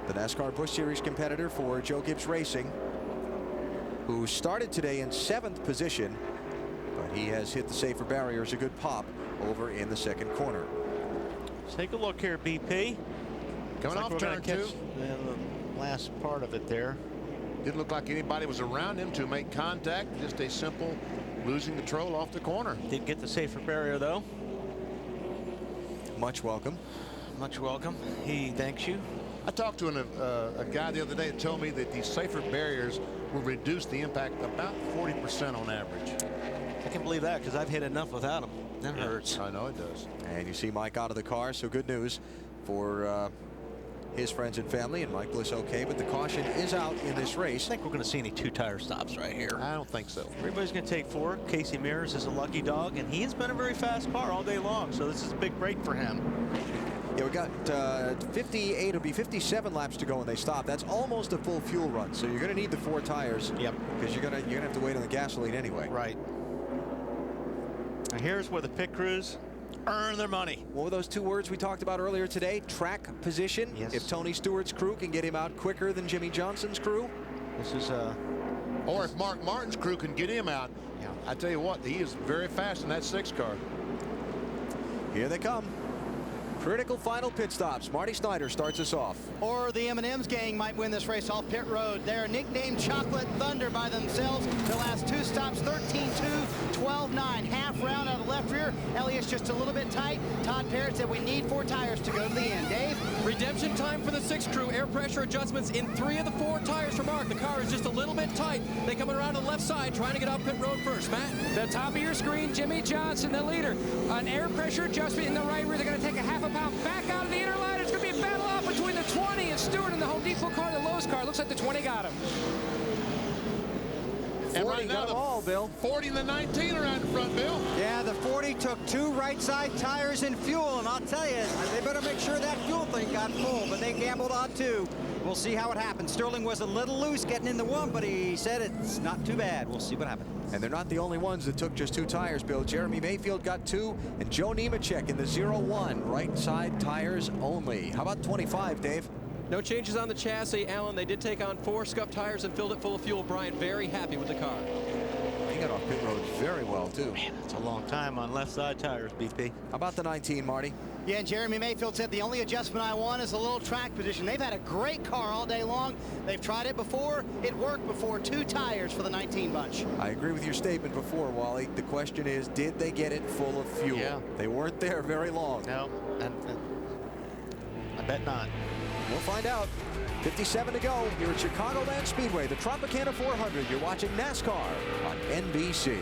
The NASCAR Busch Series competitor for Joe Gibbs Racing, who started today in 7th position, but he has hit the safer barriers a good pop over in the 2nd corner. Let's take a look here, BP. Coming off turn 2. The last part of it there. Didn't look like anybody was around him to make contact. Just a simple losing control off the corner. Did get the safer barrier, though. Much welcome. Much welcome. He thanks you. I talked to a guy the other day that told me that these safer barriers will reduce the impact about 40% on average. I can believe that because I've hit enough without them. That hurts. I know it does. And you see Mike out of the car, so good news for his friends and family, and Mike Bliss okay, but the caution is out in this race. I think we're going to see any two-tire stops right here. I don't think so. Everybody's going to take 4. Casey Mears is a lucky dog, and he has been a very fast car all day long, so this is a big break for him. Yeah, we got 58, it'll be 57 laps to go when they stop. That's almost a full fuel run, so you're going to need the 4 tires. Yep. Because you're going to have to wait on the gasoline anyway. Right. Now here's where the pit crews earn their money. What were those 2 words we talked about earlier today? Track position. Yes. If Tony Stewart's crew can get him out quicker than Jimmy Johnson's crew. This is or if Mark Martin's crew can get him out. Yeah. I tell you what, he is very fast in that 6 car. Here they come. Critical final pit stops. Marty Snyder starts us off. Or the M&M's gang might win this race off pit road. They're nicknamed Chocolate Thunder by themselves. The last 2 stops, 13-2, 12-9. Half round out of the left rear. Elliott's just a little bit tight. Todd Parrott said we need 4 tires to go to the end. Dave? Redemption time for the 6 crew. Air pressure adjustments in 3 of the 4 tires for Mark. The car is just a little bit tight. They coming around to the left side, trying to get off pit road first. Matt? The top of your screen, Jimmy Johnson, the leader. An air pressure adjustment in the right rear. They're going to take a half a pound back out of the inner line. It's going to be a battle off between the 20 and Stewart and the Home Depot car, the Lowe's car. Looks like the 20 got him. And right now, the all, Bill. 40 and the 19 are out in front, Bill. Yeah, the 40 took 2 right side tires and fuel, and I'll tell you, they better make sure that fuel thing got full, but they gambled on 2. We'll see how it happens. Sterling was a little loose getting in the 1, but he said it's not too bad. We'll see what happens. And they're not the only ones that took just 2 tires, Bill. Jeremy Mayfield got 2, and Joe Nemechek in the 0-1. Right side tires only. How about 25, Dave? No changes on the chassis, Alan. They did take on 4 scuffed tires and filled it full of fuel. Brian very happy with the car. He got off pit road very well, too. Man, that's a long time on left side tires, BP. How about the 19, Marty? Yeah, and Jeremy Mayfield said the only adjustment I want is a little track position. They've had a great car all day long. They've tried it before. It worked before. 2 tires for the 19 bunch. I agree with your statement before, Wally. The question is, did they get it full of fuel? Yeah. They weren't there very long. No, I bet not. We'll find out. 57 to go here at Chicagoland Speedway, the Tropicana 400. You're watching NASCAR on NBC.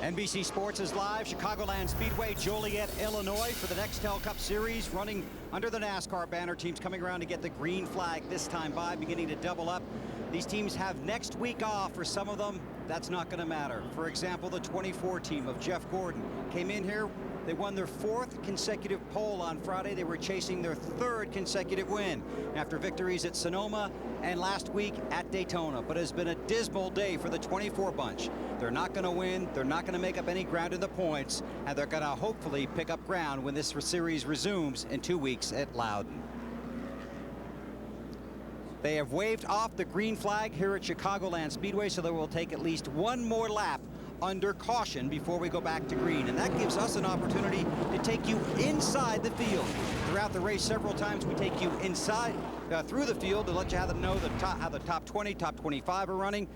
NBC Sports is live, Chicagoland Speedway, Joliet, Illinois, for the Nextel Cup Series, running under the NASCAR banner. Teams coming around to get the green flag this time by, beginning to double up. These teams have next week off. For some of them, that's not going to matter. For example, the 24 team of Jeff Gordon came in here. They won their 4th consecutive pole on Friday. They were chasing their 3rd consecutive win after victories at Sonoma and last week at Daytona. But it's been a dismal day for the 24 bunch. They're not going to win. They're not going to make up any ground in the points. And they're going to hopefully pick up ground when this series resumes in 2 weeks at Loudon. They have waved off the green flag here at Chicagoland Speedway, so they will take at least 1 more lap under caution before we go back to green, and that gives us an opportunity to take you inside the field. Throughout the race, several times we take you inside through the field to let you know how the top 20, top 25 are running.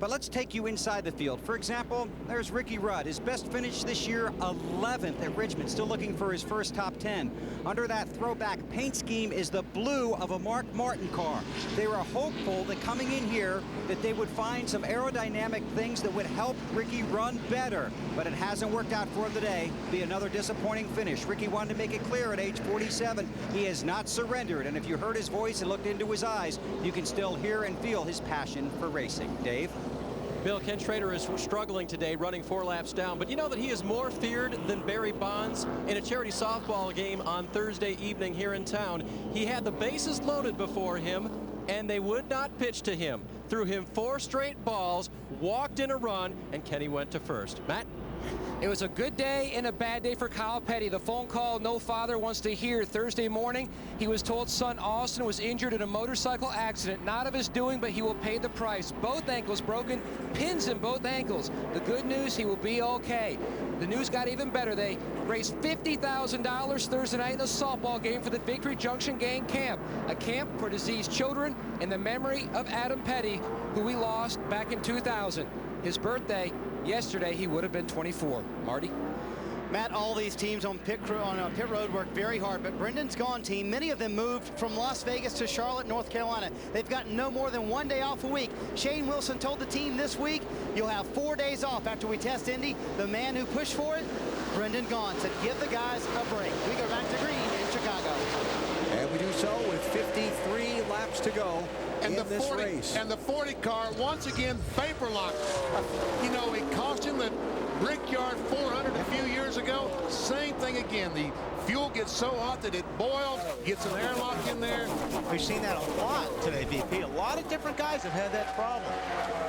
But let's take you inside the field. For example, there's Ricky Rudd. His best finish this year, 11th at Richmond, still looking for his first top 10. Under that throwback paint scheme is the blue of a Mark Martin car. They were hopeful that coming in here that they would find some aerodynamic things that would help Ricky run better, but it hasn't worked out for him today. Be another disappointing finish. Ricky wanted to make it clear at age 47, he has not surrendered, and if you heard his voice and looked into his eyes, you can still hear and feel his passion for racing. Dave? Bill, Ken Schrader is struggling today, running 4 laps down, but you know that he is more feared than Barry Bonds. In a charity softball game on Thursday evening here in town, he had the bases loaded before him, and they would not pitch to him. Threw him 4 straight balls, walked in a run, and Kenny went to first. Matt? It was a good day and a bad day for Kyle Petty. The phone call no father wants to hear Thursday morning. He was told son Austin was injured in a motorcycle accident. Not of his doing, but he will pay the price. Both ankles broken, pins in both ankles. The good news, he will be okay. The news got even better. They raised $50,000 Thursday night in a softball game for the Victory Junction Gang Camp, a camp for diseased children in the memory of Adam Petty, who we lost back in 2000. His birthday, yesterday, he would have been 24. Marty? Matt, all these teams on pit road work very hard, but Brendan's Gone team, many of them moved from Las Vegas to Charlotte, North Carolina. They've got no more than 1 day off a week. Shane Wilson told the team this week, you'll have 4 days off after we test Indy. The man who pushed for it, Brendan Gone, said give the guys a break. We go back to green in Chicago. And we do so with 53 laps to go in this race. And the 40 car, once again, vapor locked. You know, it cost him the Brickyard 400 a few years ago. Same thing again. The fuel gets so hot that it boils, gets an airlock in there. We've seen that a lot today, VP. A lot of different guys have had that problem.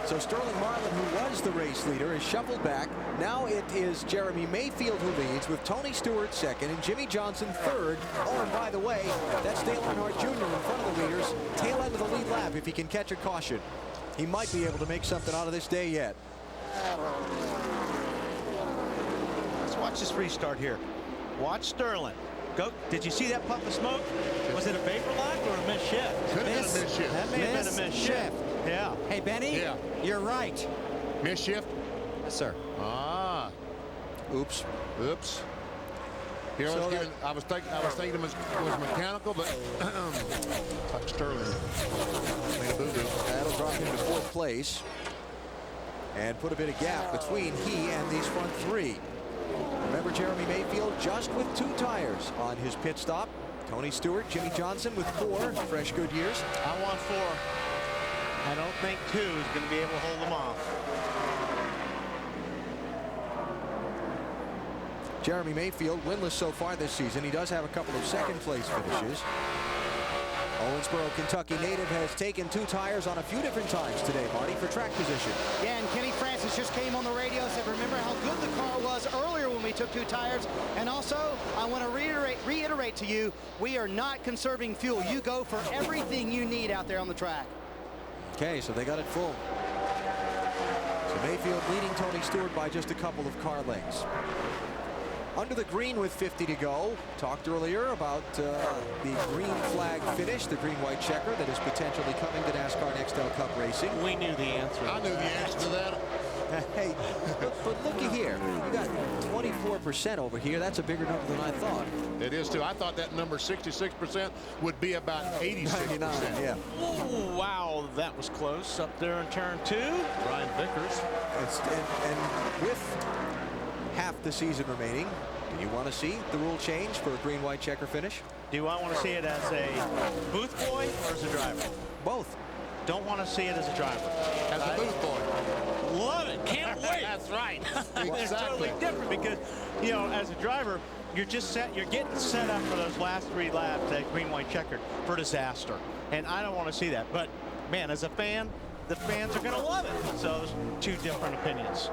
So Sterling Marlin, who was the race leader, is shuffled back. Now it is Jeremy Mayfield who leads, with Tony Stewart second and Jimmy Johnson third. Oh, and by the way, that's Dale Earnhardt Jr. in front of the leaders. Tail end of the lead lap if he can catch a caution. He might be able to make something out of this day yet. Let's watch this restart here. Watch Sterling. Go. Did you see that puff of smoke? Was it a vapor lock or a missed shift? Could have been a missed shift. That may have been a missed shift. Yeah. Hey, Benny. Yeah. You're right. Missed shift? Yes, sir. Ah. Oops. Oops. Here So I was thinking it was mechanical, but like Sterling. Made a boo-boo. That'll drop him to 4th place and put a bit of gap between he and these front three. Remember, Jeremy Mayfield just with 2 tires on his pit stop. Tony Stewart, Jimmy Johnson with 4 fresh Goodyears. I want 4. I don't think 2 is going to be able to hold them off. Jeremy Mayfield winless so far this season. He does have a couple of second-place finishes. Owensboro, Kentucky native has taken 2 tires on a few different times today, Marty, for track position. Yeah, and Kenny Francis just came on the radio and said, remember how good the car was earlier when we took 2 tires. And also, I want to reiterate to you, we are not conserving fuel. You go for everything you need out there on the track. Okay, so they got it full. So Mayfield leading Tony Stewart by just a couple of car lengths. Under the green with 50 to go. Talked earlier about the green flag finish, the green-white checker that is potentially coming to NASCAR Nextel Cup Racing. We knew the answer. I knew the answer to that. Hey, but looky here. You got 24% over here. That's a bigger number than I thought. It is, too. I thought that number 66% would be about 86%. Yeah. Ooh, wow, that was close up there in turn 2. Brian Vickers. And with half the season remaining, do you want to see the rule change for a green-white checker finish? Do I want to see it as a booth boy or as a driver? Both. Don't want to see it as a driver. As a booth boy. Love it. Can't wait. That's right. It's totally different because, you know, as a driver, you're getting set up for those last 3 laps at green-white checkered for disaster. And I don't want to see that. But, man, as a fan, the fans are going to love it. So there's 2 different opinions.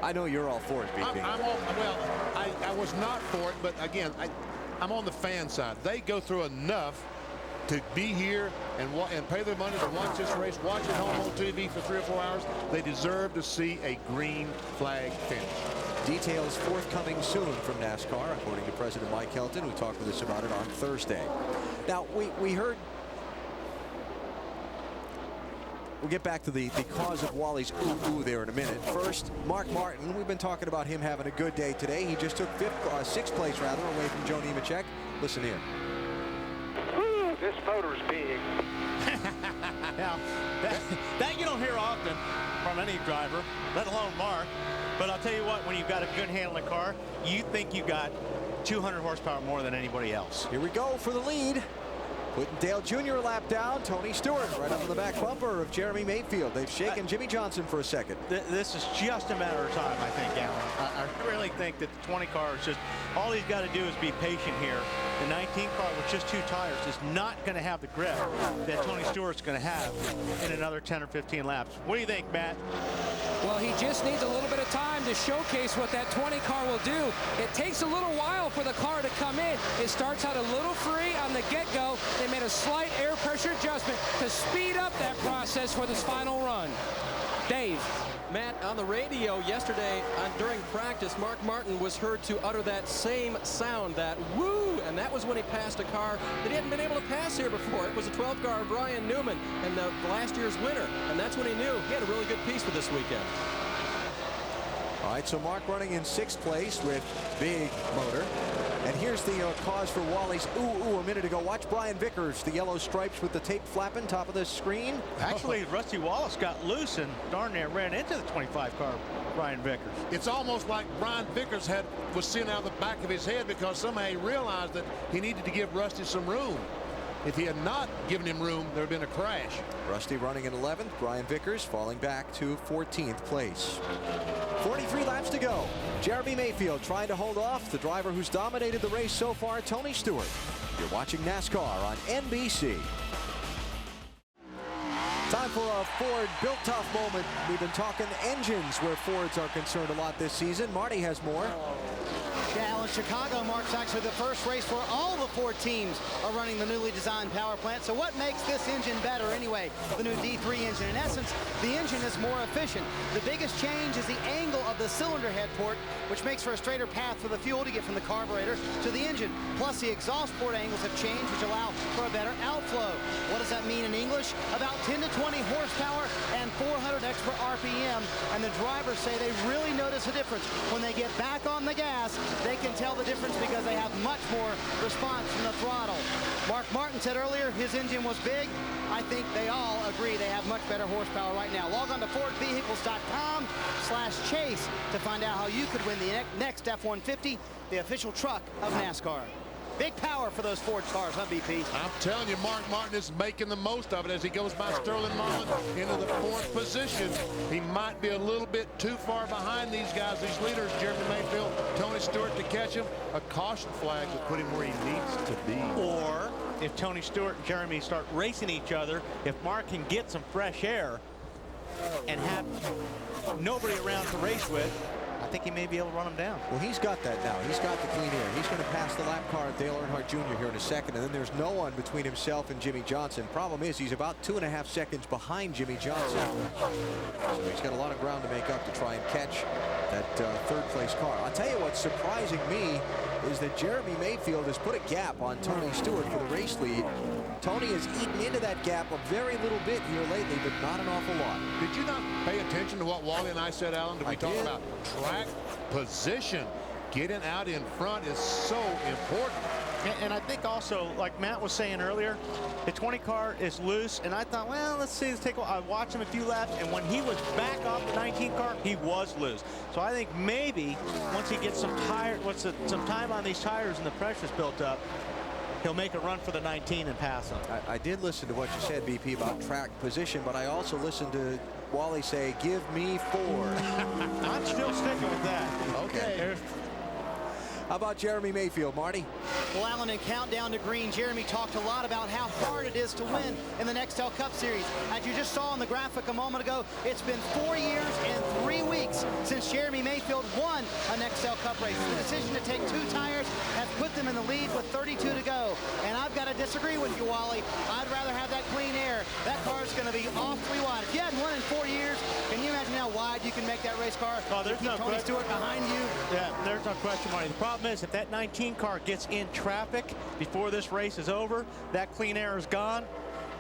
I know you're all for it, BP. I was not for it, but again, I'm on the fan side. They go through enough to be here and pay their money to watch this race, watch it home on TV for 3 or 4 hours. They deserve to see a green flag finish. Details forthcoming soon from NASCAR, according to President Mike Helton, who talked with us about it on Thursday. Now, we heard. We'll get back to the cause of Wally's ooh-ooh there in a minute. First, Mark Martin. We've been talking about him having a good day today. He just took 6th place, rather, away from Joe Nemechek. Listen here. Ooh, this motor's big. Yeah, that you don't hear often from any driver, let alone Mark. But I'll tell you what, when you've got a good handling car, you think you got 200 horsepower more than anybody else. Here we go for the lead. Putting Dale Jr. a lap down. Tony Stewart right up on the back bumper of Jeremy Mayfield. They've shaken Jimmy Johnson for a second. This is just a matter of time, I think, Alan. I really think that the 20 car is just, all he's got to do is be patient here. The 19 car with just 2 tires is not going to have the grip that Tony Stewart's going to have in another 10 or 15 laps. What do you think, Matt? Well, he just needs a little bit of time to showcase what that 20 car will do. It takes a little while for the car to come in. It starts out a little free on the get-go. They made a slight air pressure adjustment to speed up that process for this final run. Dave. Matt, on the radio yesterday during practice, Mark Martin was heard to utter that same sound, that woo, and that was when he passed a car that he hadn't been able to pass here before. It was a 12 car Brian Newman and the last year's winner, and that's when he knew he had a really good piece for this weekend. All right, so Mark running in 6th place with big motor. And here's the cause for Wally's a minute ago. Watch Brian Vickers, the yellow stripes with the tape flapping top of the screen. Actually, Rusty Wallace got loose and darn near ran into the 25 car Brian Vickers. It's almost like Brian Vickers was seeing out the back of his head because somehow he realized that he needed to give Rusty some room. If he had not given him room, there would have been a crash. Rusty running in 11th. Brian Vickers falling back to 14th place. 43 laps to go. Jeremy Mayfield trying to hold off the driver who's dominated the race so far, Tony Stewart. You're watching NASCAR on NBC. Time for a Ford Built Tough moment. We've been talking engines where Fords are concerned a lot this season. Marty has more. Yeah, in Chicago marks actually the first race where all the Ford teams are running the newly designed power plant. So what makes this engine better anyway? The new D3 engine. In essence, the engine is more efficient. The biggest change is the angle of the cylinder head port, which makes for a straighter path for the fuel to get from the carburetor to the engine. Plus, the exhaust port angles have changed, which allow for a better outflow. What does that mean in English? About 10 to 20 horsepower and 400 extra RPM. And the drivers say they really notice a difference when they get back on the gas. They can tell the difference because they have much more response from the throttle. Mark Martin said earlier his engine was big. I think they all agree they have much better horsepower right now. Log on to FordVehicles.com/chase to find out how you could win the next F-150, the official truck of NASCAR. Big power for those Ford cars, huh, BP? I'm telling you, Mark Martin is making the most of it as he goes by Sterling Marlin into the 4th position. He might be a little bit too far behind these guys, these leaders, Jeremy Mayfield, Tony Stewart, to catch him. A caution flag would put him where he needs to be. Or if Tony Stewart and Jeremy start racing each other, if Mark can get some fresh air and have nobody around to race with, I think he may be able to run him down. Well, he's got that now. He's got the clean air. He's going to pass the lap car of Dale Earnhardt Jr. here in a second, and then there's no one between himself and Jimmy Johnson. Problem is, he's about 2.5 seconds behind Jimmy Johnson. So he's got a lot of ground to make up to try and catch that 3rd place car. I'll tell you what's surprising me is that Jeremy Mayfield has put a gap on Tony Stewart for the race lead. Tony has eaten into that gap a very little bit here lately, but not an awful lot. Did you not pay attention to what Wally and I said, Alan? Did we talk about track position? Getting out in front is so important. And I think also, like Matt was saying earlier, the 20 car is loose, and I thought, well, let's see, let's take a while. I watched him a few laps, and when he was back off the 19 car, he was loose. So I think maybe once he gets some time on these tires and the pressure's built up, he'll make a run for the 19 and pass him. I did listen to what you said, BP, about track position, but I also listened to Wally say, give me 4. I'm still sticking with that. Okay. How about Jeremy Mayfield, Marty? Well, Alan, in Countdown to Green, Jeremy talked a lot about how hard it is to win in the Nextel Cup Series. As you just saw on the graphic a moment ago, it's been 4 years and 3 weeks since Jeremy Mayfield won a Nextel Cup race. The decision to take 2 tires has put them in the lead with 32 to go. And I've got to disagree with you, Wally. I'd rather have that clean air. That car is going to be awfully wide. If you hadn't won in 4 years, can you imagine how wide you can make that race car? Oh, there's no Tony Stewart behind you. Yeah, there's no question, Marty. The problem is, if that 19 car gets in traffic before this race is over, that clean air is gone.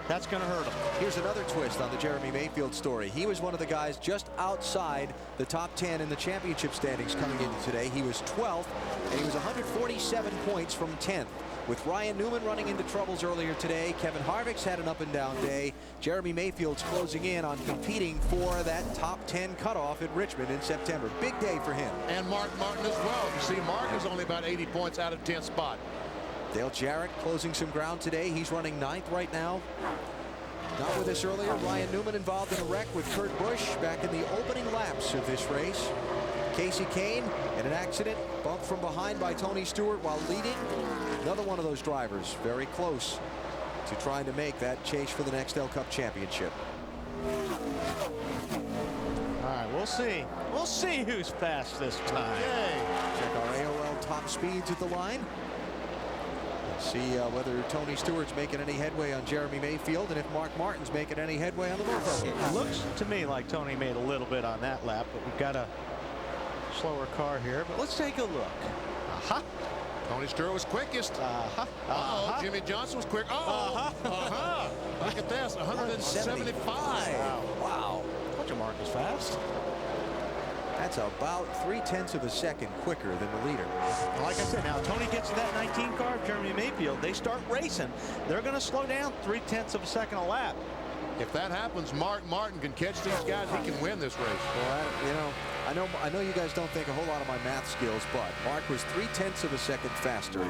That's going to hurt him. Here's another twist on the Jeremy Mayfield story. He was one of the guys just outside the top 10 in the championship standings coming into today. He was 12th, and he was 147 points from 10th. With Ryan Newman running into troubles earlier today, Kevin Harvick's had an up-and-down day. Jeremy Mayfield's closing in on competing for that top 10 cutoff at Richmond in September. Big day for him. And Mark Martin as well. You see, Mark is only about 80 points out of 10th spot. Dale Jarrett closing some ground today. He's running 9th right now. Not with us earlier. Ryan Newman involved in a wreck with Kurt Busch back in the opening laps of this race. Casey Kane in an accident, bumped from behind by Tony Stewart while leading. Another one of those drivers very close to trying to make that chase for the Nextel Cup Championship. All right, we'll see. We'll see who's fast this time. Okay. Check our AOL top speeds at the line. Let's see whether Tony Stewart's making any headway on Jeremy Mayfield and if Mark Martin's making any headway on the both of them. It looks to me like Tony made a little bit on that lap, but we've got a slower car here. But let's take a look. Tony Stewart was quickest. Jimmy Johnson was quick. Look at this, 175. Wow. Told you Mark is fast. That's about 0.3 of a second quicker than the leader. Like I said, now Tony gets to that 19 car of Jeremy Mayfield. They start racing. They're going to slow down 0.3 of a second a lap. If that happens, Mark Martin can catch these guys. He can win this race. Well, I know you guys don't think a whole lot of my math skills, but Mark was 0.3 of a second faster.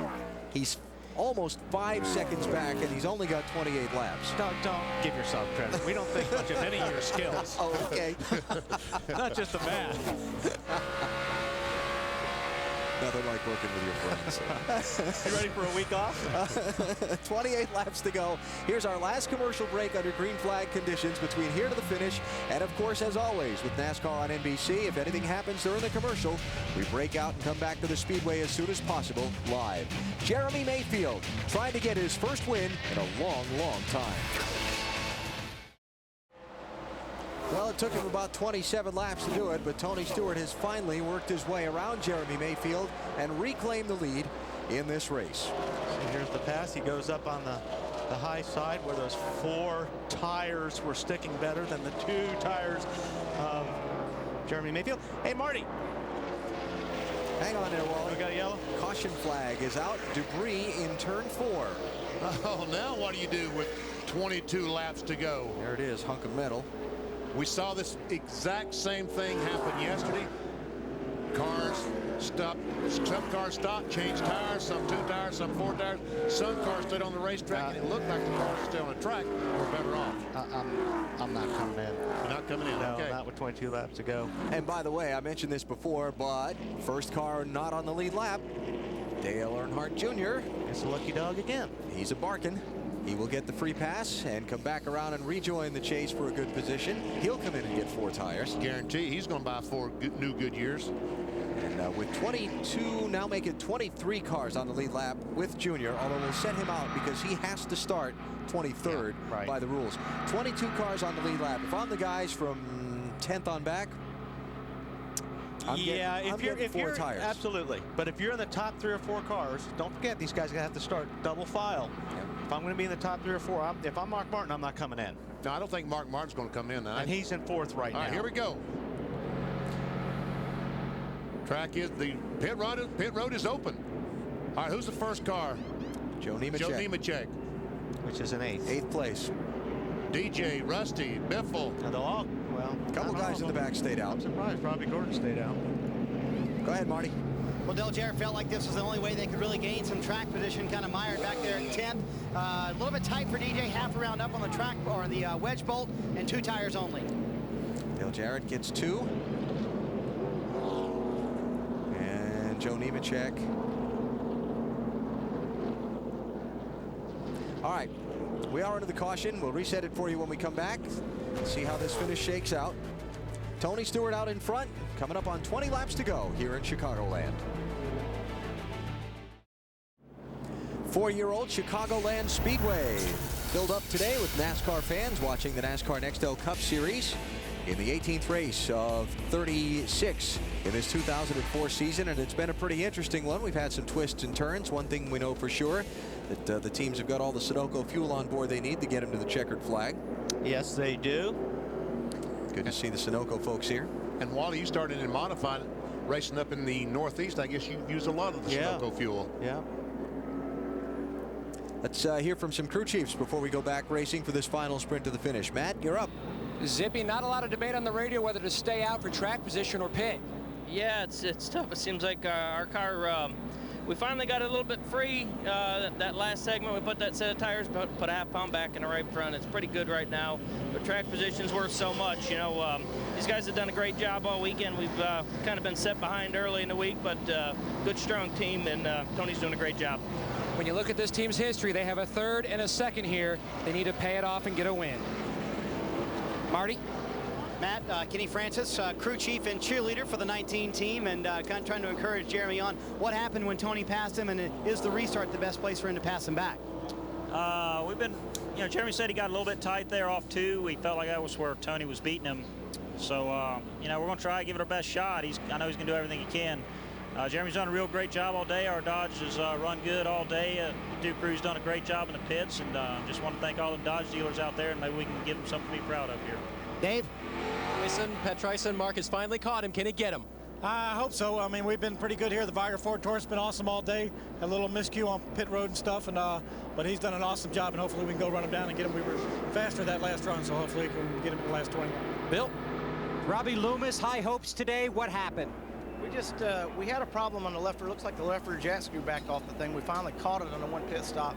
He's almost 5 seconds back, and he's only got 28 laps. Don't give yourself credit. We don't think much of any of your skills. Oh, okay. Not just the math. Nothing like working with your friends. You ready for a week off? 28 laps to go. Here's our last commercial break under green flag conditions between here to the finish. And of course, as always, with NASCAR on NBC, if anything happens during the commercial, we break out and come back to the Speedway as soon as possible, live. Jeremy Mayfield trying to get his first win in a long, long time. Well, it took him about 27 laps to do it, but Tony Stewart has finally worked his way around Jeremy Mayfield and reclaimed the lead in this race. So here's the pass. He goes up on the high side where those 4 tires were sticking better than the 2 tires of Jeremy Mayfield. Hey, Marty. Hang on there, Wally. We got a yellow. Caution flag is out. Debris in turn 4. Oh, now what do you do with 22 laps to go? There it is, hunk of metal. We saw this exact same thing happen yesterday. Cars stopped. Some cars stopped, changed tires, some 2 tires, some 4 tires. Some cars stayed on the racetrack, and it looked like the cars stayed on the track were better off. I'm not coming in. You're not coming in? No, okay. not with 22 laps to go. And by the way, I mentioned this before, but first car not on the lead lap, Dale Earnhardt Jr. It's a lucky dog again. He's a barking. He will get the free pass and come back around and rejoin the chase for a good position. He'll come in and get 4 tires. Guarantee he's going to buy 4 new Goodyears. And with 22, now make it 23 cars on the lead lap with Junior, although we'll set him out because he has to start 23rd by the rules. 22 cars on the lead lap. If I'm the guys from 10th on back, I'm getting 4 tires. Absolutely. But if you're in the top 3 or 4 cars, don't forget these guys are going to have to start double file. Yeah. If I'm going to be in the top 3 or 4, if I'm Mark Martin, I'm not coming in. No, I don't think Mark Martin's going to come in. And he's in 4th right now. All right, here we go. Track is the pit road is open. All right, who's the first car? Joe Nemechek. Joe Nemechek. Which is an 8th. 8th place. DJ, Rusty, Biffle. And they'll all, well, a couple guys in the back stayed out. I'm surprised Robbie Gordon stayed out. Go ahead, Marty. Well, Del Jarrett felt like this was the only way they could really gain some track position, kind of mired back there at 10th. A little bit tight for DJ, half a round up on the track, or the wedge bolt, and 2 tires only. Dale Jarrett gets 2. And Joe Nemechek. All right, we are under the caution. We'll reset it for you when we come back. See how this finish shakes out. Tony Stewart out in front, coming up on 20 laps to go here in Chicagoland. 4-year-old Chicagoland Speedway filled up today with NASCAR fans watching the NASCAR NXT Cup Series in the 18th race of 36 in this 2004 season, and it's been a pretty interesting one. We've had some twists and turns. One thing we know for sure, that the teams have got all the Sunoco fuel on board they need to get them to the checkered flag. Yes, they do. Good to see the Sunoco folks here. And Wally, you started in modified racing up in the Northeast. I guess you use a lot of the Sunoco fuel. Yeah. Let's hear from some crew chiefs before we go back racing for this final sprint to the finish. Matt, you're up. Zippy, not a lot of debate on the radio whether to stay out for track position or pit. Yeah, it's tough. It seems like our car, we finally got a little bit free. That last segment, we put that set of tires, put a half pound back in the right front. It's pretty good right now. But track position's worth so much. You know, these guys have done a great job all weekend. We've kind of been set behind early in the week, but good, strong team, and Tony's doing a great job. When you look at this team's history, they have a 3rd and a 2nd here. They need to pay it off and get a win. Marty? Matt, Kenny Francis, crew chief and cheerleader for the 19 team, and kind of trying to encourage Jeremy on what happened when Tony passed him, and is the restart the best place for him to pass him back? We've been, you know, Jeremy said he got a little bit tight there off 2. We felt like that was where Tony was beating him. So, you know, we're going to try to give it our best shot. I know he's going to do everything he can. Jeremy's done a real great job all day. Our Dodge has run good all day. The 2 crew's done a great job in the pits, and just want to thank all the Dodge dealers out there, and maybe we can give them something to be proud of here. Dave? Petrison, Marcus finally caught him. Can he get him? I hope so. I mean, we've been pretty good here. The Meijer Ford Tour's been awesome all day. A little miscue on pit road and stuff, and but he's done an awesome job, and hopefully we can go run him down and get him. We were faster that last run, so hopefully we can get him in the last 20. Bill? Robbie Loomis, high hopes today. What happened? We just, we had a problem on the left rear. Looks like the left rear jack screw backed off the thing. We finally caught it on the 1 pit stop.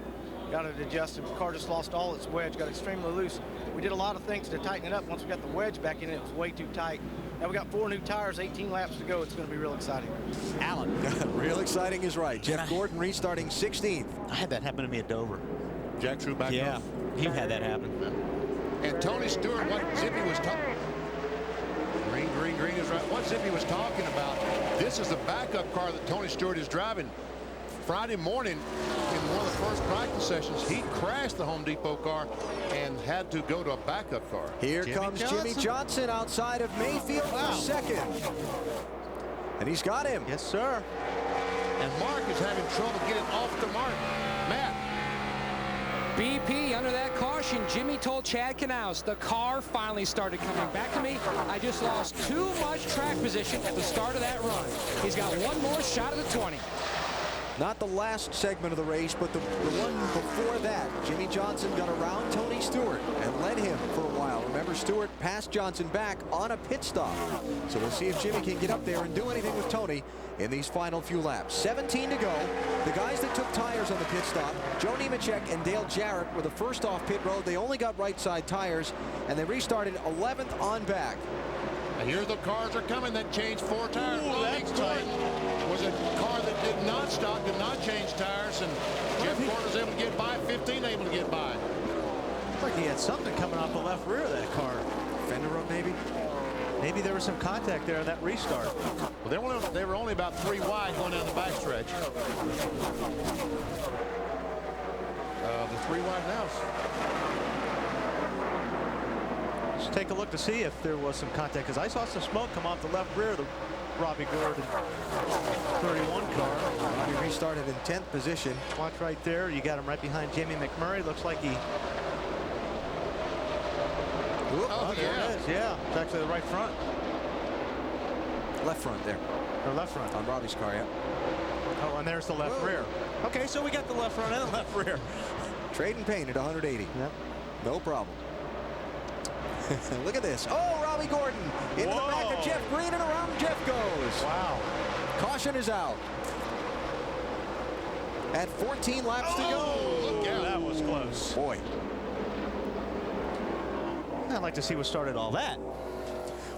Got it adjusted. The car just lost all its wedge, got extremely loose. We did a lot of things to tighten it up. Once we got the wedge back in, it was way too tight. Now we got 4 new tires, 18 laps to go. It's going to be real exciting. Alan. Real exciting is right. Jeff Gordon restarting 16th. I had that happen to me at Dover. Jack True back Yeah, off. he had that happen. And Tony Stewart, what Zippy was talking. Green is right. What Zippy was talking about, this is the backup car that Tony Stewart is driving. Friday morning, in one of the first practice sessions, he crashed the Home Depot car and had to go to a backup car. Here comes Jimmy Johnson outside of Mayfield for second. And he's got him. Yes, sir. And Mark is having trouble getting off the mark. Matt. BP under that caution. Jimmy told Chad Knaus the car finally started coming back to me. I just lost too much track position at the start of that run. He's got one more shot at the 20. Not the last segment of the race, but the one before that. Jimmy Johnson got around Tony Stewart and led him for a while. Remember, Stewart passed Johnson back on a pit stop. So we'll see if Jimmy can get up there and do anything with Tony in these final few laps. 17 to go. The guys that took tires on the pit stop, Joe Nemechek and Dale Jarrett, were the first off pit road. They only got right side tires, and they restarted 11th on back. And here the cars are coming that changed 4 tires. Ooh, that's tight. Was a car that did not stop, did not change tires, and Jeff Gordon was able to get by. 15 able to get by. Looks like he had something coming off the left rear of that car. Fender road, maybe? Maybe there was some contact there on that restart. Well, they were only about 3 wide going down the backstretch. The 3 wide now. Let's take a look to see if there was some contact, because I saw some smoke come off the left rear of the Robbie Gordon 31 car. Robbie restarted in 10th position. Watch right there. You got him right behind Jamie McMurray. Looks like he... Oh, there it is. Yeah, it's actually the right front. Left front there. Or left front. On Robbie's car, yeah. Oh, and there's the left rear. Okay, so we got the left front and the left rear. Trade and paint at 180. Yep. No problem. Look at this. Oh, Robbie Gordon into the back of Jeff Green, and around Jeff goes. Wow. Caution is out. At 14 laps to go. Look out. That was close. Boy. I'd like to see what started all that.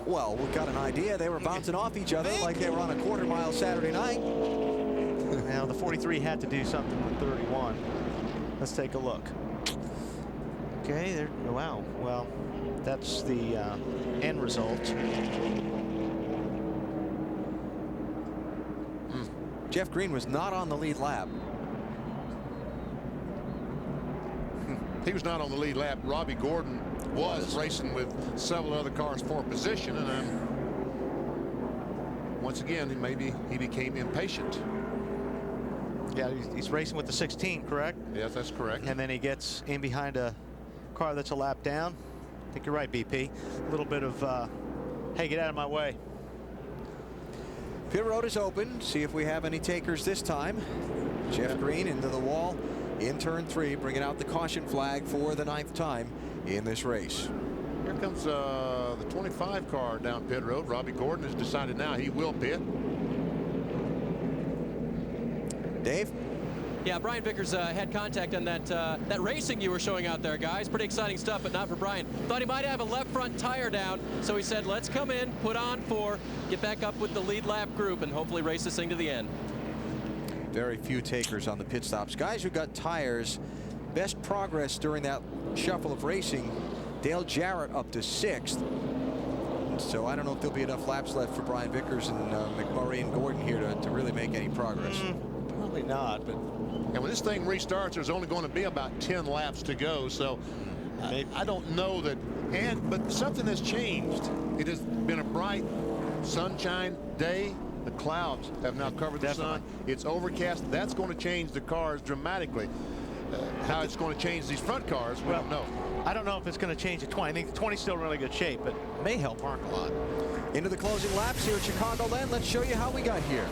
Well, we've got an idea. They were bouncing off each other like they were on a quarter-mile Saturday night. Now, the 43 had to do something with 31. Let's take a look. Okay, there. Wow. Well, that's the end result. Jeff Green was not on the lead lap. He was not on the lead lap. Robbie Gordon was racing with several other cars for position, and once again, he became impatient. Yeah, he's racing with the 16, correct? Yes, that's correct. And then he gets in behind a car that's a lap down. I think you're right, BP. A little bit of, hey, get out of my way. Pit road is open. See if we have any takers this time. Jeff Green into the wall in turn 3, bringing out the caution flag for the 9th time in this race. Here comes the 25 car down pit road. Robbie Gordon has decided now he will pit. Dave? Yeah, Brian Vickers had contact on that racing you were showing out there, guys. Pretty exciting stuff, but not for Brian. Thought he might have a left front tire down, so he said, let's come in, put on 4, get back up with the lead lap group, and hopefully race this thing to the end. Very few takers on the pit stops. Guys who got tires, best progress during that shuffle of racing, Dale Jarrett up to 6th. So I don't know if there'll be enough laps left for Brian Vickers and McMurray and Gordon here to really make any progress. Probably not, but... And when this thing restarts, there's only going to be about 10 laps to go, so I don't know that. But something has changed. It has been a bright sunshine day. The clouds have now covered the sun. It's overcast. That's going to change the cars dramatically. How it's going to change these front cars, we don't know. I don't know if it's going to change the 20. I think the 20 is still in really good shape, but may help Mark a lot. Into the closing laps here at Chicagoland. Let's show you how we got here.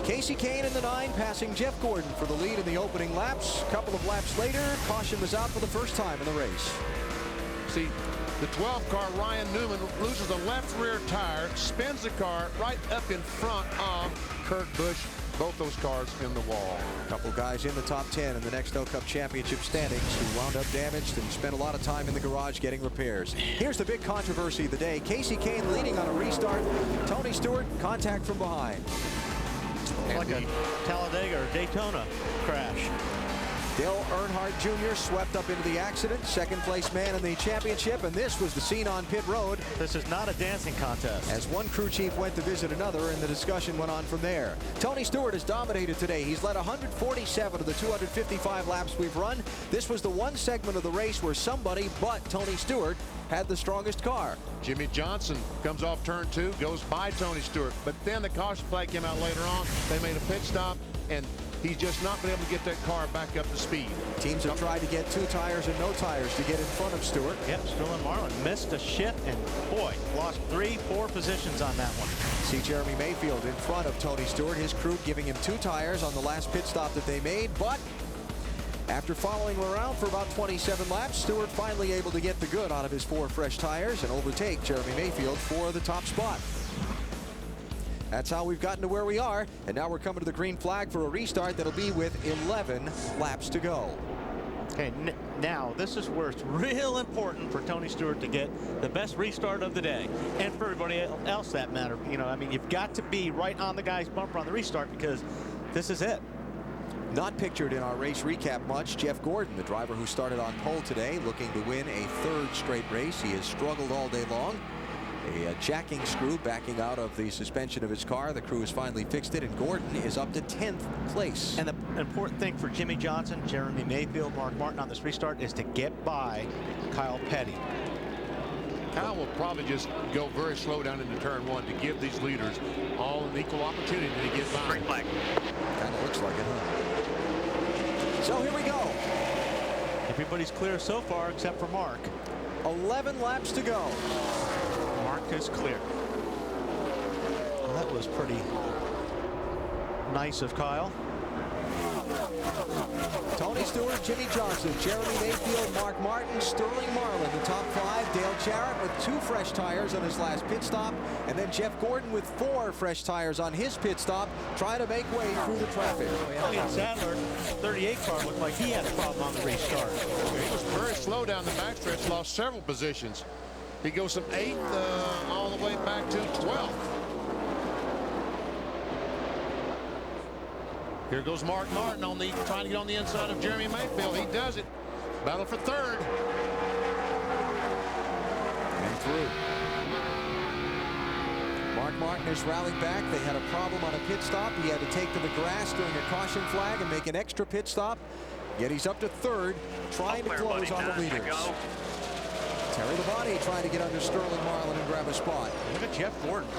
Casey Kane in the 9, passing Jeff Gordon for the lead in the opening laps. A couple of laps later, caution was out for the first time in the race. See, the 12 car, Ryan Newman, loses a left rear tire, spins the car right up in front of Kurt Busch. Both those cars in the wall. A couple guys in the top 10 in the Nextel Cup Championship standings who wound up damaged and spent a lot of time in the garage getting repairs. Here's the big controversy of the day. Casey Kane leading on a restart. Tony Stewart, contact from behind. Like a Talladega or Daytona crash. Dale Earnhardt Jr. swept up into the accident, second place man in the championship, and this was the scene on pit road. This is not a dancing contest. As one crew chief went to visit another, and the discussion went on from there. Tony Stewart has dominated today. He's led 147 of the 255 laps we've run. This was the one segment of the race where somebody but Tony Stewart had the strongest car. Jimmy Johnson comes off turn 2, goes by Tony Stewart, but then the caution flag came out later on. They made a pit stop, and he's just not been able to get that car back up to speed. Teams have tried to get 2 tires and no tires to get in front of Stewart. Yep, Sterling Marlin missed a shift and, boy, lost 3-4 positions on that one. See Jeremy Mayfield in front of Tony Stewart. His crew giving him 2 tires on the last pit stop that they made, but after following him around for about 27 laps, Stewart finally able to get the good out of his 4 fresh tires and overtake Jeremy Mayfield for the top spot. That's how we've gotten to where we are, and now we're coming to the green flag for a restart that'll be with 11 laps to go. Okay, now this is where it's real important for Tony Stewart to get the best restart of the day, and for everybody else that matter. You know, I mean, you've got to be right on the guy's bumper on the restart because this is it. Not pictured in our race recap much, Jeff Gordon, the driver who started on pole today, looking to win a 3rd straight race. He has struggled all day long. A jacking screw backing out of the suspension of his car. The crew has finally fixed it, and Gordon is up to 10th place. And the important thing for Jimmy Johnson, Jeremy Mayfield, Mark Martin on this restart is to get by Kyle Petty. Kyle will probably just go very slow down into turn 1 to give these leaders all an equal opportunity to get by. Green flag. Kind of looks like it, huh? So here we go. Everybody's clear so far except for Mark. 11 laps to go. Mark is clear. Well, that was pretty nice of Kyle. Tony Stewart, Jimmy Johnson, Jeremy Mayfield, Mark Martin, Sterling Marlin, the top 5. Dale Jarrett with 2 fresh tires on his last pit stop, and then Jeff Gordon with 4 fresh tires on his pit stop, trying to make way through the traffic. Elliott Sadler, 38 car, looked like he had a problem on the restart. He was very slow down the backstretch, lost several positions. He goes from 8th all the way back to 12th. Here goes Mark Martin trying to get on the inside of Jeremy Mayfield. He does it. Battle for 3rd. And through. Mark Martin has rallied back. They had a problem on a pit stop. He had to take to the grass during a caution flag and make an extra pit stop. Yet he's up to 3rd, trying to close on the leaders. Terry Labonte trying to get under Sterling Marlin and grab a spot. Look at Jeff Gordon.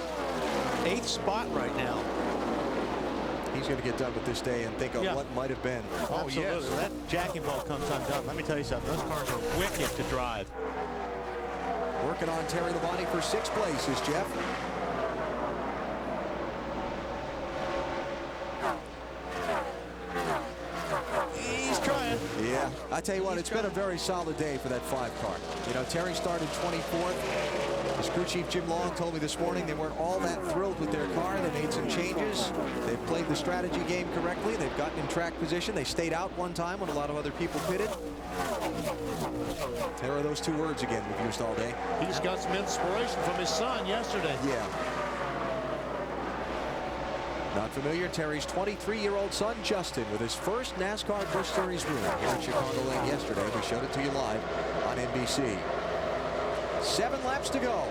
8th spot right now. He's going to get done with this day and think of what might have been. Oh, yes. That jacking ball comes undone. Let me tell you something. Those cars are wicked to drive. Working on Terry Labonte for 6th place is Jeff. He's trying. Yeah, I tell you what, it's been a very solid day for that 5 car. You know, Terry started 24th. His crew chief Jim Long told me this morning they weren't all that thrilled with their car. They made some changes. They've played the strategy game correctly. They've gotten in track position. They stayed out one time when a lot of other people pitted. There are those 2 words again we've used all day. He's got some inspiration from his son yesterday. Yeah. Not familiar, Terry's 23-year-old son, Justin, with his first NASCAR Cup Series win here at Chicagoland yesterday. We showed it to you live on NBC. 7 laps to go.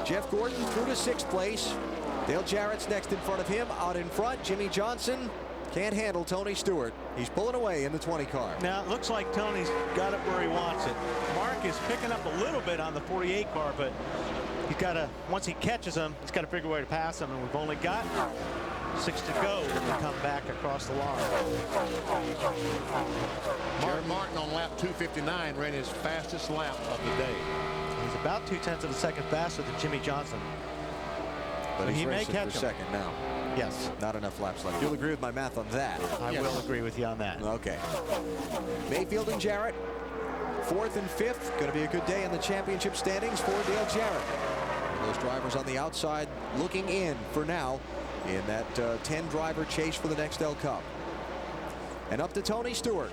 Jeff Gordon through to 6th place. Dale Jarrett's next in front of him. Out in front, Jimmy Johnson can't handle Tony Stewart. He's pulling away in the 20 car. Now, it looks like Tony's got it where he wants it. Mark is picking up a little bit on the 48 car, but He's got to, once he catches him, he's got to figure a way to pass him, and we've only got 6 to go to come back across the line. Martin on lap 259 ran his fastest lap of the day. He's about 0.2 of a second faster than Jimmy Johnson. But he he's may racing catch for him. second now. Yes. Not enough laps left. You'll agree with my math on that. I will agree with you on that. Okay. Mayfield and Jarrett, 4th and 5th. Going to be a good day in the championship standings for Dale Jarrett. Those drivers on the outside looking in for now in that 10-driver chase for the Nextel Cup. And up to Tony Stewart.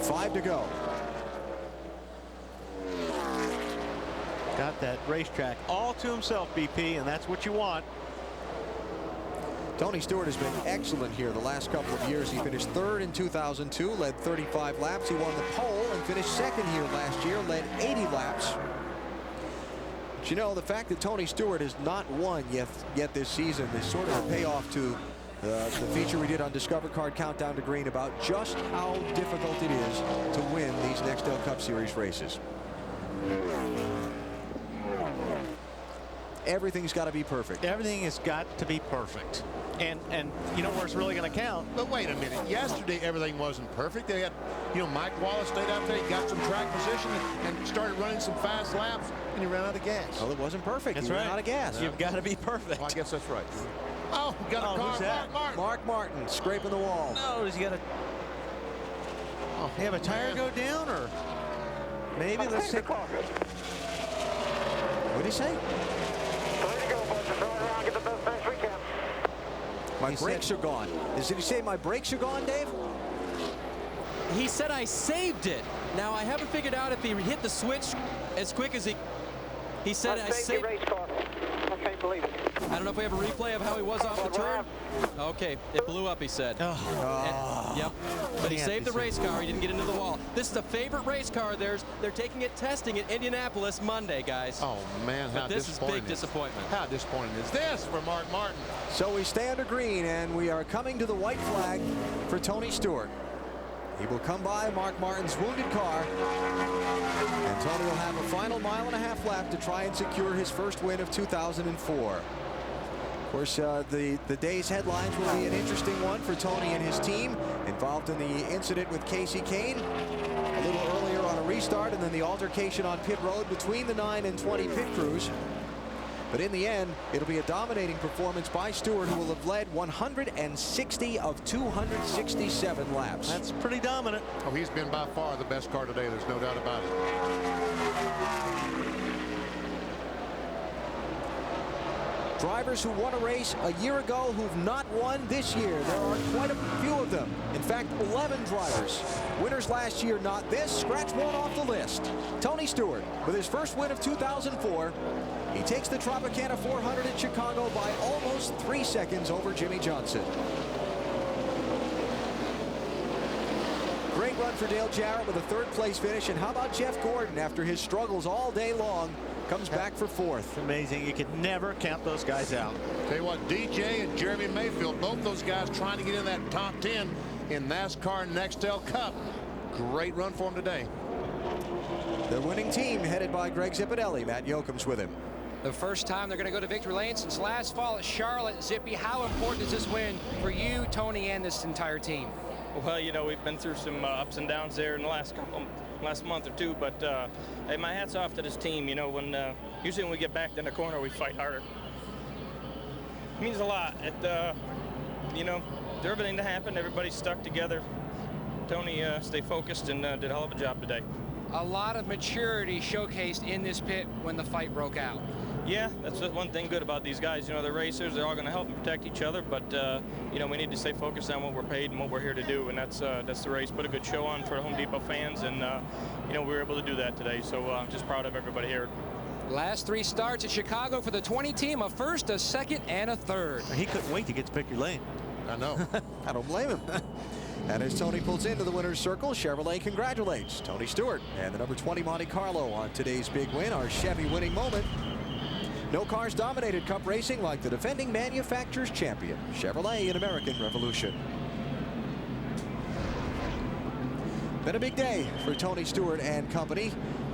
5 to go. Got that racetrack all to himself, BP, and that's what you want. Tony Stewart has been excellent here the last couple of years. He finished 3rd in 2002, led 35 laps. He won the pole and finished 2nd here last year, led 80 laps. But you know, the fact that Tony Stewart has not won yet this season is sort of a payoff to the feature we did on Discover Card Countdown to Green about just how difficult it is to win these Nextel Cup Series races. Everything's got to be perfect. Everything has got to be perfect. And you know where it's really going to count. But wait a minute. Yesterday, everything wasn't perfect. They had, you know, Mike Wallace stayed out there. He got some track position and started running some fast laps, and he ran out of gas. Well, it wasn't perfect. That's he right. ran out of gas. You've got to be perfect. Well, I guess that's right. Oh, we got a car. Who's that? Mark Martin scraping the wall. No, does he got a... Oh, you have a tire go down, or maybe let's take... What did he say? My brakes are gone. Did he say my brakes are gone, Dave? He said I saved it. Now, I haven't figured out if he hit the switch as quick as he said I saved race car. I can't believe it. I don't know if we have a replay of how he was off the turn. Okay, it blew up, he said. Yep, but he saved the race car. He didn't get into the wall. This is a favorite race car of theirs. They're taking it testing at Indianapolis Monday, guys. Oh, man, how this is big disappointment. How disappointing is this for Mark Martin? So we stay under green, and we are coming to the white flag for Tony Stewart. He will come by Mark Martin's wounded car, and Tony will have a final 1.5 mile lap to try and secure his first win of 2004. Of course, the day's headlines will be an interesting one for Tony and his team, involved in the incident with Casey Kane a little earlier on a restart, and then the altercation on pit road between the 9 and 20 pit crews. But in the end, it'll be a dominating performance by Stewart, who will have led 160 of 267 laps. That's pretty dominant. Oh, he's been by far the best car today. There's no doubt about it. Drivers who won a race a year ago who've not won this year. There are quite a few of them. In fact, 11 drivers. Winners last year, not this. Scratch one off the list. Tony Stewart, with his first win of 2004, he takes the Tropicana 400 in Chicago by almost 3 seconds over Jimmy Johnson. Great run for Dale Jarrett with a 3rd place finish. And how about Jeff Gordon, after his struggles all day long, comes back for 4th. Amazing. You could never count those guys out. Tell you what, DJ and Jeremy Mayfield, both those guys trying to get in that top 10 in NASCAR Nextel Cup. Great run for them today. The winning team headed by Greg Zipadelli. Matt Yoakum's with him. The first time they're going to go to victory lane since last fall at Charlotte. Zippy, how important is this win for you, Tony, and this entire team? Well, you know, we've been through some ups and downs there in the last month or two, but hey, my hat's off to this team. You know, when usually when we get backed in the corner, we fight harder. It means a lot. You know, for everything to happen, everybody's stuck together. Tony stayed focused and did a hell of a job today. A lot of maturity showcased in this pit when the fight broke out. Yeah, that's the one thing good about these guys. You know, they're racers. They're all going to help and protect each other. But, you know, we need to stay focused on what we're paid and what we're here to do. And that's the race. Put a good show on for the Home Depot fans. And, you know, we were able to do that today. So I'm just proud of everybody here. Last 3 starts at Chicago for the 20 team. A first, a second, and a third. He couldn't wait to get to victory lane. I know. I don't blame him. And as Tony pulls into the winner's circle, Chevrolet congratulates Tony Stewart and the number 20 Monte Carlo on today's big win, our Chevy winning moment. No cars dominated Cup racing like the defending manufacturer's champion, Chevrolet in American Revolution. Been a big day for Tony Stewart and company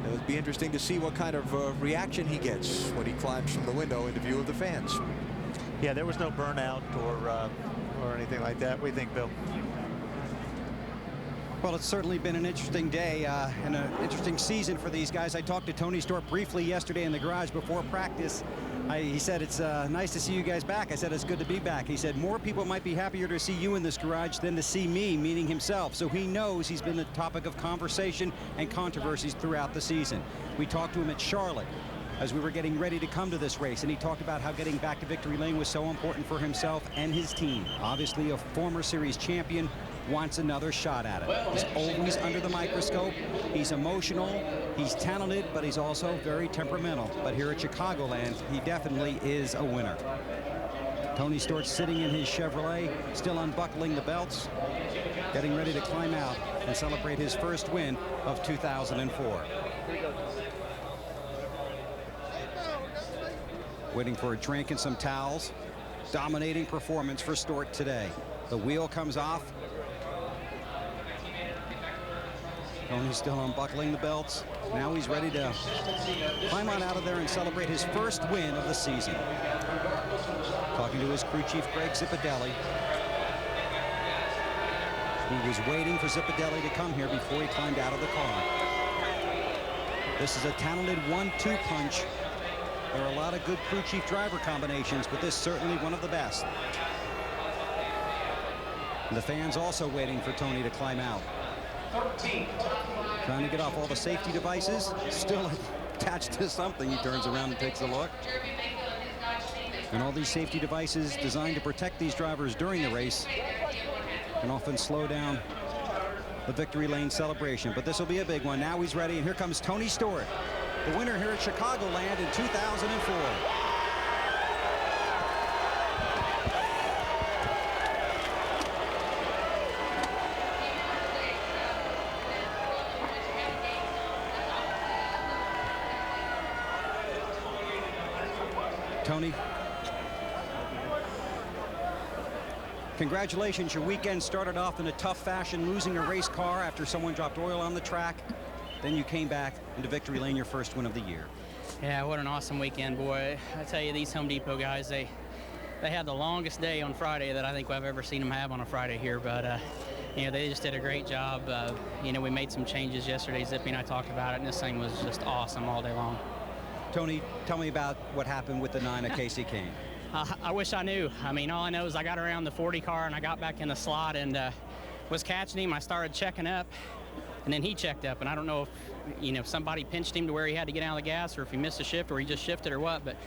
It'll be interesting to see what kind of reaction he gets when he climbs from the window into view of the fans. Yeah, there was no burnout or anything like that. What do you think, Bill? Well, it's certainly been an interesting day and an interesting season for these guys. I talked to Tony Stewart briefly yesterday in the garage before practice. He said, it's nice to see you guys back. I said, it's good to be back. He said, more people might be happier to see you in this garage than to see me, meaning himself. So he knows he's been the topic of conversation and controversies throughout the season. We talked to him at Charlotte as we were getting ready to come to this race, and he talked about how getting back to victory lane was so important for himself and his team. Obviously, a former series champion wants another shot at it. He's always under the microscope. He's emotional, he's talented, but he's also very temperamental. But here at Chicagoland, he definitely is a winner. Tony Stewart sitting in his Chevrolet, still unbuckling the belts, getting ready to climb out and celebrate his first win of 2004. Waiting for a drink and some towels. Dominating performance for Stewart today. The wheel comes off. Tony's still unbuckling the belts. Now he's ready to climb on out of there and celebrate his first win of the season. Talking to his crew chief, Greg Zipadelli. He was waiting for Zipadelli to come here before he climbed out of the car. This is a talented 1-2 punch. There are a lot of good crew chief driver combinations, but this is certainly one of the best. And the fans also waiting for Tony to climb out. Trying to get off all the safety devices, still attached to something. He turns around and takes a look. And all these safety devices designed to protect these drivers during the race can often slow down the victory lane celebration. But this will be a big one. Now he's ready, and here comes Tony Stewart, the winner here at Chicagoland in 2004. Tony, congratulations. Your weekend started off in a tough fashion, losing a race car after someone dropped oil on the track. Then you came back into victory lane, your first win of the year. Yeah, what an awesome weekend, boy. I tell you, these Home Depot guys, they had the longest day on Friday that I think I've ever seen them have on a Friday here. But, you know, they just did a great job. You know, we made some changes yesterday. Zippy and I talked about it, and this thing was just awesome all day long. Tony, tell me about what happened with the 9 of Casey Kane. I wish I knew. I mean, all I know is I got around the 40 car and I got back in the slot and was catching him. I started checking up, and then he checked up. And I don't know if, you know, somebody pinched him to where he had to get out of the gas, or if he missed a shift, or he just shifted, or what. But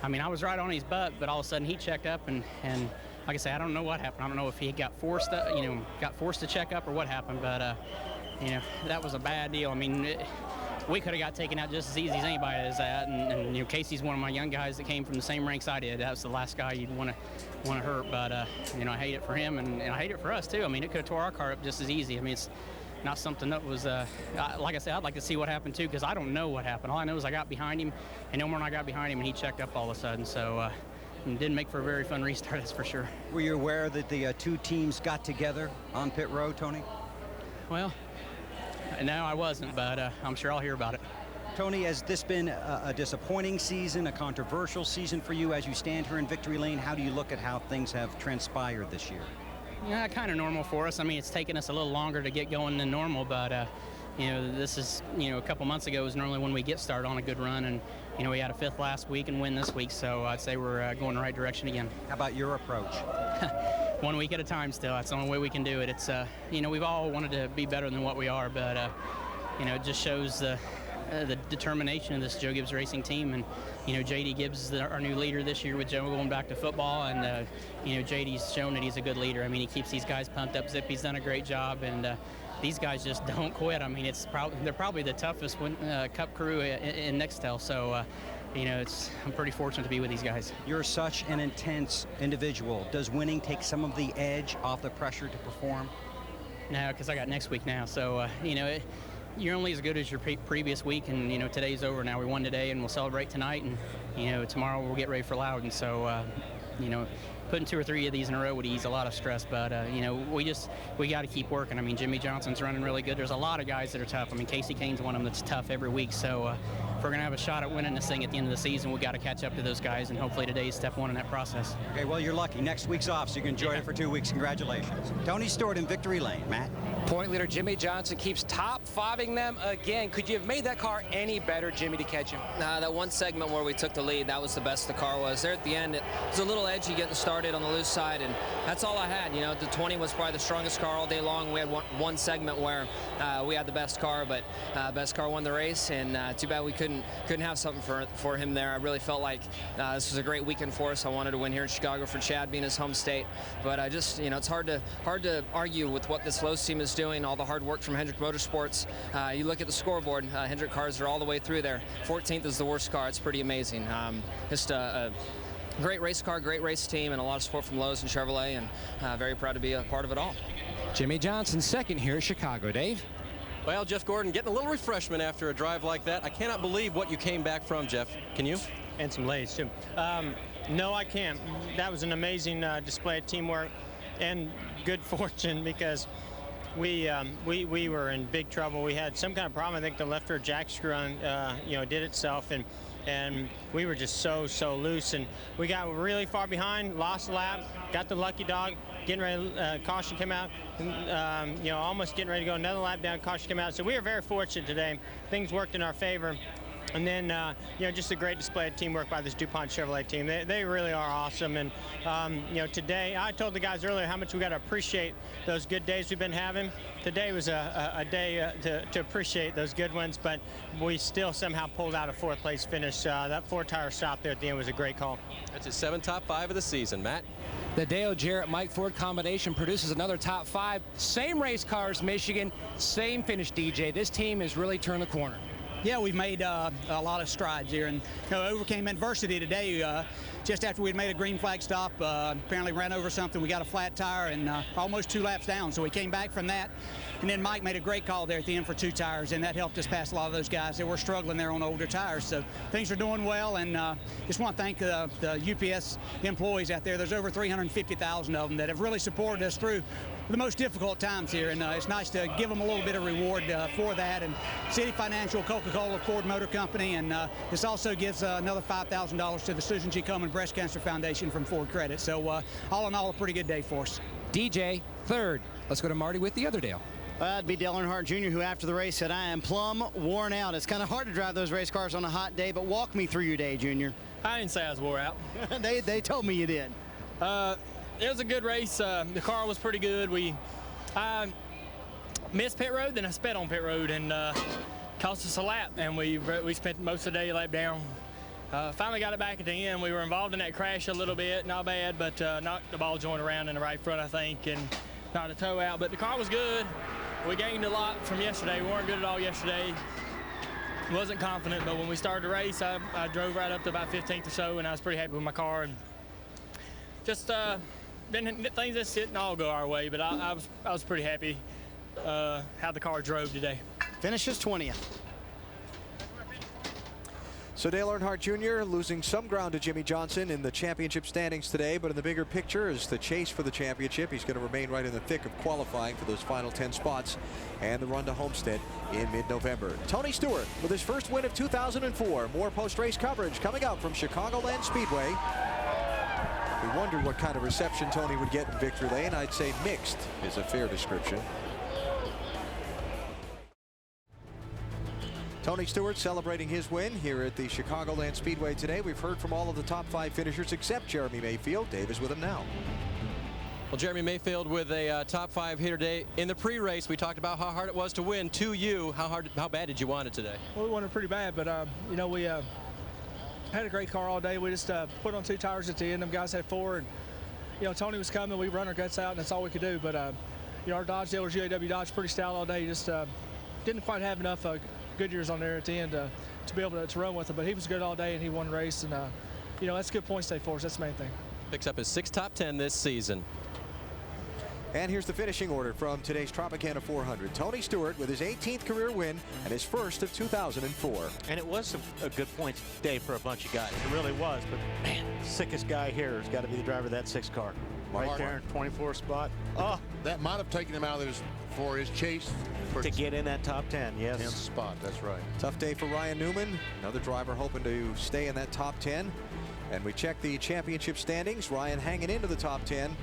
I mean, I was right on his butt, but all of a sudden he checked up, and like I say, I don't know what happened. I don't know if he got forced, got forced to check up or what happened. But you know, that was a bad deal. I mean, we could have got taken out just as easy as anybody does that. And you know, Casey's one of my young guys that came from the same ranks I did. That was the last guy you'd want to hurt. But you know, I hate it for him, and I hate it for us too. I mean, it could have tore our car up just as easy. I mean, it's not something that was, like I said, I'd like to see what happened too, because I don't know what happened. All I know is I got behind him, and no more than I got behind him, and he checked up all of a sudden. So it didn't make for a very fun restart, that's for sure. Were you aware that the two teams got together on pit road, Tony? Well, no, I wasn't, but I'm sure I'll hear about it. Tony, has this been a disappointing season, a controversial season for you as you stand here in victory lane? How do you look at how things have transpired this year? Yeah, kind of normal for us. I mean, it's taken us a little longer to get going than normal, but you know, this is, you know, a couple months ago is normally when we get started on a good run, and you know, we had a 5th last week and win this week, so I'd say we're going the right direction again. How about your approach? 1 week at a time still. That's the only way we can do it. It's you know, we've all wanted to be better than what we are, but you know, it just shows the determination of this Joe Gibbs Racing team. And you know, JD Gibbs is our new leader this year with Joe going back to football, and you know, JD's shown that he's a good leader. I mean, he keeps these guys pumped up. Zippy's done a great job, and these guys just don't quit. I mean, they're probably the toughest Cup crew in Nextel. So you know, I'm pretty fortunate to be with these guys. You're such an intense individual. Does winning take some of the edge off the pressure to perform? No, because I got next week now. So you know, you're only as good as your previous week, and you know, today's over now. We won today, and we'll celebrate tonight, and you know, tomorrow we'll get ready for Loudon. So you know, putting 2 or 3 of these in a row would ease a lot of stress, but you know, we got to keep working. I mean, Jimmy Johnson's running really good. There's a lot of guys that are tough. I mean, Casey Kane's one of them that's tough every week. So if we're going to have a shot at winning this thing at the end of the season, we got to catch up to those guys, and hopefully today is step 1 in that process. Okay, well, you're lucky. Next week's off, so you can enjoy it for 2 weeks. Congratulations. Tony Stewart in victory lane. Matt? Point leader Jimmy Johnson keeps top-5ing them again. Could you have made that car any better, Jimmy, to catch him? That one segment where we took the lead, that was the best the car was. There at the end, it was a little edgy getting started on the loose side, and that's all I had. You know, the 20 was probably the strongest car all day long. We had one segment where we had the best car, but best car won the race, and too bad we couldn't have something for him there. I really felt like this was a great weekend for us. I wanted to win here in Chicago for Chad being his home state, but I just, you know, it's hard to argue with what this Lowe's team is doing, all the hard work from Hendrick Motorsports. You look at the scoreboard, Hendrick cars are all the way through there. 14th is the worst car. It's pretty amazing. Just a great race car, great race team, and a lot of support from Lowe's and Chevrolet, and very proud to be a part of it all. Jimmy Johnson second here at Chicago. Dave? Well, Jeff Gordon getting a little refreshment after a drive like that. I cannot believe what you came back from, Jeff. Can you? And some lays, too. No, I can't. That was an amazing display of teamwork and good fortune, because we were in big trouble. We had some kind of problem. I think the left rear jack screw on, you know, did itself, and we were just so loose, and we got really far behind, lost a lap, got the lucky dog, getting ready, caution came out, and, you know, almost getting ready to go another lap down, caution came out. So we were very fortunate today. Things worked in our favor. And then, you know, just a great display of teamwork by this DuPont Chevrolet team. They really are awesome. And, you know, today, I told the guys earlier how much we got to appreciate those good days we've been having. Today was a day to appreciate those good ones, but we still somehow pulled out a 4th place finish. That 4-tire stop there at the end was a great call. That's his 7 top 5 of the season. Matt? The Dale Jarrett Mike Ford combination produces another top 5. Same race cars, Michigan, same finish, DJ. This team has really turned the corner. Yeah, we've made a lot of strides here, and you know, overcame adversity today. Just after we'd made a green flag stop, apparently ran over something. We got a flat tire and almost 2 laps down, so we came back from that. And then Mike made a great call there at the end for 2 tires, and that helped us pass a lot of those guys that were struggling there on older tires. So things are doing well, and just want to thank the UPS employees out there. There's over 350,000 of them that have really supported us through the most difficult times here, and it's nice to give them a little bit of reward for that. And City Financial, Coca-Cola, Ford Motor Company, and this also gives another $5,000 to the Susan G. Komen Breast Cancer Foundation from Ford Credit. So all in all, a pretty good day for us. DJ, third. Let's go to Marty with the other Dale. That'd be Dale Earnhardt Jr., who after the race said, I am plumb worn out. It's kind of hard to drive those race cars on a hot day, but walk me through your day, Junior. I didn't say I was wore out. They told me you did. It was a good race. The car was pretty good. I missed pit road, then I sped on pit road, and cost us a lap, and we spent most of the day lap down. Finally got it back at the end. We were involved in that crash a little bit, not bad, but knocked the ball joint around in the right front, I think, and knocked a toe out. But the car was good. We gained a lot from yesterday. We weren't good at all yesterday. Wasn't confident, but when we started the race, I drove right up to about 15th or so, and I was pretty happy with my car. And just things just didn't all go our way, but I was pretty happy how the car drove today. Finishes 20th. So Dale Earnhardt Jr. losing some ground to Jimmy Johnson in the championship standings today, but in the bigger picture is the chase for the championship. He's going to remain right in the thick of qualifying for those final 10 spots and the run to Homestead in mid-November. Tony Stewart with his first win of 2004. More post-race coverage coming up from Chicagoland Speedway. We wondered what kind of reception Tony would get in victory lane. I'd say mixed is a fair description. Tony Stewart celebrating his win here at the Chicagoland Speedway today. We've heard from all of the top 5 finishers except Jeremy Mayfield. Dave is with him now. Well, Jeremy Mayfield with a top 5 here today. In the pre-race, we talked about how hard it was to win. To you, how bad did you want it today? Well, we wanted pretty bad, but you know, we had a great car all day. We just put on 2 tires at the end. Them guys had 4, and you know, Tony was coming. We run our guts out, and that's all we could do. But you know, our Dodge dealers, UAW Dodge, pretty stout all day. Just didn't quite have enough Goodyears on there at the end to be able to run with him. But he was good all day, and he won the race. And you know, that's a good point stay for us. That's the main thing. Picks up his 6th top 10 this season. And here's the finishing order from today's Tropicana 400. Tony Stewart with his 18th career win and his first of 2004. And it was a good points day for a bunch of guys. It really was. But, man, sickest guy here has got to be the driver of that 6 car. Right there, 24th spot. Oh, that might have taken him out of his chase. To get in that top 10, yes. 10th spot, that's right. Tough day for Ryan Newman. Another driver hoping to stay in that top 10. And we check the championship standings. Ryan hanging into the top 10,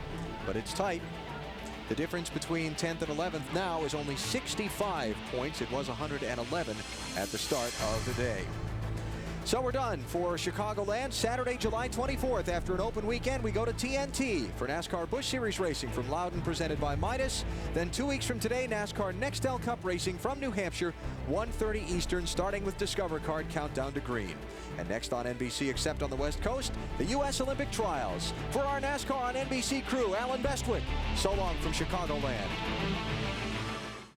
but it's tight. The difference between 10th and 11th now is only 65 points. It was 111 at the start of the day. So we're done for Chicagoland. Saturday, July 24th. After an open weekend, we go to TNT for NASCAR Busch Series racing from Loudon, presented by Midas. Then 2 weeks from today, NASCAR Nextel Cup racing from New Hampshire, 1:30 Eastern, starting with Discover Card countdown to green. And next on NBC, except on the West Coast, the U.S. Olympic Trials. For our NASCAR on NBC crew, Alan Bestwick, so long from Chicagoland.